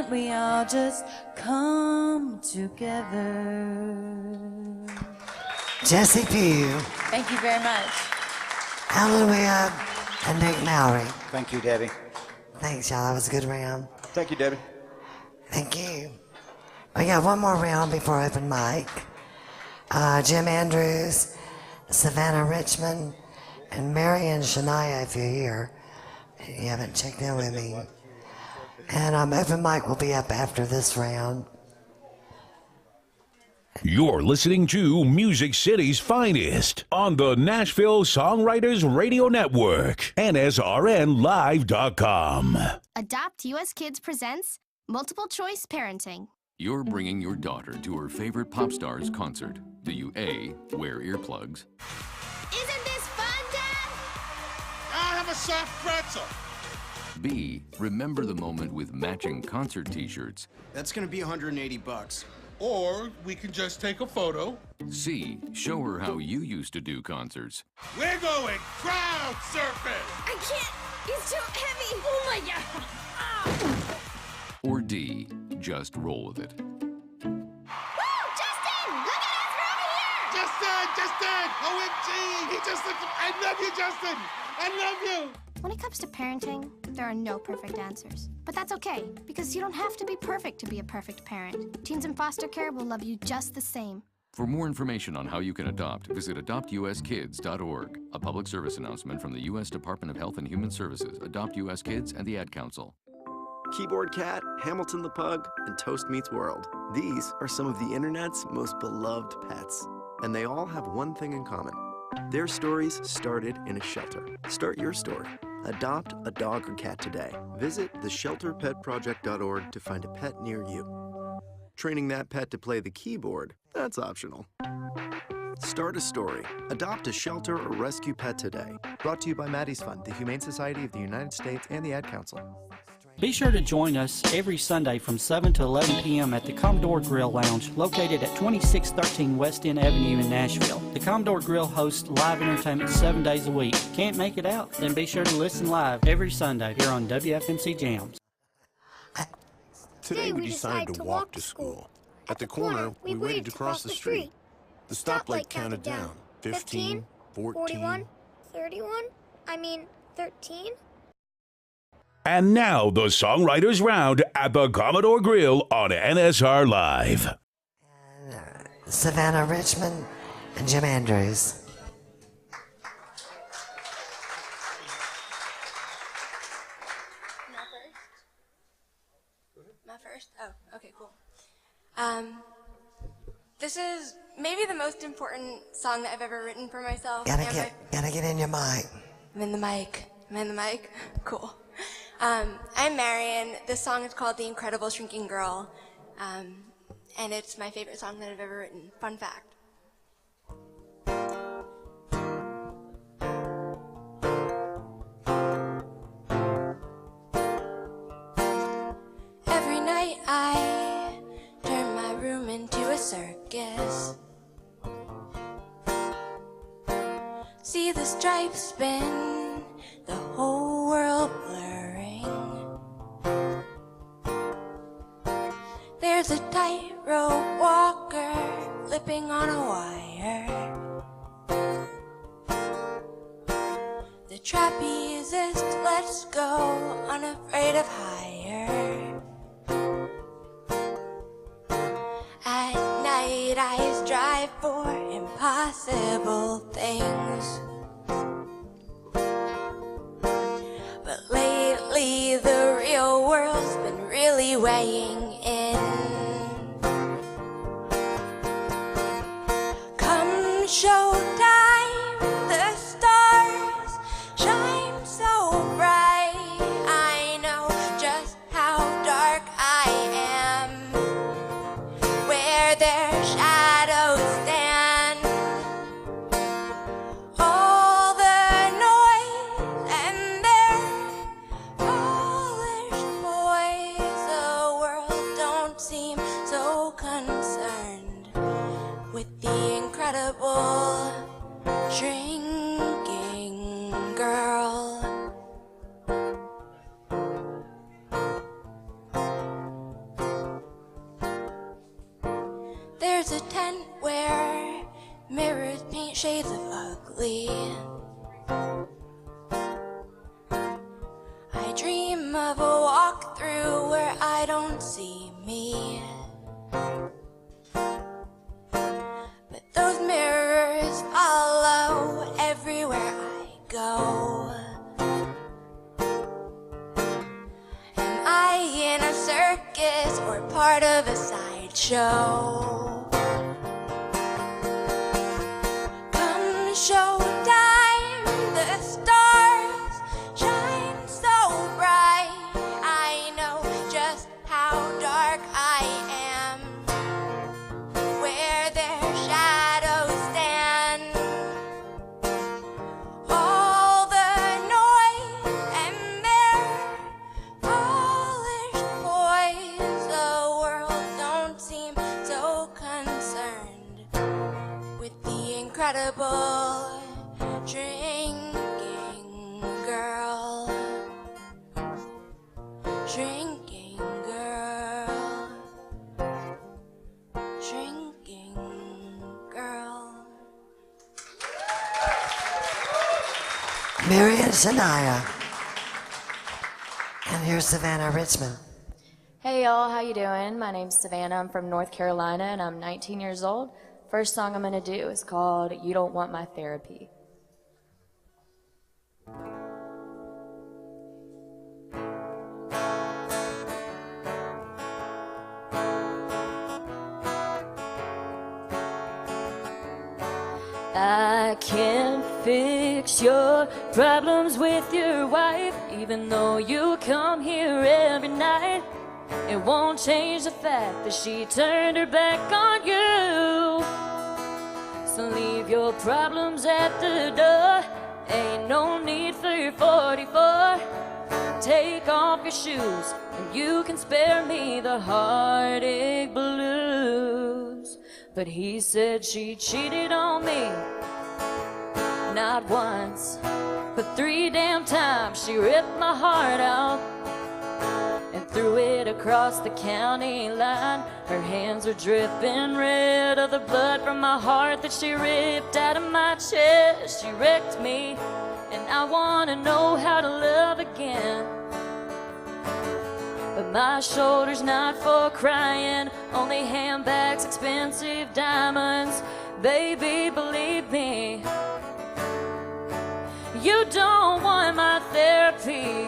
We all just come together. Jesse Pugh. Thank you very much. Hallelujah. And Nick Mallory. Thank you, Debbie. Thanks, y'all. That was a good round. Thank you, Debbie. Thank you. We got one more round before open mic. Jim Andrews, Savannah Richmond, and Marion Shania, if you're here. You haven't checked in with me. And open mic will be up after this round. You're listening to Music City's finest on the Nashville Songwriters Radio Network, NSRNlive.com. Adopt US Kids presents Multiple Choice Parenting. You're bringing your daughter to her favorite pop star's concert. Do you A, wear earplugs? Isn't this fun, Dad? I'll have a soft pretzel. B, remember the moment with matching concert t-shirts. That's gonna be $180. Or we can just take a photo. C, show her how you used to do concerts. We're going crowd surfing. I can't. It's too heavy. Oh my God. Ah. Or D, just roll with it. Woo! Justin! Look at us! We're over here! Justin! OMG! He just looked... I love you, Justin! I love you! When it comes to parenting, there are no perfect answers. But that's okay, because you don't have to be perfect to be a perfect parent. Teens in foster care will love you just the same. For more information on how you can adopt, visit adoptuskids.org. A public service announcement from the U.S. Department of Health and Human Services, Adopt U.S. Kids, and the Ad Council. Keyboard Cat, Hamilton the Pug, and Toast Meets World. These are some of the internet's most beloved pets, and they all have one thing in common. Their stories started in a shelter. Start your story. Adopt a dog or cat today. Visit theshelterpetproject.org to find a pet near you. Training that pet to play the keyboard, that's optional. Start a story. Adopt a shelter or rescue pet today. Brought to you by Maddie's Fund, the Humane Society of the United States, and the Ad Council. Be sure to join us every Sunday from 7 to 11 p.m. at the Commodore Grille Lounge, located at 2613 West End Avenue in Nashville. The Commodore Grille hosts live entertainment 7 days a week. Can't make it out? Then be sure to listen live every Sunday here on WFMC Jams. Today we decided to walk to school. At the corner, we waited to cross the street. The stoplight counted down. 15, 14, 41, 31, 13. And now the Songwriters Round at the Commodore Grille on NSR Live. Savannah Richmond and Jim Andrews. My first? Oh, okay, cool. This is maybe the most important song that I've ever written for myself. Gotta get in your mic. I'm in the mic. Cool. I'm Marion. This song is called The Incredible Shrinking Girl, and it's my favorite song that I've ever written. Fun fact. Every night I turn my room into a circus. See the stripes spin, the whole world blurring. There's a tightrope walker flipping on a wire. The trapezist lets go, unafraid of higher. At night I strive for impossible things. But lately the real world's been really weighing in. Come showtime, the stars shine so bright. I know just how dark I am, where their shadows stand. All the noise and their polished boys, the world don't seem so concerned with the incredible shrinking girl. There's a tent where mirrors paint shades of ugly. I dream of a walk-through where I don't see me. But those mirrors follow everywhere I go. Am I in a circus or part of a sideshow? Come showtime, the stars shine so bright. I know just how dark I am, where their shadows stand. All the noise and their polished poise, the world don't seem so concerned with the incredible shrinking girl. Shrinking girl. Shrinking girl. Mary and Shania. And here's Savannah Richmond. Hey y'all, how you doing? My name's Savannah. I'm from North Carolina and I'm 19 years old. First song I'm gonna do is called You Don't Want My Therapy. problems with your wife, even though you come here every night. It won't change the fact that she turned her back on you. So leave your problems at the door. Ain't no need for your 44. Take off your shoes and you can spare me the heartache blues. But he said she cheated on me, not once, but 3 damn times. She ripped my heart out and threw it across the county line. Her hands were dripping red of the blood from my heart that she ripped out of my chest. She wrecked me, and I wanna know how to love again. But my shoulder's not for crying, only handbags, expensive diamonds. Baby, believe me, you don't want my therapy.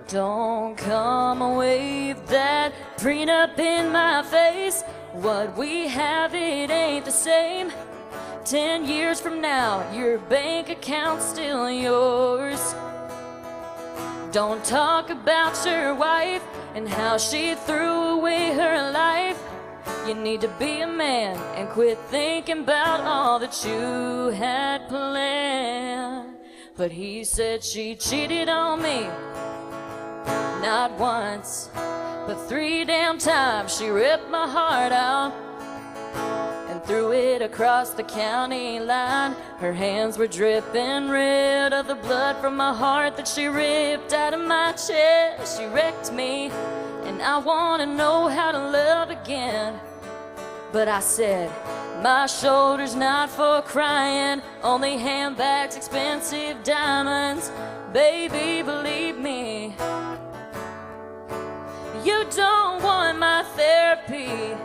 Don't come and wave that prenup in my face. What we have, it ain't the same. 10 years from now, your bank account's still yours. Don't talk about your wife and how she threw away her life. You need to be a man and quit thinking about all that you had planned. But he said she cheated on me, not once, but 3 damn times. She ripped my heart out and threw it across the county line. Her hands were dripping red of the blood from my heart that she ripped out of my chest. She wrecked me, and I wanna know how to love again. But I said, my shoulder's not for crying, only handbags, expensive diamonds. Baby, believe me, you don't want my therapy.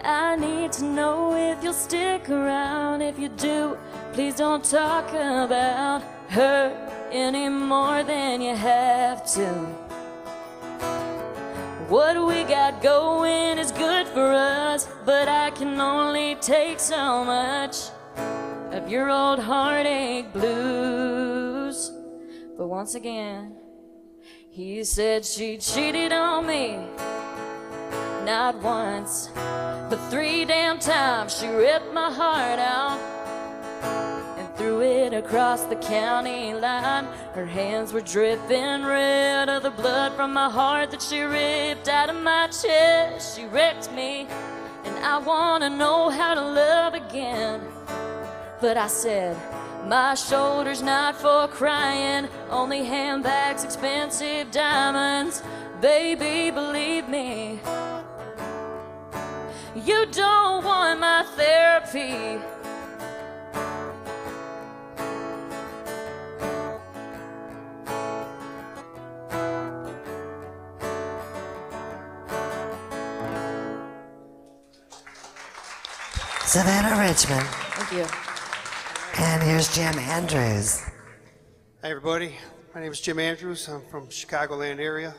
I need to know if you'll stick around. If you do, please don't talk about her any more than you have to. What we got going is good for us, but I can only take so much of your old heartache blues. But once again, he said she cheated on me, not once, but 3 damn times. She ripped my heart out and threw it across the county line. Her hands were dripping red of the blood from my heart that she ripped out of my chest. She wrecked me, and I wanna know how to love again. But I said, my shoulder's not for crying, only handbags, expensive diamonds. Baby, believe me, you don't want my therapy. Savannah Richmond. Thank you. And here's Jim Andrews. Hi, everybody. My name is Jim Andrews. I'm from Chicagoland area.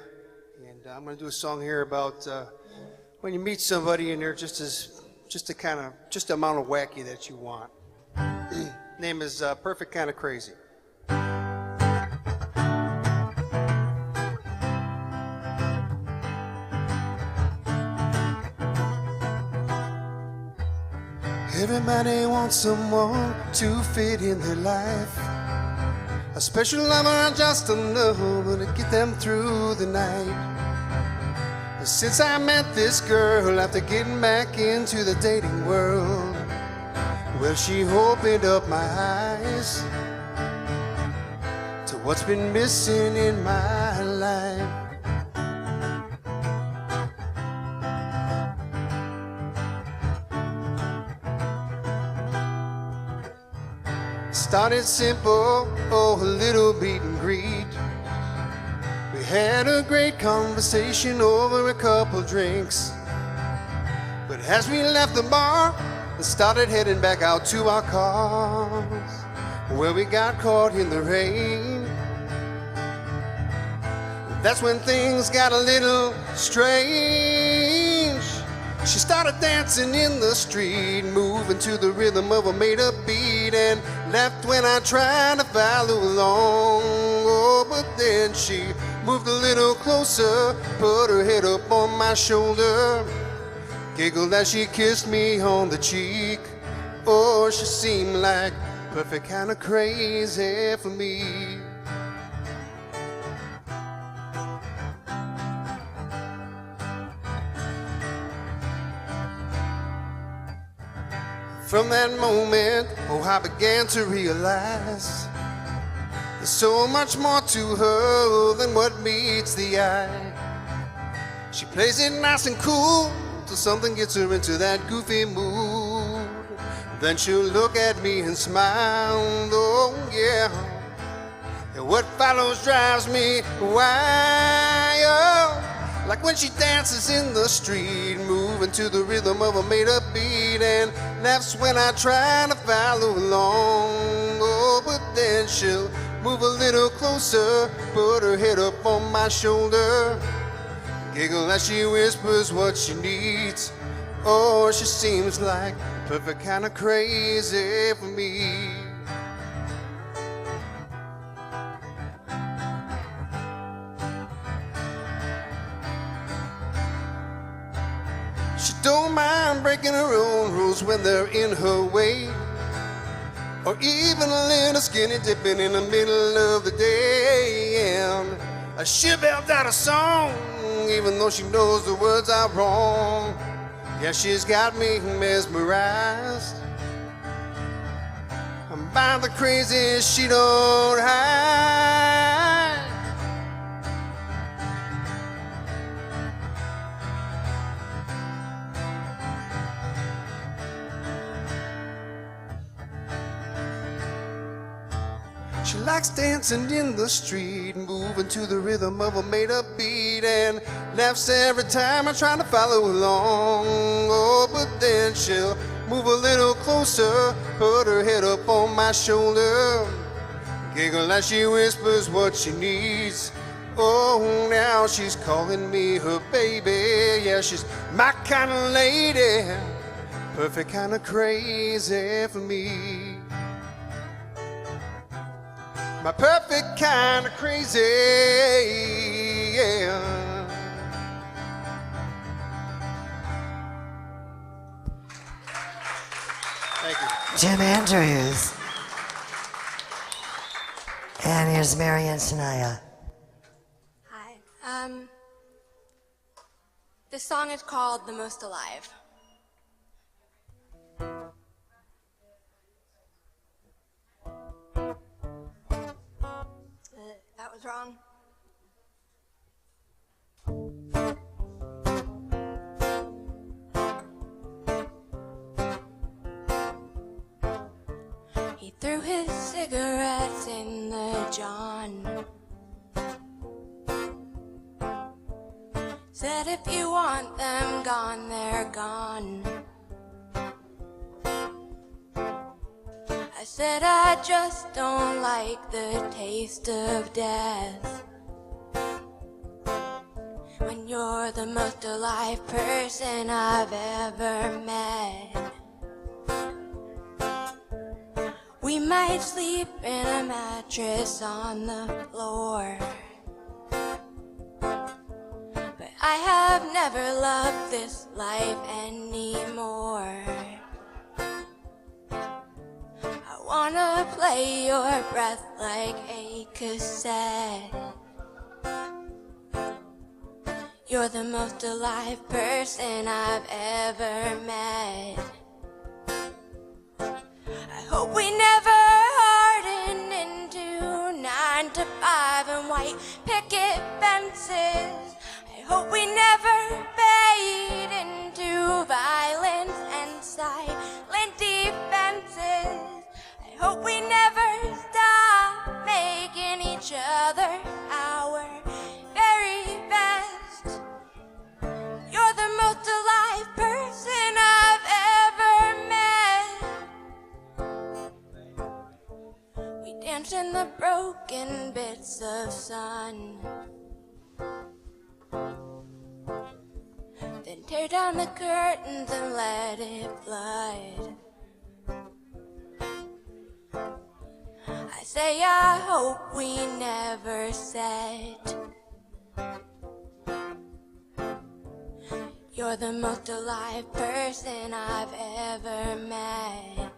And I'm going to do a song here about when you meet somebody and they're just the amount of wacky that you want. Name is Perfect Kind of Crazy. Everybody wants someone to fit in their life, a special lover just enough to get them through the night. But since I met this girl after getting back into the dating world, well, she opened up my eyes to what's been missing in my life. Started simple, a little beat and greed. We had a great conversation over a couple drinks. But as we left the bar and started heading back out to our cars, where we got caught in the rain, that's when things got a little strange. She started dancing in the street, moving to the rhythm of a made-up beat, and left when I tried to follow along. Oh, but then she moved a little closer, put her head up on my shoulder, giggled as she kissed me on the cheek. Oh, she seemed like perfect kind of crazy for me. From that moment, oh, I began to realize there's so much more to her than what meets the eye. She plays it nice and cool till something gets her into that goofy mood. Then she'll look at me and smile, oh yeah. And what follows drives me wild. Like when she dances in the street, moving to the rhythm of a made-up beat, and laughs when I try to follow along. Oh, but then she'll move a little closer, put her head up on my shoulder, giggle as she whispers what she needs. Oh, she seems like the perfect kind of crazy for me. She don't mind breaking her own rules when they're in her way, or even a little skinny dipping in the middle of the day. And she belts out a song even though she knows the words are wrong. Yeah, she's got me mesmerized by the crazy she don't hide. She likes dancing in the street, moving to the rhythm of a made-up beat, and laughs every time I try to follow along. Oh, but then she'll move a little closer, put her head up on my shoulder, giggle as she whispers what she needs. Oh, now she's calling me her baby. Yeah, she's my kind of lady, perfect kind of crazy for me. My perfect kind of crazy, yeah. Thank you. Jim Andrews. And here's Mary and Shania. Hi. This song is called The Most Alive. That was wrong. He threw his cigarettes in the John. Said if you want them gone, they're gone. I said I just don't like the taste of death. When you're the most alive person I've ever met. We might sleep in a mattress on the floor, but I have never loved this life anymore. I wanna play your breath like a cassette. You're the most alive person I've ever met. I hope we never harden into 9 to 5 and white picket fences. I hope we never fade into violence and silent defenses. I hope we never stop making each other our broken bits of sun. Then tear down the curtains and let it flood. I say I hope we never said. You're the most alive person I've ever met.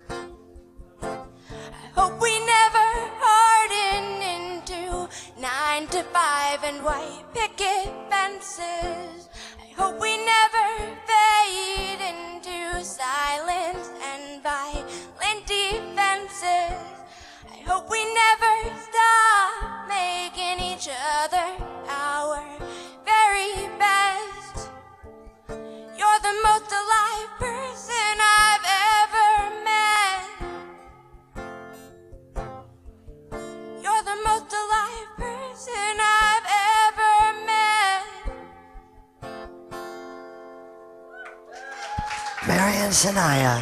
I hope we never harden into 9 to 5 and white picket fences. I hope we never fade into silence and violent defenses. I hope we never stop making each other our very best. You're the most alive person I've ever met. You're the most alive person I've ever met. Mary and Shania.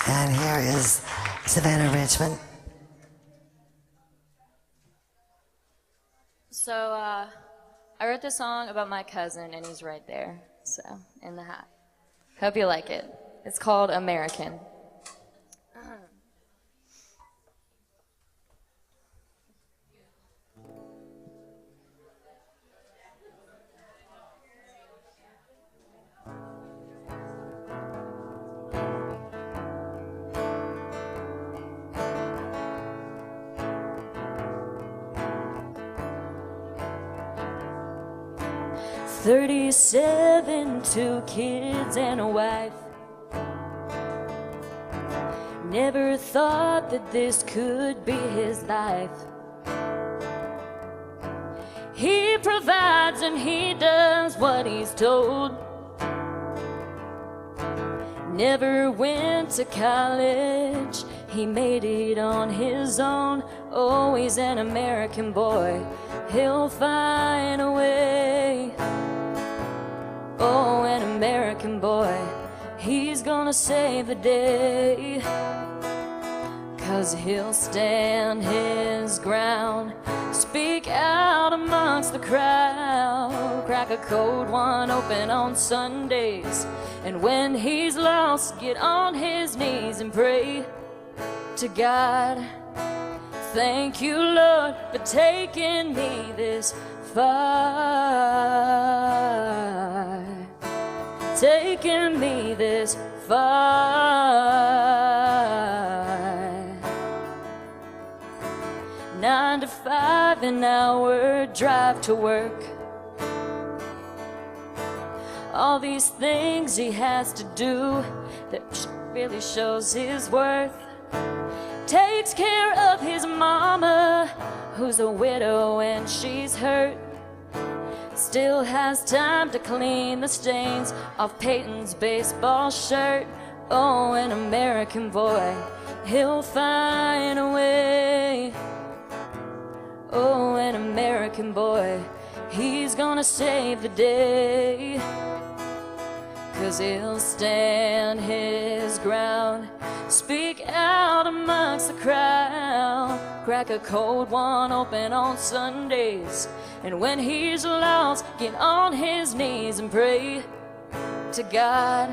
And here is Savannah Richmond. So, I wrote this song about my cousin, and he's right there, so, in the hat. Hope you like it. It's called American. 37, 2 kids and a wife. Never thought that this could be his life. He provides and he does what he's told. Never went to college, he made it on his own. Always an American boy, he'll find a way. Oh, an American boy, he's gonna save the day. 'Cause he'll stand his ground, speak out amongst the crowd, crack a cold one open on Sundays, and when he's lost, get on his knees and pray to God. Thank you, Lord, for taking me this far, taking me this far. 9 to 5 an hour drive to work. All these things he has to do that really shows his worth. Takes care of his mama, who's a widow and she's hurt. Still has time to clean the stains off Peyton's baseball shirt. Oh, an American boy, he'll find a way. Oh, an American boy, he's gonna save the day. 'Cause he'll stand his ground, speak out amongst the crowd, crack a cold one open on Sundays, and when he's lost, get on his knees and pray to God.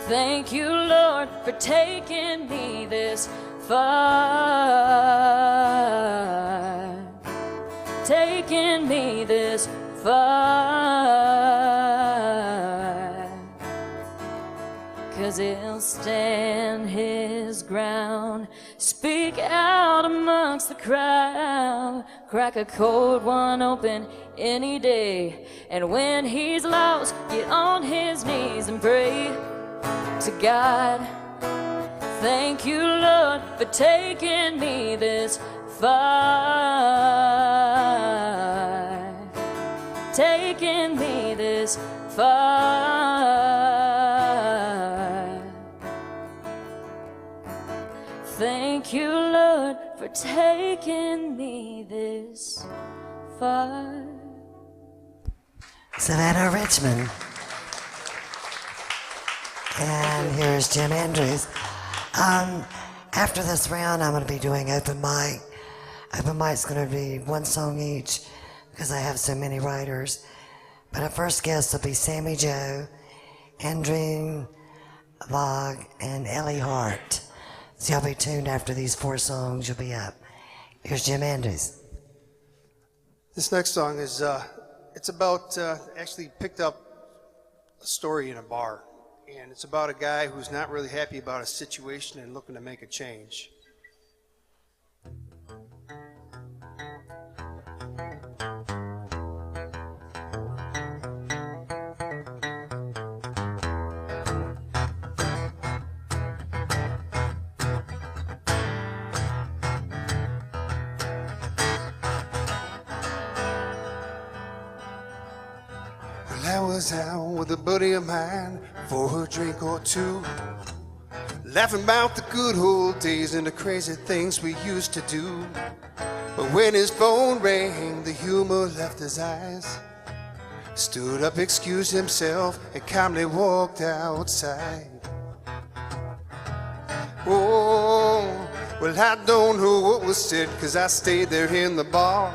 Thank you, Lord, for taking me this far, taking me this far. 'Cause he'll stand his ground, speak out amongst the crowd, crack a cold one open any day, and when he's lost, get on his knees and pray to God. Thank you, Lord, for taking me this far, taking me this far. Thank you, Lord, for taking me this far. Savannah Richmond. And here's Jim Andrews. After this round, I'm going to be doing open mic. Open mic's going to be one song each because I have so many writers. But our first guests will be Sammy Joe, Andrew Vogue, and Ellie Hart. So y'all be tuned after these 4 songs. You'll be up. Here's Jim Andrews. This next song is, it's about, actually picked up a story in a bar. And it's about a guy who's not really happy about a situation and looking to make a change. I was out with a buddy of mine for a drink or two, laughing about the good old days and the crazy things we used to do. But when his phone rang, the humor left his eyes. Stood up, excused himself, and calmly walked outside. Oh, well, I don't know what was said, 'cause I stayed there in the bar.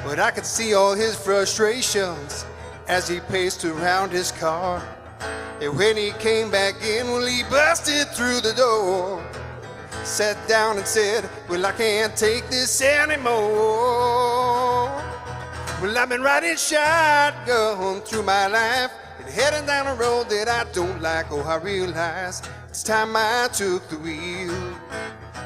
But I could see all his frustrations as he paced around his car. And when he came back in, well, he busted through the door, sat down and said, well, I can't take this anymore. Well, I've been riding shotgun through my life and heading down a road that I don't like. Oh, I realized it's time I took the wheel.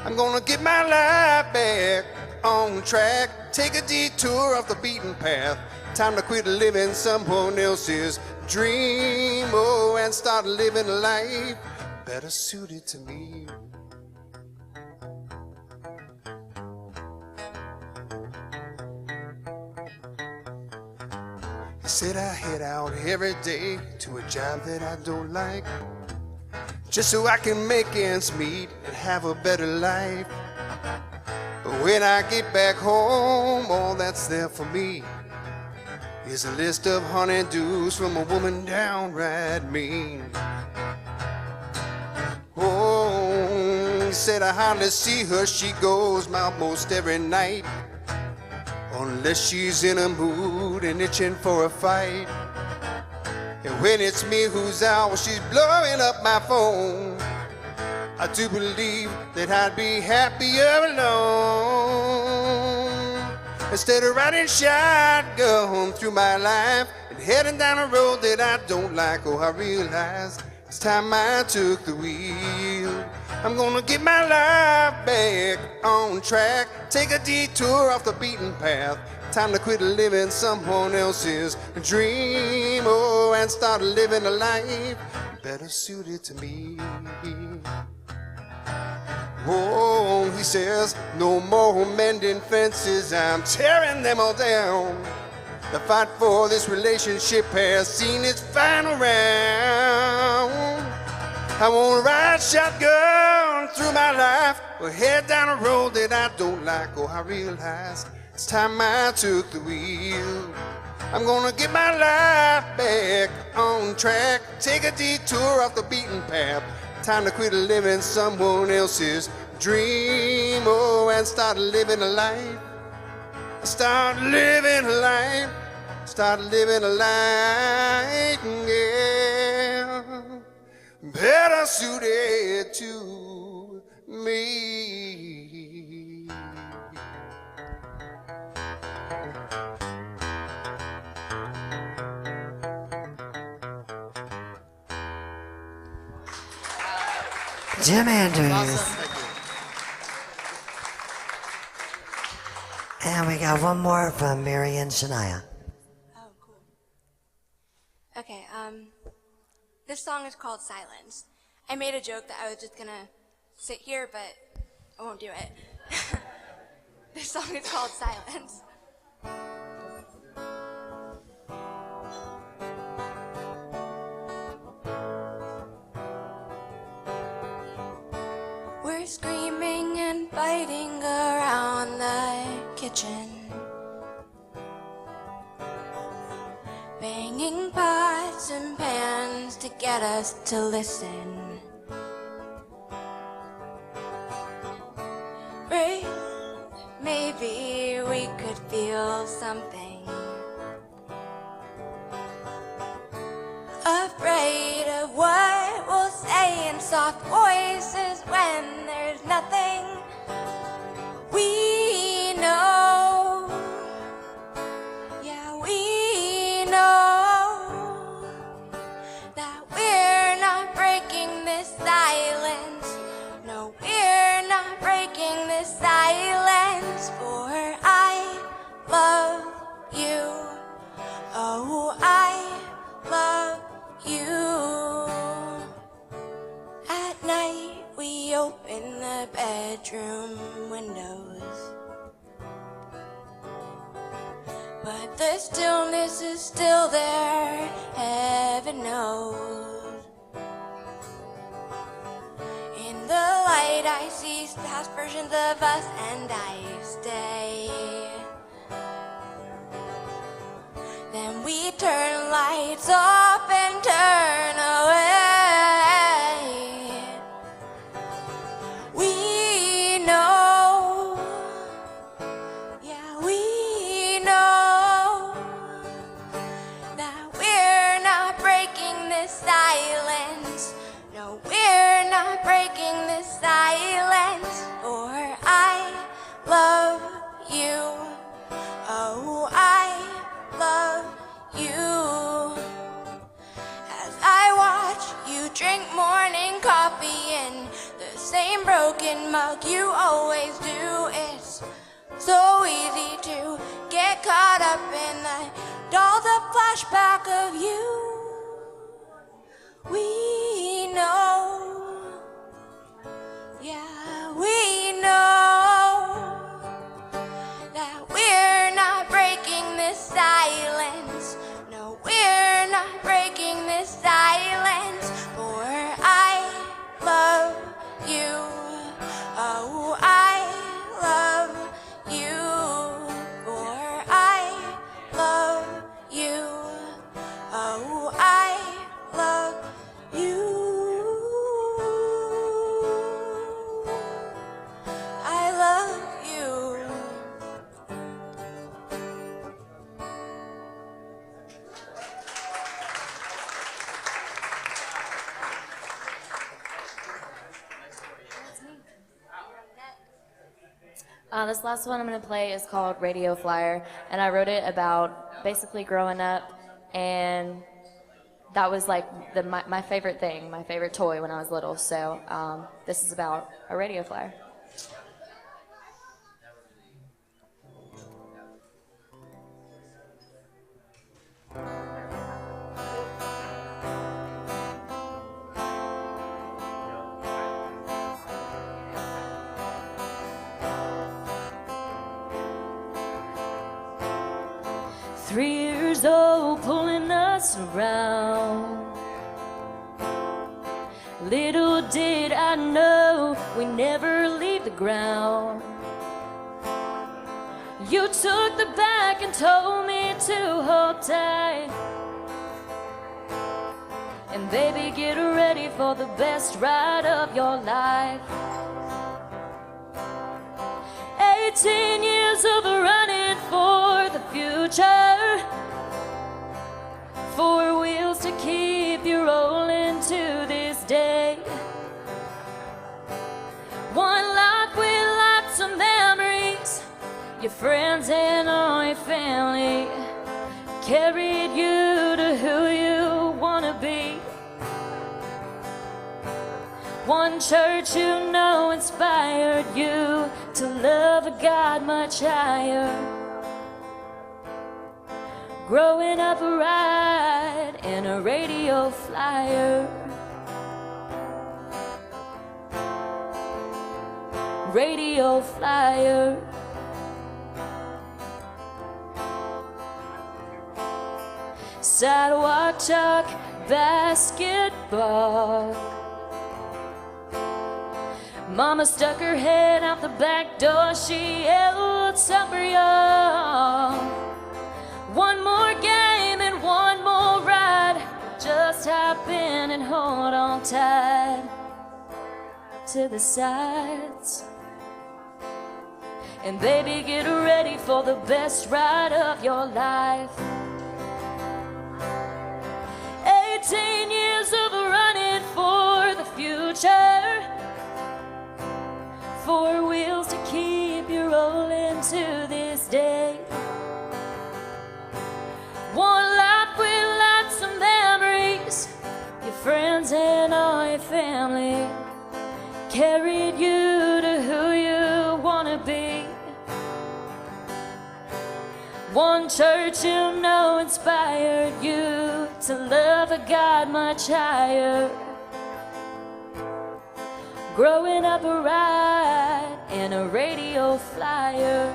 I'm gonna get my life back on track, take a detour off the beaten path. Time to quit living someone else's dream, oh, and start living a life better suited to me. He said I head out every day to a job that I don't like, just so I can make ends meet and have a better life. But when I get back home, all that's there for me is a list of honeydews from a woman downright mean. Oh, he said I hardly see her, she goes almost every night, unless she's in a mood and itching for a fight. And when it's me who's out, she's blowing up my phone. I do believe that I'd be happier alone. Instead of riding shotgun through my life and heading down a road that I don't like, oh, I realized it's time I took the wheel. I'm gonna get my life back on track, take a detour off the beaten path. Time to quit living someone else's dream, oh, and start living a life better suited to me. Oh, he says, no more mending fences, I'm tearing them all down. The fight for this relationship has seen its final round. I won't ride shotgun through my life or head down a road that I don't like. Oh, I realize it's time I took the wheel. I'm gonna get my life back on track, take a detour off the beaten path. Time to quit living someone else's dream, oh, and start living a life. Start living a life. Start living a life, yeah, better suited to me. Jim Andrews. Awesome. Thank you. And we got one more from Mary and Shania. Oh, cool. Okay, this song is called Silence. I made a joke that I was just gonna sit here, but I won't do it. This song is called Silence. We're screaming and fighting around the kitchen, banging pots and pans to get us to listen. we could feel something. Afraid of what we'll say in soft voices when there's nothing we know. Yeah, we know that we're not breaking this silence. No, we're not breaking this silence. For I love you. Oh, I love you. At night we open the bedroom windows, but the stillness is still there, heaven knows. In the light I see past versions of us and I stay. Then we turn lights off and turn away. We know, yeah, we know that we're not breaking this silence. No, we're not breaking this silence. For I love you. Oh, I love you. As I watch you drink morning coffee in the same broken mug you always do, it's so easy to get caught up in the flashback of you. We know, yeah, we know that we're not breaking this silence. No, we're not breaking this silence. For I love you. Oh, I love you. For I love you. Oh, I love you. I love you. This last one I'm going to play is called Radio Flyer, and I wrote it about basically growing up, and that was like my favorite thing, my favorite toy when I was little, so this is about a radio flyer. Three years old, pulling us around. Little did I know we never leave the ground. You took the back and told me to hold tight. And baby, get ready for the best ride of your life. 18 years of running for the future. 4 wheels to keep you rolling to this day. One life with lots of memories. Your friends and all your family carried you to who you wanna be. One church you know inspired you to love a God much higher. Growing up right in a radio flyer. Radio flyer. Sidewalk chalk basketball. Mama stuck her head out the back door. She yelled, "Supper, y'all. One more game and one more ride. Just hop in and hold on tight to the sides." And baby, get ready for the best ride of your life. 18 years of running for the future. 4 wheels to keep you rolling to this day. One life with lots of memories. Your friends and all your family carried you to who you wanna be. One church you know inspired you to love a God much higher. Growing up a ride in a radio flyer.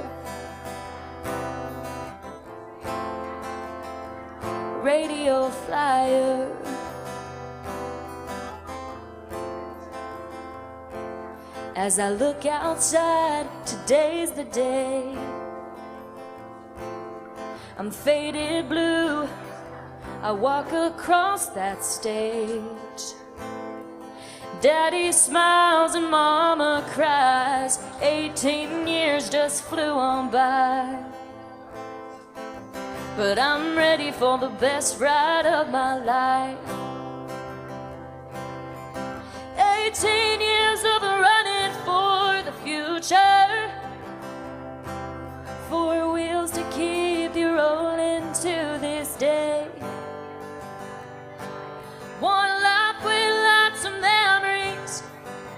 Radio flyer. As I look outside, today's the day. I'm faded blue, I walk across that stage. Daddy smiles and mama cries. 18 years just flew on by. But I'm ready for the best ride of my life. 18 years of running for the future. 4 wheels to keep you rolling to this day. One life with lots of memories.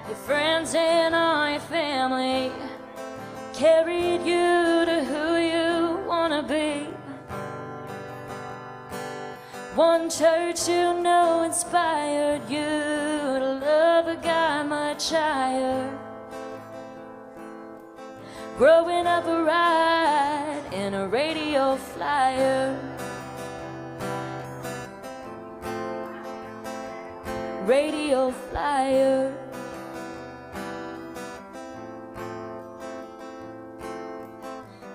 Your friends and all your family carried you to who you wanna be. One church you know inspired you to love a guy much higher. Growing up a ride in a radio flyer. Radio flyer.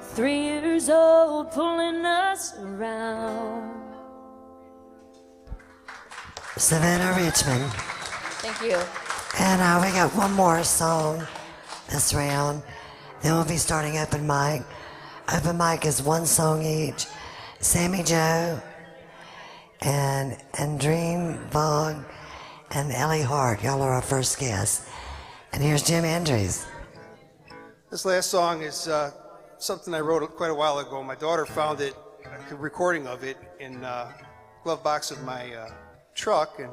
Three years old, pulling us around. Savannah Richmond. Thank you. And we got one more song this round. Then we'll be starting open mic. Open mic is one song each. Sammy Joe and Dream Bog and Ellie Hart. Y'all are our first guests. And here's Jim Andrews. This last song is something I wrote quite a while ago. My daughter found it, a recording of it, in the glove box of my truck, and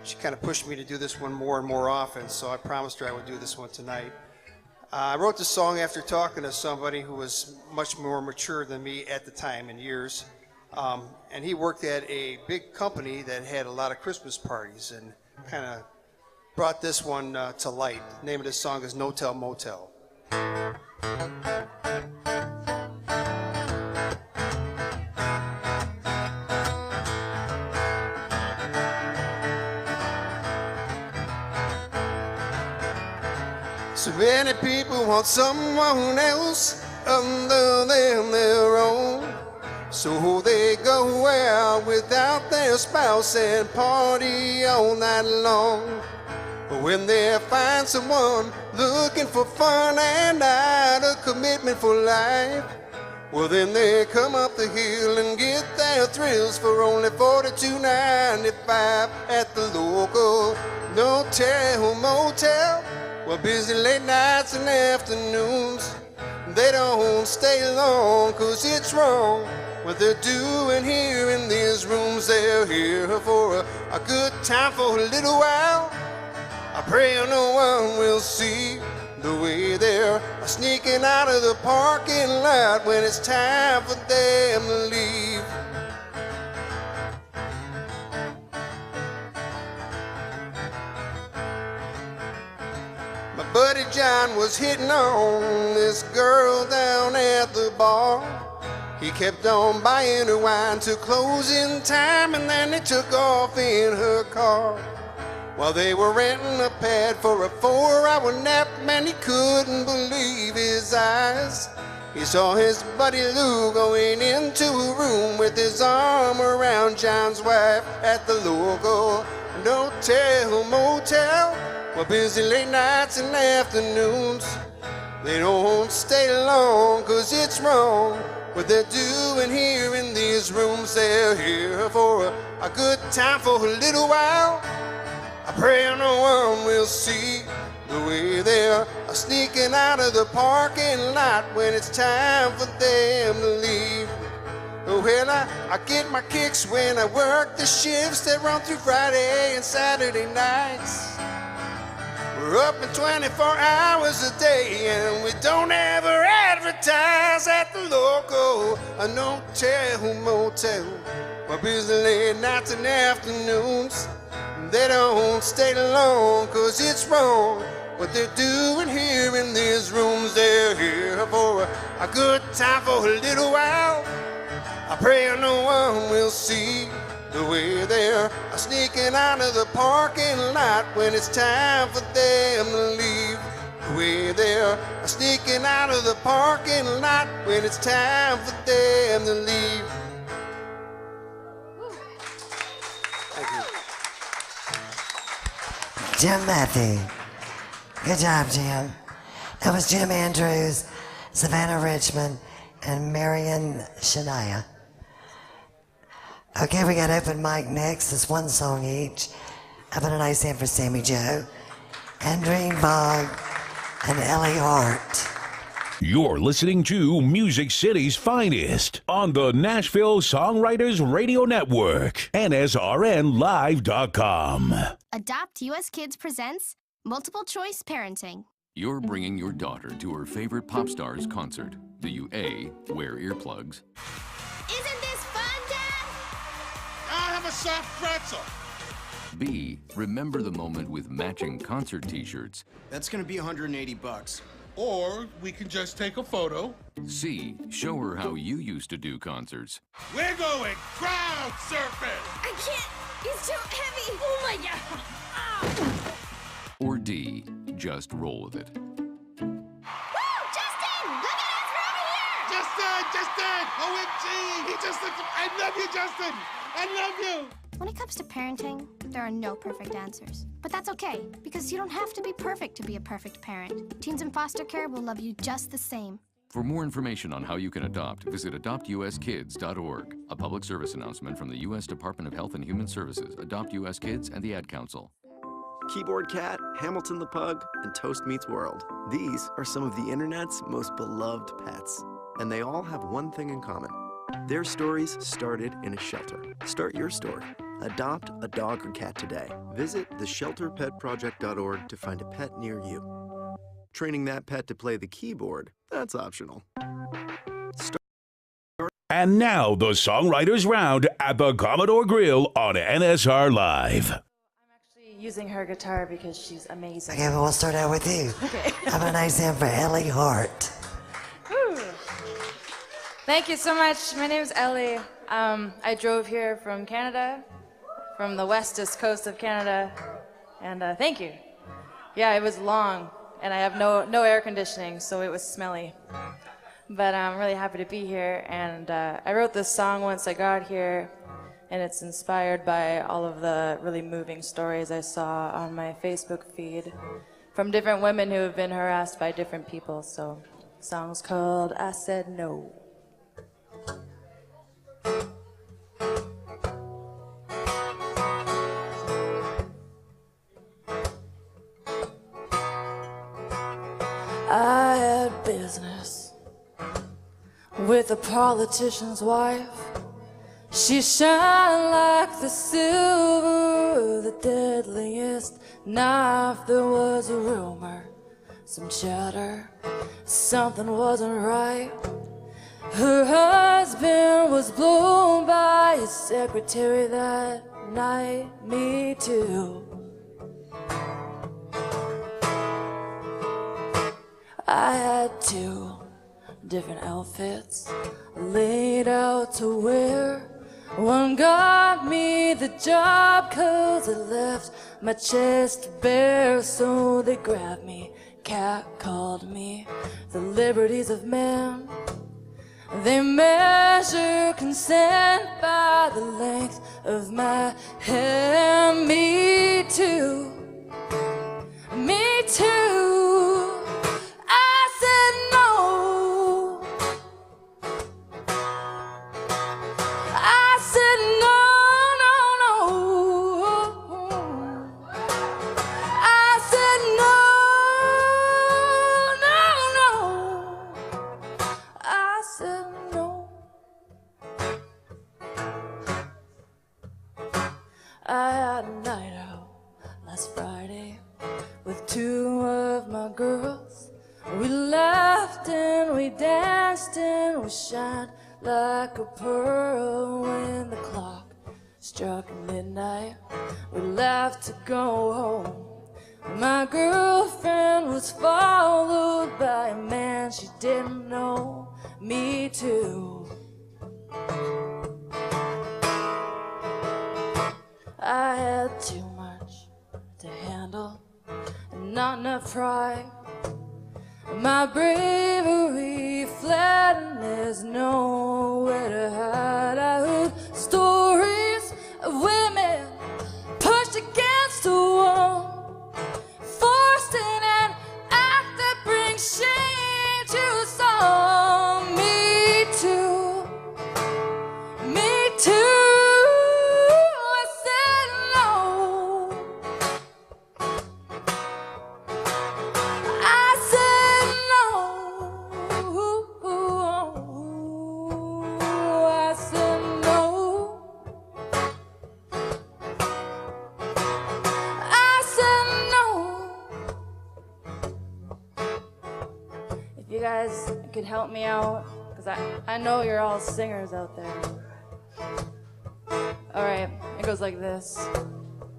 she kind of pushed me to do this one more and more often, so I promised her I would do this one tonight. I wrote this song after talking to somebody who was much more mature than me at the time in years, and he worked at a big company that had a lot of Christmas parties and kind of brought this one to light. The name of this song is No Tell Motel. So many people want someone else other than their own. So they go out without their spouse and party all night long. But when they find someone looking for fun and not a commitment for life, well then they come up the hill and get their thrills for only $42.95 at the local No Tell Motel. Well, busy late nights and afternoons, they don't stay long, 'cause it's wrong what they're doing here in these rooms. They're here for a good time for a little while. I pray no one will see the way they're sneaking out of the parking lot when it's time for them to leave. My buddy John was hitting on this girl down at the bar. He kept on buying her wine till closing time, and then he took off in her car. While they were renting a pad for a 4-hour nap, man, he couldn't believe his eyes. He saw his buddy Lou going into a room with his arm around John's wife at the local No Tell Motel. Well, busy late nights and afternoons, They don't stay long, 'cause it's wrong what they're doing here in these rooms. They're here for a good time for a little while. I pray no one will see the way they're sneaking out of the parking lot when it's time for them to leave. Well, I get my kicks when I work the shifts that run through Friday and Saturday nights. We're up in 24 hours a day, and we don't ever advertise at the local no-tell motel. We're busy late nights and afternoons. They don't stay long, 'cause it's wrong what they're doing here in these rooms. They're here for a good time for a little while. I pray no one will see the way they're sneaking out of the parking lot when it's time for them to leave. The way they're sneaking out of the parking lot when it's time for them to leave. Thank you. Jim Matthew. Good job, Jim. That was Jim Andrews, Savannah Richmond, and Marion Shania. Okay, we got open mic next. It's one song each. How about a nice hand for Sammy Joe, Andreen Bogg, and Ellie Hart. You're listening to Music City's finest on the Nashville Songwriters Radio Network, NSRNlive.com. Adopt US Kids presents Multiple Choice Parenting. You're bringing your daughter to her favorite pop star's concert. Do you A, wear earplugs? Isn't this fun, Dad? I'll have a soft pretzel. B, remember the moment with matching concert t-shirts? That's gonna be $180. Or we can just take a photo. C, show her how you used to do concerts. We're going crowd surfing. I can't. It's too heavy. Oh my God. Or D, just roll with it. Woo! Justin! Look at us! We're over here! Justin! OMG! He just looks... I love you, Justin! I love you! When it comes to parenting, there are no perfect answers. But that's okay, because you don't have to be perfect to be a perfect parent. Teens in foster care will love you just the same. For more information on how you can adopt, visit adoptuskids.org. A public service announcement from the U.S. Department of Health and Human Services, Adopt U.S. Kids, and the Ad Council. Keyboard Cat, Hamilton the Pug, and Toast Meets World. These are some of the internet's most beloved pets. And they all have one thing in common. Their stories started in a shelter. Start your story. Adopt a dog or cat today. Visit theshelterpetproject.org to find a pet near you. Training that pet to play the keyboard, that's optional. And now the Songwriters Round at the Commodore Grille on NSR Live. Using her guitar because she's amazing. Okay, well, we'll start out with you. Okay. How about a nice hand for Ellie Hart? Whew. Thank you so much. My name is Ellie. I drove here from Canada, from the westest coast of Canada, and thank you. Yeah, it was long, and I have no air conditioning, so it was smelly. But I'm really happy to be here, and I wrote this song once I got here, and it's inspired by all of the really moving stories I saw on my Facebook feed from different women who have been harassed by different people. So the song's called I Said No. I had business with a politician's wife. She shined like the silver, the deadliest knife. There was a rumor, some chatter, something wasn't right. Her husband was blown by his secretary that night, me too. I had 2 different outfits laid out to wear. One got me the job 'cause it left my chest bare. So they grabbed me, catcalled me, the liberties of man. They measure consent by the length of my hair. Me too, me too. I said like a pearl when the clock struck midnight. We left to go home. My girlfriend was followed by a man she didn't know. Me too. I had too much to handle and not enough pride. My bravery fled and there's nowhere to hide. I heard stories of women pushed against a wall, forced in an act that brings shame to us all. Me too, me too. I said no. I said no. I said no. I said no. If you guys could help me out, because I know you're all singers out there. Alright, it goes like this.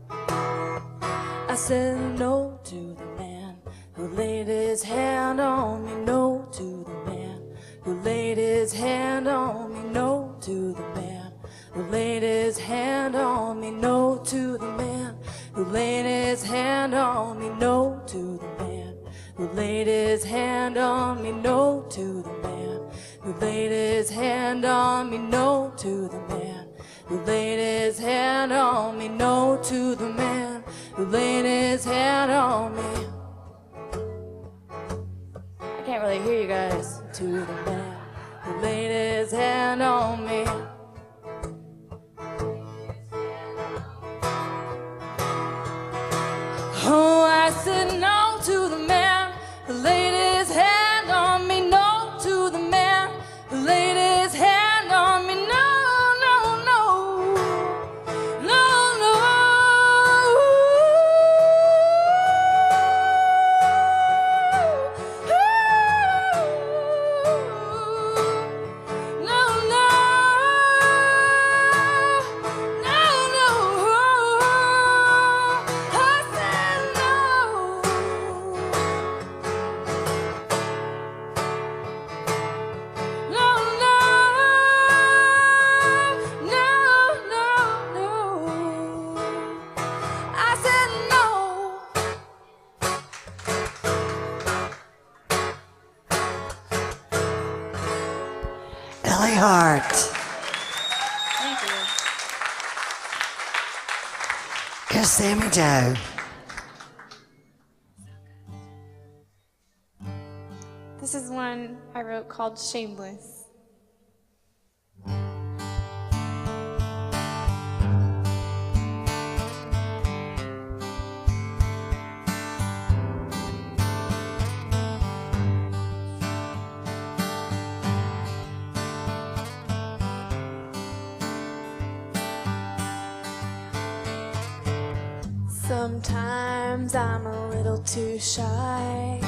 I said no to the man who laid his hand on me. No to the man who laid his hand on me. No to the man who laid his hand on me. No to the man who laid his hand on me. No to the man who laid his hand on me. No to the man who laid his hand on me. No to the man who laid his hand on me. No to the man who laid his hand on me. I can't really hear you guys. To the man who laid his hand on me. Oh, I said no to the man who laid his hand on me. No to the man who laid his hand on me. No, no, no. No, no. No, no. No, no. I said no. No, no. No, no, no. I said no. Ellie Hart. Thank you. Here's Sammy Joe. This is one I wrote called Shameless. Sometimes I'm a little too shy.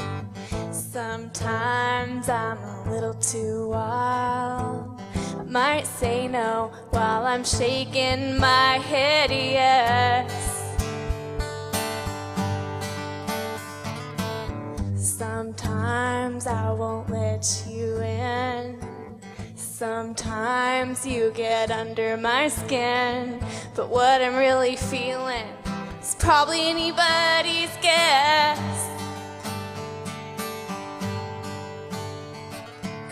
Sometimes I'm a little too wild. I might say no while I'm shaking my head yes. Sometimes I won't let you in. Sometimes you get under my skin. But what I'm really feeling is probably anybody's guess.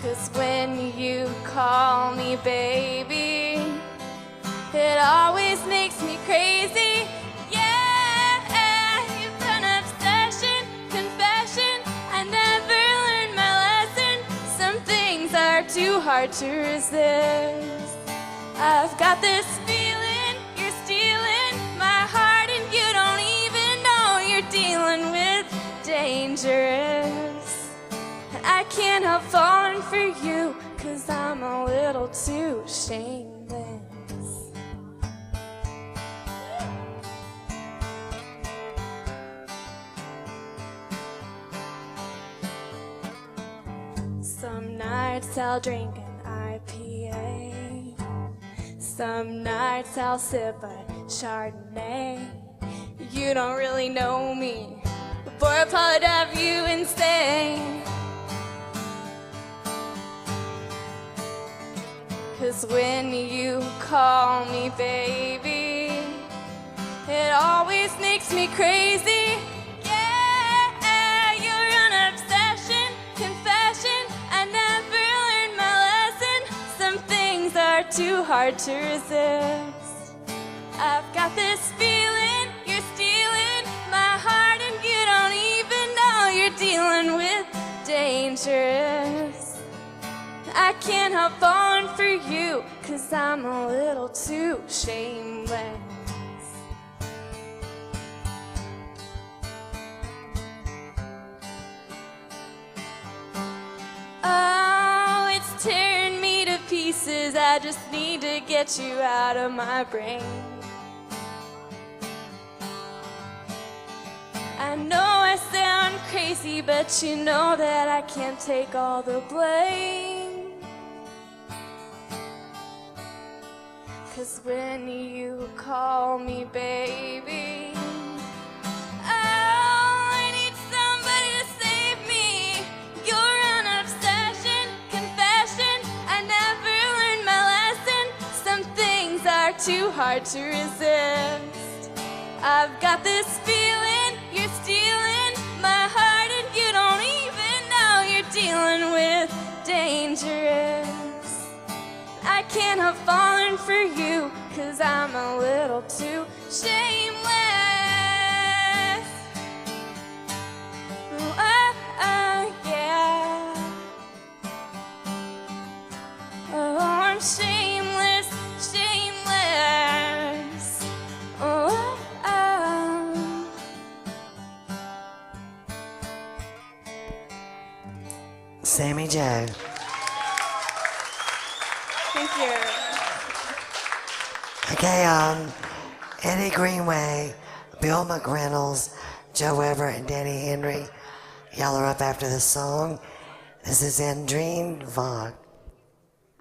'Cause when you call me baby, it always makes me crazy. Yeah, you've an obsession, confession. I never learned my lesson. Some things are too hard to resist. I've got this feeling you're stealing my heart, and you don't even know you're dealing with dangerous. I can't help falling for you, 'cause I'm a little too shameless. Some nights I'll drink an IPA. Some nights I'll sip a Chardonnay. You don't really know me, for a part of you instead. 'Cause when you call me baby, it always makes me crazy. Yeah, you're an obsession, confession. I never learned my lesson. Some things are too hard to resist. I've got this feeling you're stealing my heart, and you don't even know you're dealing with dangerous. I can't help falling for you, 'cause I'm a little too shameless. Oh, it's tearing me to pieces. I just need to get you out of my brain. I know I sound crazy, but you know that I can't take all the blame. 'Cause when you call me baby, oh, I need somebody to save me. You're an obsession, confession. I never learned my lesson. Some things are too hard to resist. I've got this feeling you're stealing my heart, and you don't even know you're dealing with dangerous. I can't help falling for you, 'cause I'm a little too shameless. Yeah. Oh, I'm shameless, shameless. Sammy Joe. Thank you. Okay, Eddie Greenway, Bill McReynolds, Joe Weber, and Danny Henry. Y'all are up after this song. This is Andrine Vog.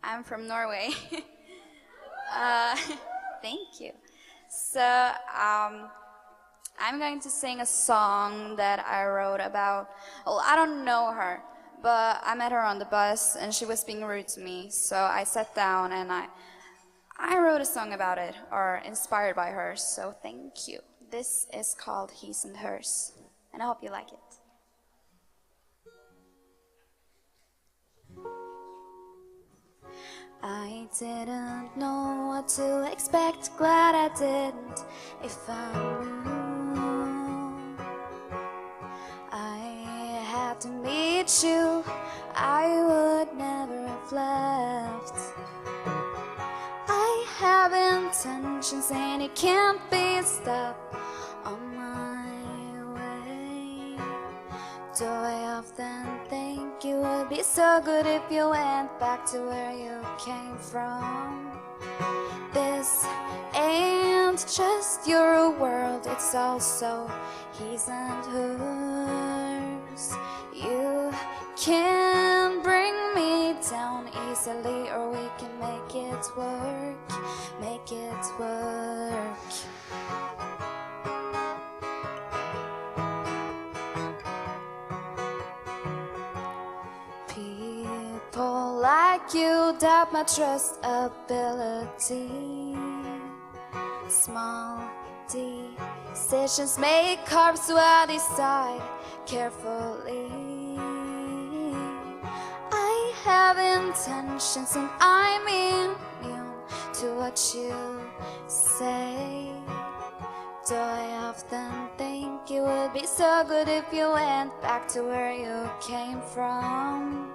I'm from Norway. Thank you. So, I'm going to sing a song that I wrote about, well, I don't know her, but I met her on the bus and she was being rude to me. So I sat down and I wrote a song about it, or inspired by her, so thank you. This is called His and Hers, and I hope you like it. I didn't know what to expect, glad I didn't. If I knew I had to meet you, I would never have left. I have intentions and it can't be stopped on my way. Do I often think it would be so good if you went back to where you came from? This ain't just your world, it's also his and hers. You can bring me down easily, or we can make it work, make it work. People like you doubt my trust ability. Small decisions make carbs, so I decide carefully. I have intentions and I'm immune to what you say. Do I often think it would be so good if you went back to where you came from?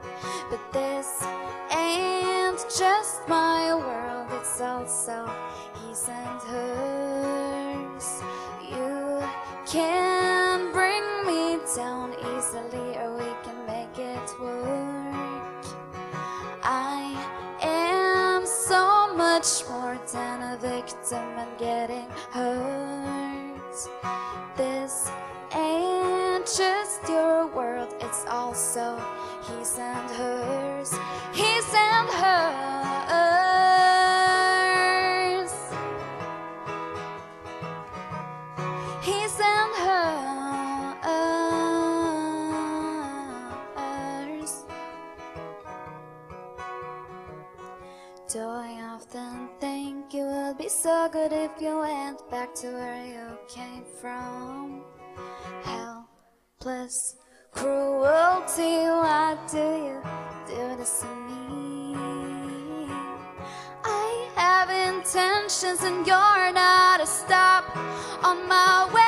But this ain't just my world, it's also his and hers. You can bring me down easily, or we can make it work. I am so much more than a victim and getting hurt. This ain't just your world, it's also his and hers, his and hers. often think it would be so good if you went back to where you came from. Helpless cruelty, why do you do this to me? I have intentions and you're not a stop on my way.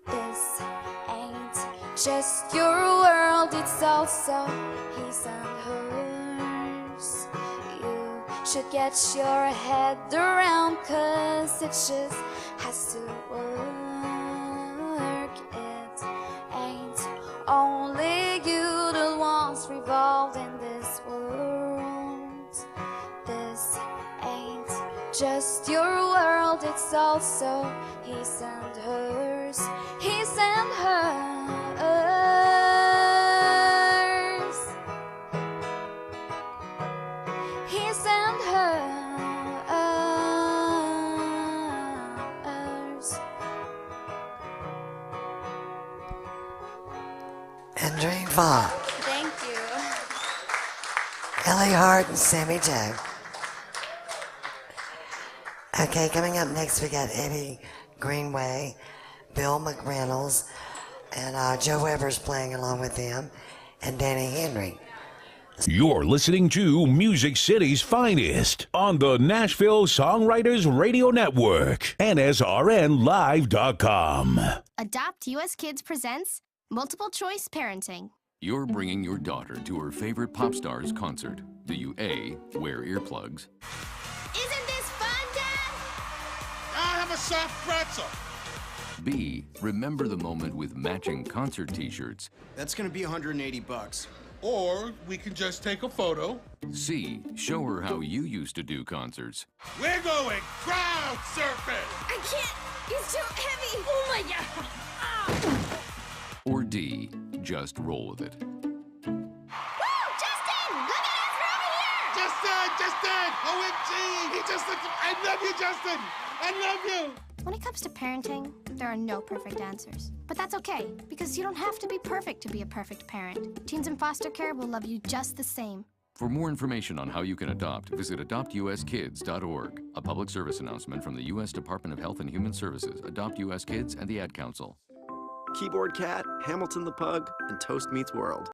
This ain't just your world, it's also his and hers. You should get your head around, 'cause it just has to work. It ain't only you that once revolved in this world. This ain't just your world, it's also his and hers. His and hers. His and hers. And Dream Fall. Thank you. Ellie Hart and Sammy Joe. Okay, coming up next we got Eddie Greenway, Bill McReynolds, and Joe Weber's playing along with them, and Danny Henry. You're listening to Music City's finest on the Nashville Songwriters Radio Network, NSRNlive.com. Adopt US Kids presents Multiple Choice Parenting. You're bringing your daughter to her favorite pop star's concert. Do you A, wear earplugs? Isn't this fun, Dad? I'll have a soft pretzel. B, remember the moment with matching concert t-shirts? That's gonna be $180. Or we can just take a photo. C, show her how you used to do concerts. We're going crowd surfing. I can't. He's too heavy. Oh my God. Or D, just roll with it. Woo! Justin! Look at us! We're over here! Justin! OMG! He just looked. I love you, Justin! I love you! When it comes to parenting, there are no perfect answers. But that's okay, because you don't have to be perfect to be a perfect parent. Teens in foster care will love you just the same. For more information on how you can adopt, visit adoptuskids.org. A public service announcement from the U.S. Department of Health and Human Services, Adopt U.S. Kids, and the Ad Council. Keyboard Cat, Hamilton the Pug, and Toast Meets World.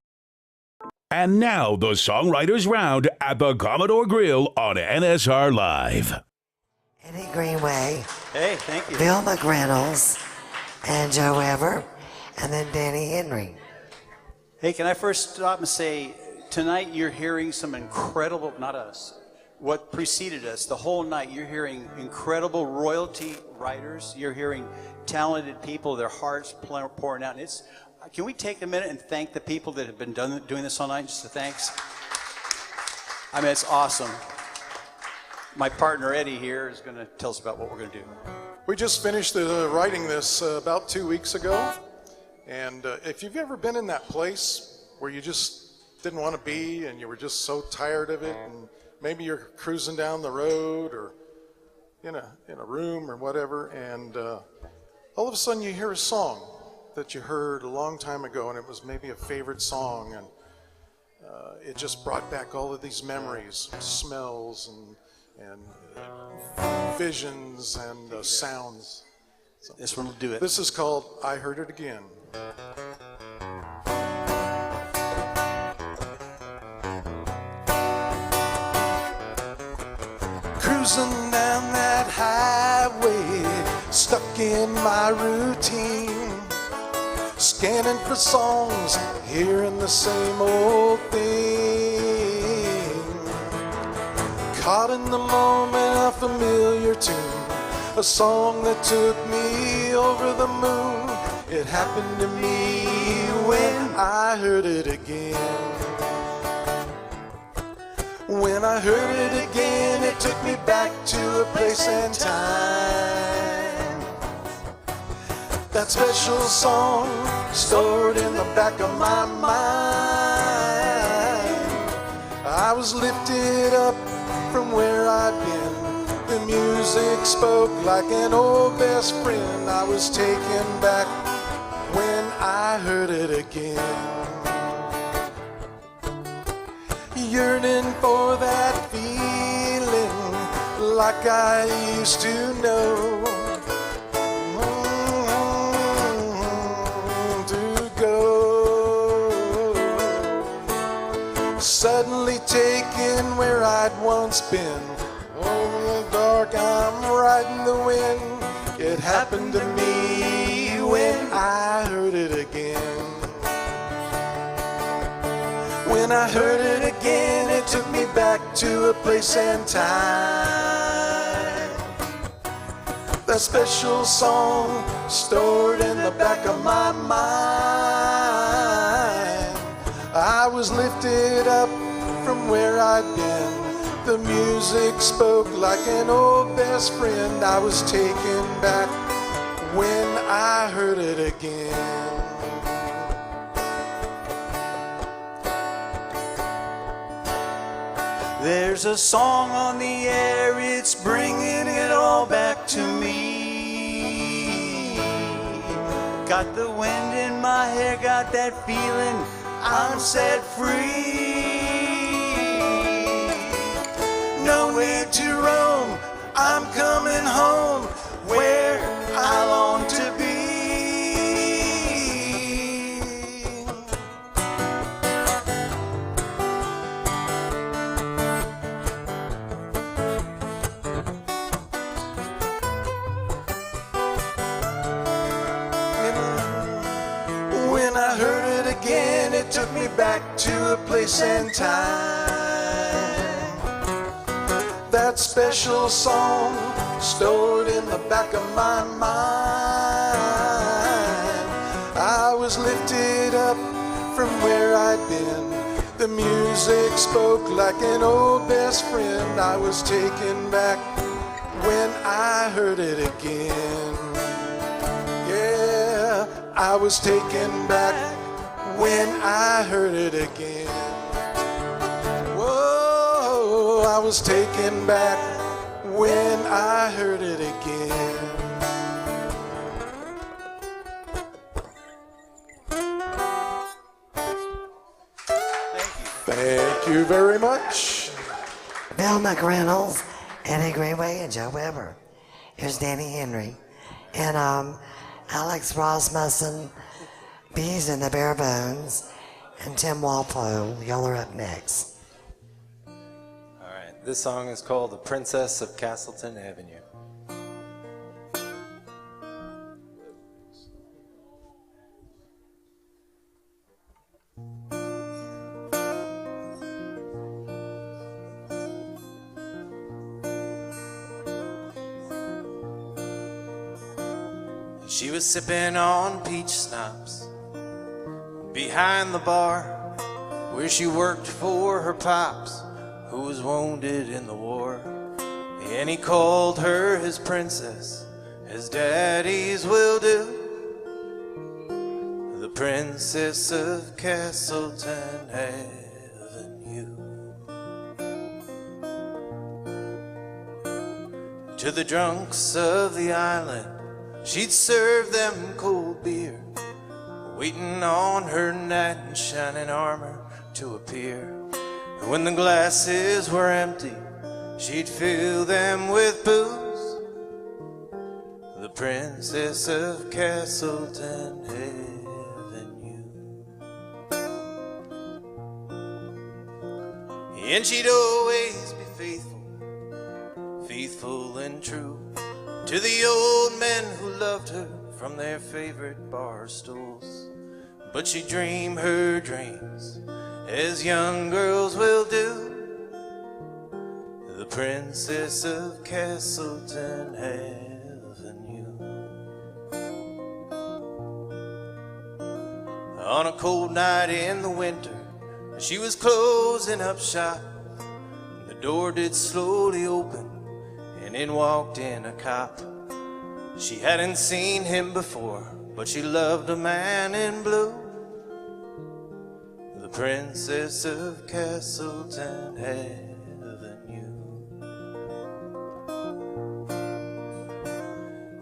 And now the Songwriters Round at the Commodore Grille on NSR Live. Eddie Greenway. Hey, thank you. Bill McReynolds and Joe Weber, and then Danny Henry. Hey, can I first stop and say, tonight you're hearing some incredible, not us, what preceded us, the whole night you're hearing incredible royalty writers, you're hearing talented people, their hearts pouring out. And can we take a minute and thank the people that have been doing this all night, just a thanks? I mean, it's awesome. My partner Eddie here is going to tell us about what we're going to do. We just finished writing this about 2 weeks ago, and if you've ever been in that place where you just didn't want to be and you were just so tired of it, and maybe you're cruising down the road or in a room or whatever, and all of a sudden you hear a song that you heard a long time ago, and it was maybe a favorite song, and it just brought back all of these memories, smells and visions and sounds. So this one will do it. This is called I Heard It Again. Cruising down that highway, stuck in my routine, scanning for songs, hearing the same old thing. Caught in the moment, a familiar tune, a song that took me over the moon. It happened to me when I heard it again. When I heard it again, it took me back to a place and time. That special song stored in the back of my mind. I was lifted up from where I'd been. The music spoke like an old best friend. I was taken back when I heard it again. yearning for that feeling like I used to know. To go, suddenly taken where I'd once been. Over the dark, I'm riding the wind. It happened to me when I heard it again. When I heard it again, it took me back to a place and time. That special song stored in the back of my mind. I was lifted up from where I'd been. The music spoke like an old best friend. I was taken back when I heard it again. There's a song on the air, it's bringing it all back to me. Got the wind in my hair, got that feeling I'm set free. No need to roam, I'm coming home where I long to be. When I heard it again, it took me back to a place and time. That special song stored in the back of my mind. I was lifted up from where I'd been. The music spoke like an old best friend. I was taken back when I heard it again. Yeah, I was taken back when I heard it again. Whoa, I was taken back when I heard it again. Thank you very much. Bill McReynolds, Eddie Greenway, and Joe Weber. Here's Danny Henry. And Alex Roz Munson, Bees and the Bare Bones, and Tim Walpole. Y'all are up next. All right, this song is called The Princess of Casselton Avenue. She was sipping on peach schnapps behind the bar where she worked for her pops, who was wounded in the war. And he called her his princess, as daddies will do, the Princess of Casselton Avenue. To the drunks of the island, she'd serve them cold beer, waiting on her knight in shining armor to appear. And when the glasses were empty, she'd fill them with booze, the Princess of Casselton Avenue. And she'd always be faithful, faithful and true, to the old men who loved her from their favorite bar stools. But she'd dream her dreams, as young girls will do, the Princess of Casselton Avenue. On a cold night in the winter, she was closing up shop. The door did slowly open, and in walked in a cop. She hadn't seen him before, but she loved a man in blue, the Princess of Casselton Avenue.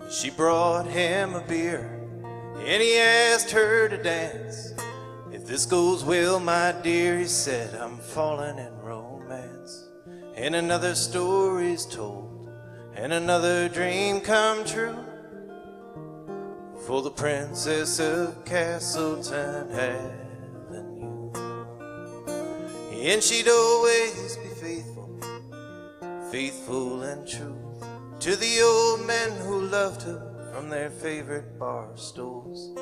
She brought him a beer, and he asked her to dance. If this goes well, my dear, he said, I'm falling in romance. romance. And another story's told, and another dream come true. For the Princess of Casselton having you. And she'd always be faithful, faithful and true to the old men who loved her from their favorite bar stools.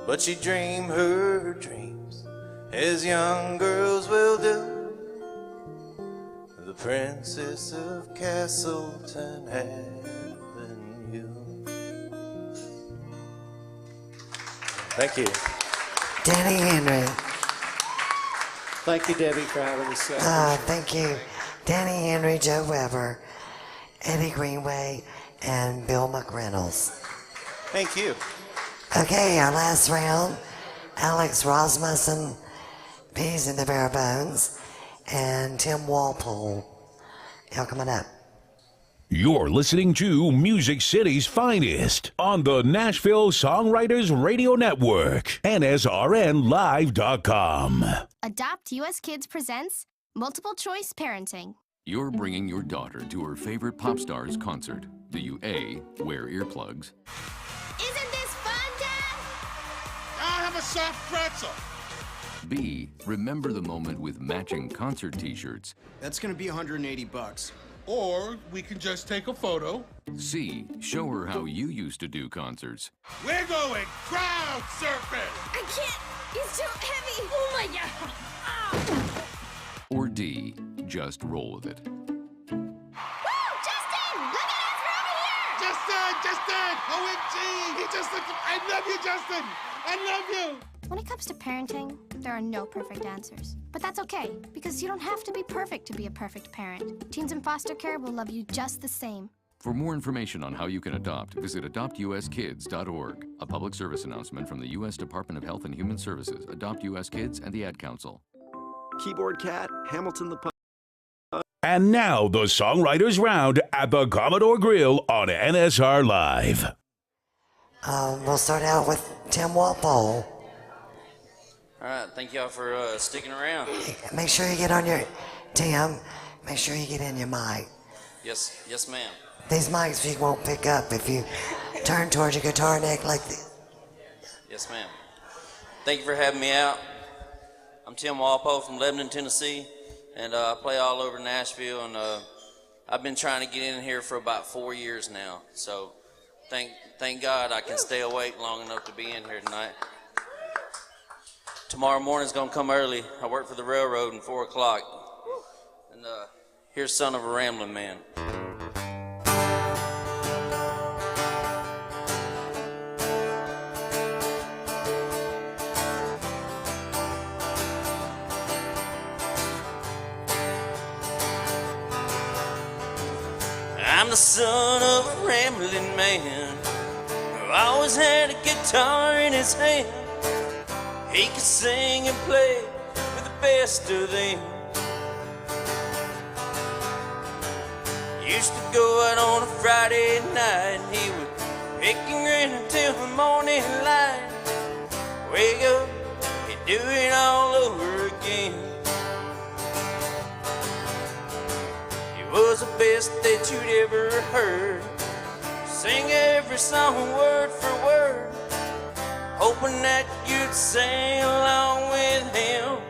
But she'd dream her dreams as young girls will do. The Princess of Casselton having you. Thank you. Danny Henry. Thank you, Debbie, for having us. Thank you. Danny Henry, Joe Weber, Eddie Greenway, and Bill McReynolds. Thank you. Okay, our last round. Alex Roz Munson, Peas in the Bare Bones, and Tim Walpole. Y'all coming up. You're listening to Music City's finest on the Nashville Songwriters Radio Network, NSRNlive.com. Adopt US Kids presents Multiple Choice Parenting. You're bringing your daughter to her favorite pop star's concert. Do you A, wear earplugs? Isn't this fun, Dad? I'll have a soft pretzel. B, remember the moment with matching concert t-shirts? That's gonna be $180. Or we can just take a photo. C, show her how you used to do concerts. We're going crowd surfing. I can't. It's too heavy. Oh my God. Or D, just roll with it. Woo! Justin! Look at us! We're over here! Justin! OMG! He just looked. I love you, Justin! I love you! When it comes to parenting, there are no perfect answers. But that's okay, because you don't have to be perfect to be a perfect parent. Teens in foster care will love you just the same. For more information on how you can adopt, visit adoptuskids.org. A public service announcement from the U.S. Department of Health and Human Services, Adopt U.S. Kids, and the Ad Council. Keyboard Cat, Hamilton the Pug. And now the Songwriters Round at the Commodore Grille on NSR Live. We'll start out with Tim Walpole. All right, thank y'all for sticking around. Make sure you get on your, Tim, make sure you get in your mic. Yes, ma'am. These mics you won't pick up if you turn towards your guitar neck like this. Yes, ma'am. Thank you for having me out. I'm Tim Walpole from Lebanon, Tennessee, and I play all over Nashville, and I've been trying to get in here for about 4 years now, so thank God I can stay awake long enough to be in here tonight. Tomorrow morning's gonna come early. I work for the railroad at 4 o'clock, and here's Son of a Rambling Man. I'm the son of a rambling man who always had a guitar in his hand. He could sing and play with the best of them. Used to go out on a Friday night and he would pick and grin until the morning light. Wake up, he'd do it all over again. Was the best that you'd ever heard. Sing every song word for word, hoping that you'd sing along with him.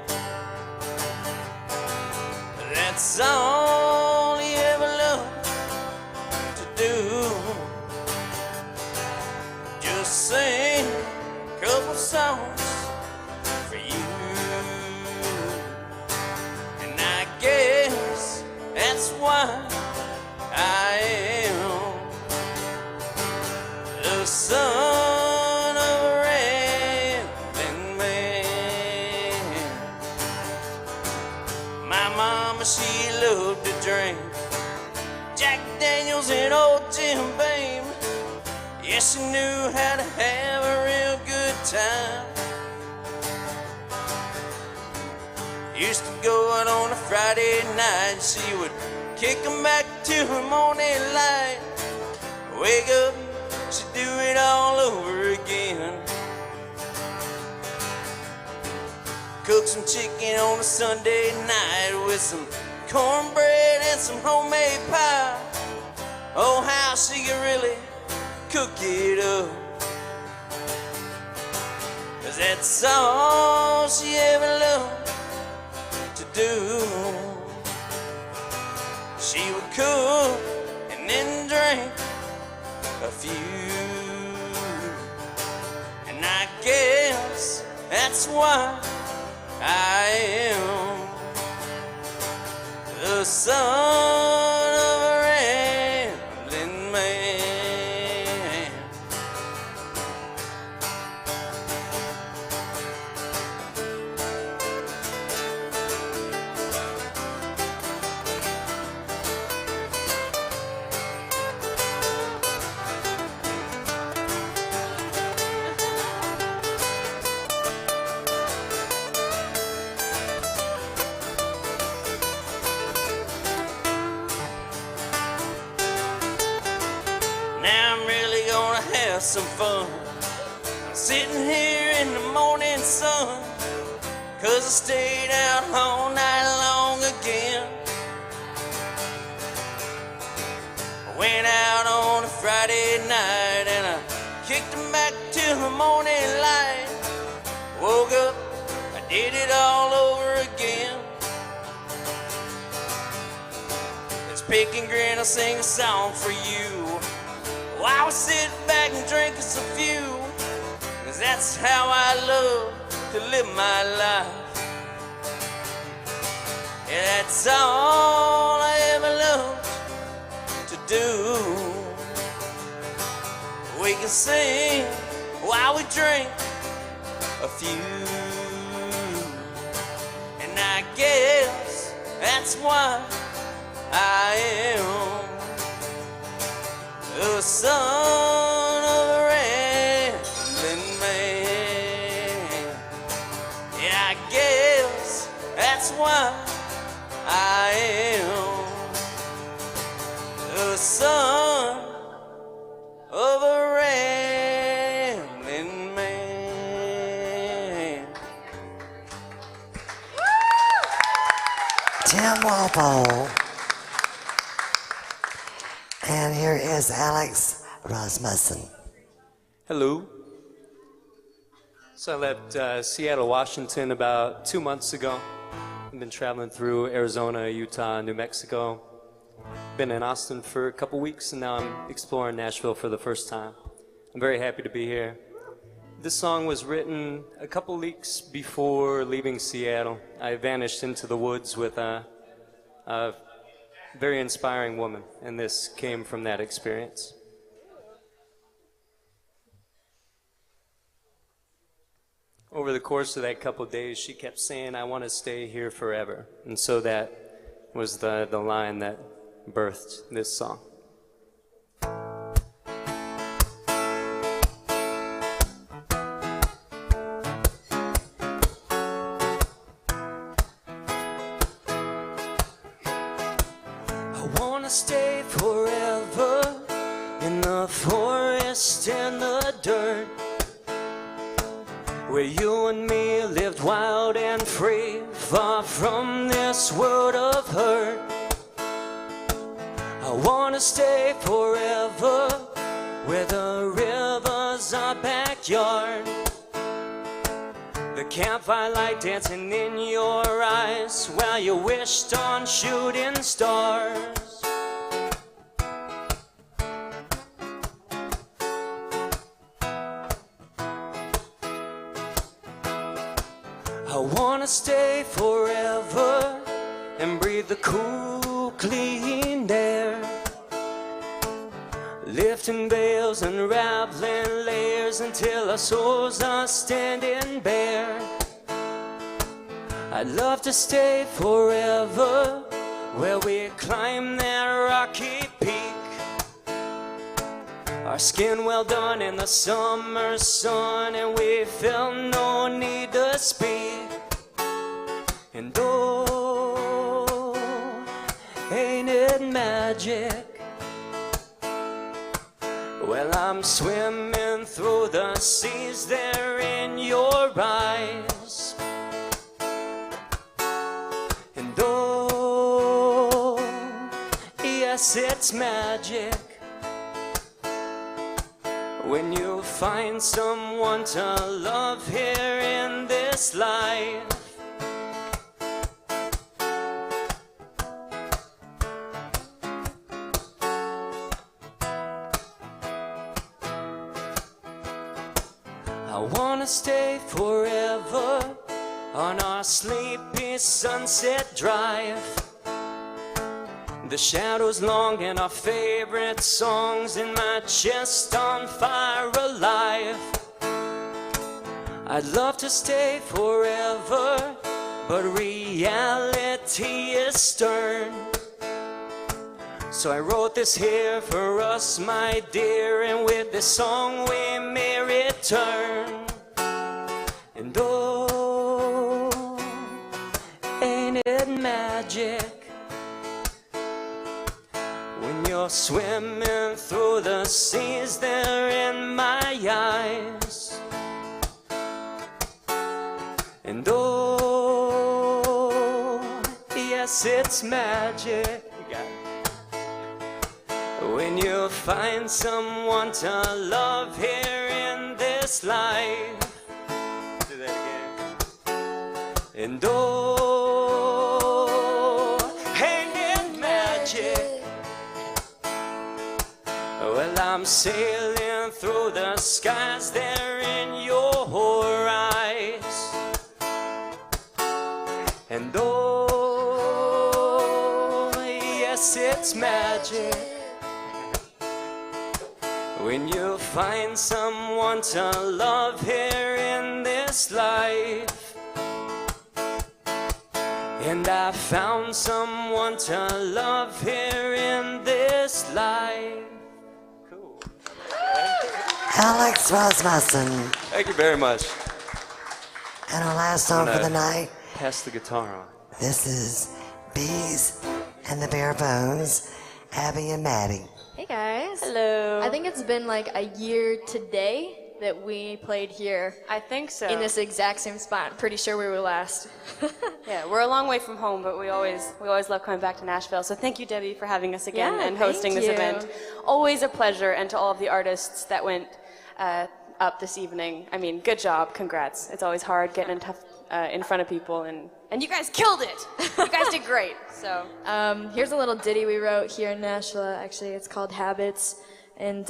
That's all he ever loved to do. Just sing a couple songs for you. And I guess that's why I am the son of a rambling man. My mama, she loved to drink Jack Daniels and old Jim Beam. Yes, she knew how to have a real good time. Used to go out on a Friday night, she would kick 'em back to her morning light. Wake up, she'd do it all over again. Cook some chicken on a Sunday night with some cornbread and some homemade pie. Oh, how she could really cook it up. 'Cause that's all she ever loved to do. She would cook and then drink a few. And I guess that's why I am the son of a rambling man. Now I'm really gonna have some fun. I'm sitting here in the morning sun, 'cause I stayed out all night long again. I went out on a Friday night and I kicked them back till the morning light. Woke up, I did it all over again. Let's pick and grin, I'll sing a song for you. I was sitting back and drinking some few, 'cause that's how I love to live my life. Yeah, that's all I ever loved to do. We can sing while we drink a few. And I guess that's why I am the son of a rambling man. Yeah, I guess that's why I am the son of a rambling man. Tim Walpole. And here is Alex Roz Munson. Hello. So I left Seattle, Washington about 2 months ago. I've been traveling through Arizona, Utah, New Mexico. Been in Austin for a couple weeks, and now I'm exploring Nashville for the first time. I'm very happy to be here. This song was written a couple weeks before leaving Seattle. I vanished into the woods with a very inspiring woman, and this came from that experience. Over the course of that couple days, she kept saying, "I want to stay here forever." And so that was the line that birthed this song. Stay forever in the forest and the dirt, where you and me lived wild and free, far from this world of hurt. I wanna stay forever where the river's our backyard, the campfire light dancing in your eyes while you wished on shooting stars. I wanna stay forever and breathe the cool, clean air, lifting veils and unraveling layers until our souls are standing bare. I'd love to stay forever where we climb that rocky peak, our skin well done in the summer sun, and we felt no need to speak. And oh, ain't it magic? Well, I'm swimming through the seas there in your eyes. And oh, yes, it's magic when you find someone to love here in this life. I wanna stay forever on our sleepy sunset drive. The shadows long and our favorite songs in my chest on fire alive. I'd love to stay forever, but reality is stern. So I wrote this here for us, my dear, and with this song we may return. And oh, ain't it magic when you're swimming through the seas there in my eyes. And oh, yes, it's magic when you find someone to love here in this life. Do that again. And oh, ain't it magic? Well, I'm sailing through the skies there in your eyes. And oh, yes, it's magic when you find someone to love here in this life. And I found someone to love here in this life. Cool. Alex Roz Munson. Thank you very much. And our last song for the night. Pass the guitar on. This is Bees and the Bare Bones, Abby and Maddie. Hey guys. Hello. I think it's been like a year today that we played here. I think so. In this exact same spot. I'm pretty sure we were last. Yeah, we're a long way from home, but we always love coming back to Nashville. So thank you, Debbie, for having us again and hosting this event. Always a pleasure, and to all of the artists that went up this evening. I mean, good job, congrats. It's always hard getting in front of people, and you guys killed it. You guys did great. So here's a little ditty we wrote here in Nashville. Actually, it's called Habits, and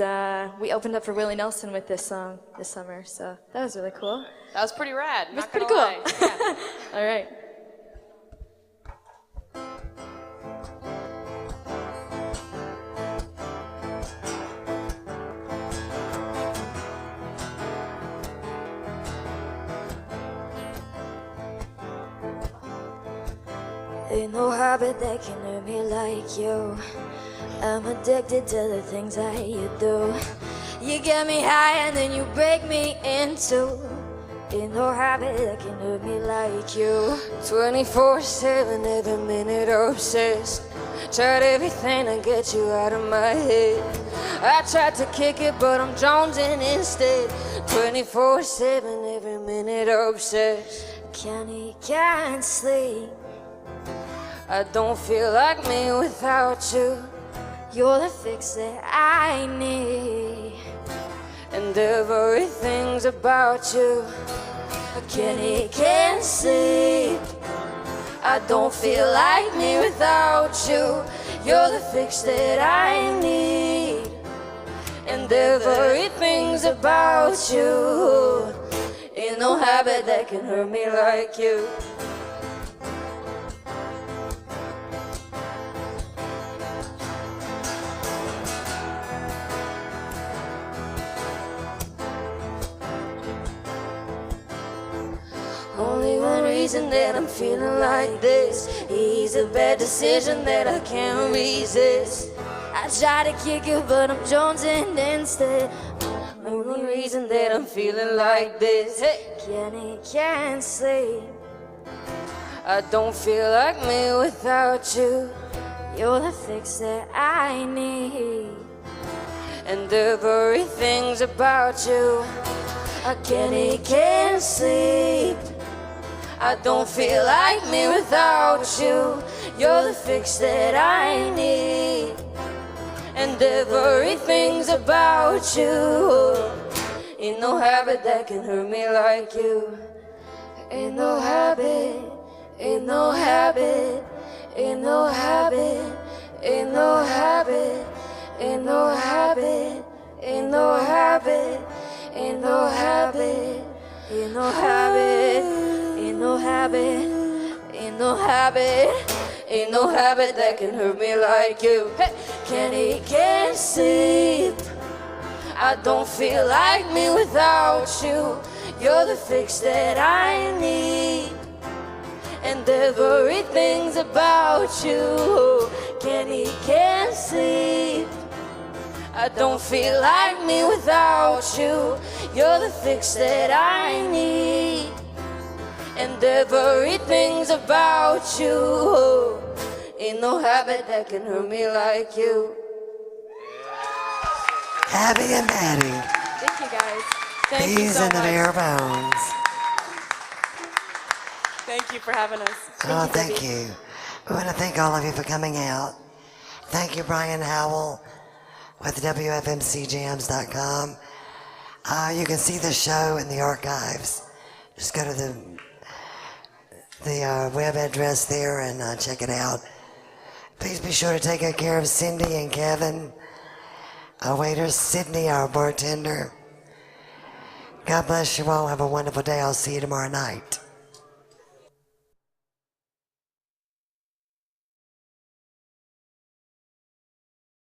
we opened up for Willie Nelson with this song this summer. So that was really cool. that was pretty rad. It was pretty cool. Yeah. All right. Ain't no habit that can hurt me like you. I'm addicted to the things that you do. You get me high and then you break me in two. Ain't no habit that can hurt me like you. 24/7, every minute obsessed. Tried everything to get you out of my head. I tried to kick it, but I'm jonesing instead. 24/7, every minute obsessed. Can't eat, can't sleep. I don't feel like me without you. You're the fix that I need, and everything's about you. I can't eat, can't sleep. I don't feel like me without you. You're the fix that I need, and everything's about you. Ain't no habit that can hurt me like you. Only one reason that I'm feeling like this. He's a bad decision that I can't resist. I try to kick it, but I'm jonesing instead. Only reason that I'm feeling like this. Can't eat, can't sleep. I don't feel like me without you. You're the fix that I need, and everything's about you. I can't eat, can't sleep. I don't feel like me without you. You're the fix that I need, and everything's about you. Ain't no habit that can hurt me like you. Ain't no habit, ain't no habit, ain't no habit, ain't no habit, ain't no habit, ain't no habit, ain't no habit, ain't no habit, ain't no habit, ain't no habit, ain't no habit that can hurt me like you. Hey, can't eat, can't sleep. I don't feel like me without you. You're the fix that I need, and everything's about you. Can't eat, can't sleep. I don't feel like me without you. You're the fix that I need, and everything's about you. Ain't no habit that can hurt me like you. Abby and Maddie. Thank you, guys. Thank you Bees so in the much. bare bones. Thank you for having us. Oh, thank you. We want to thank all of you for coming out. Thank you, Brian Howell with WFMCJams.com. You can see the show in the archives. Just go to the web address there and check it out. Please be sure to take good care of Cindy and Kevin, our waiters, Sydney, our bartender. God bless you all. Have a wonderful day. I'll see you tomorrow night.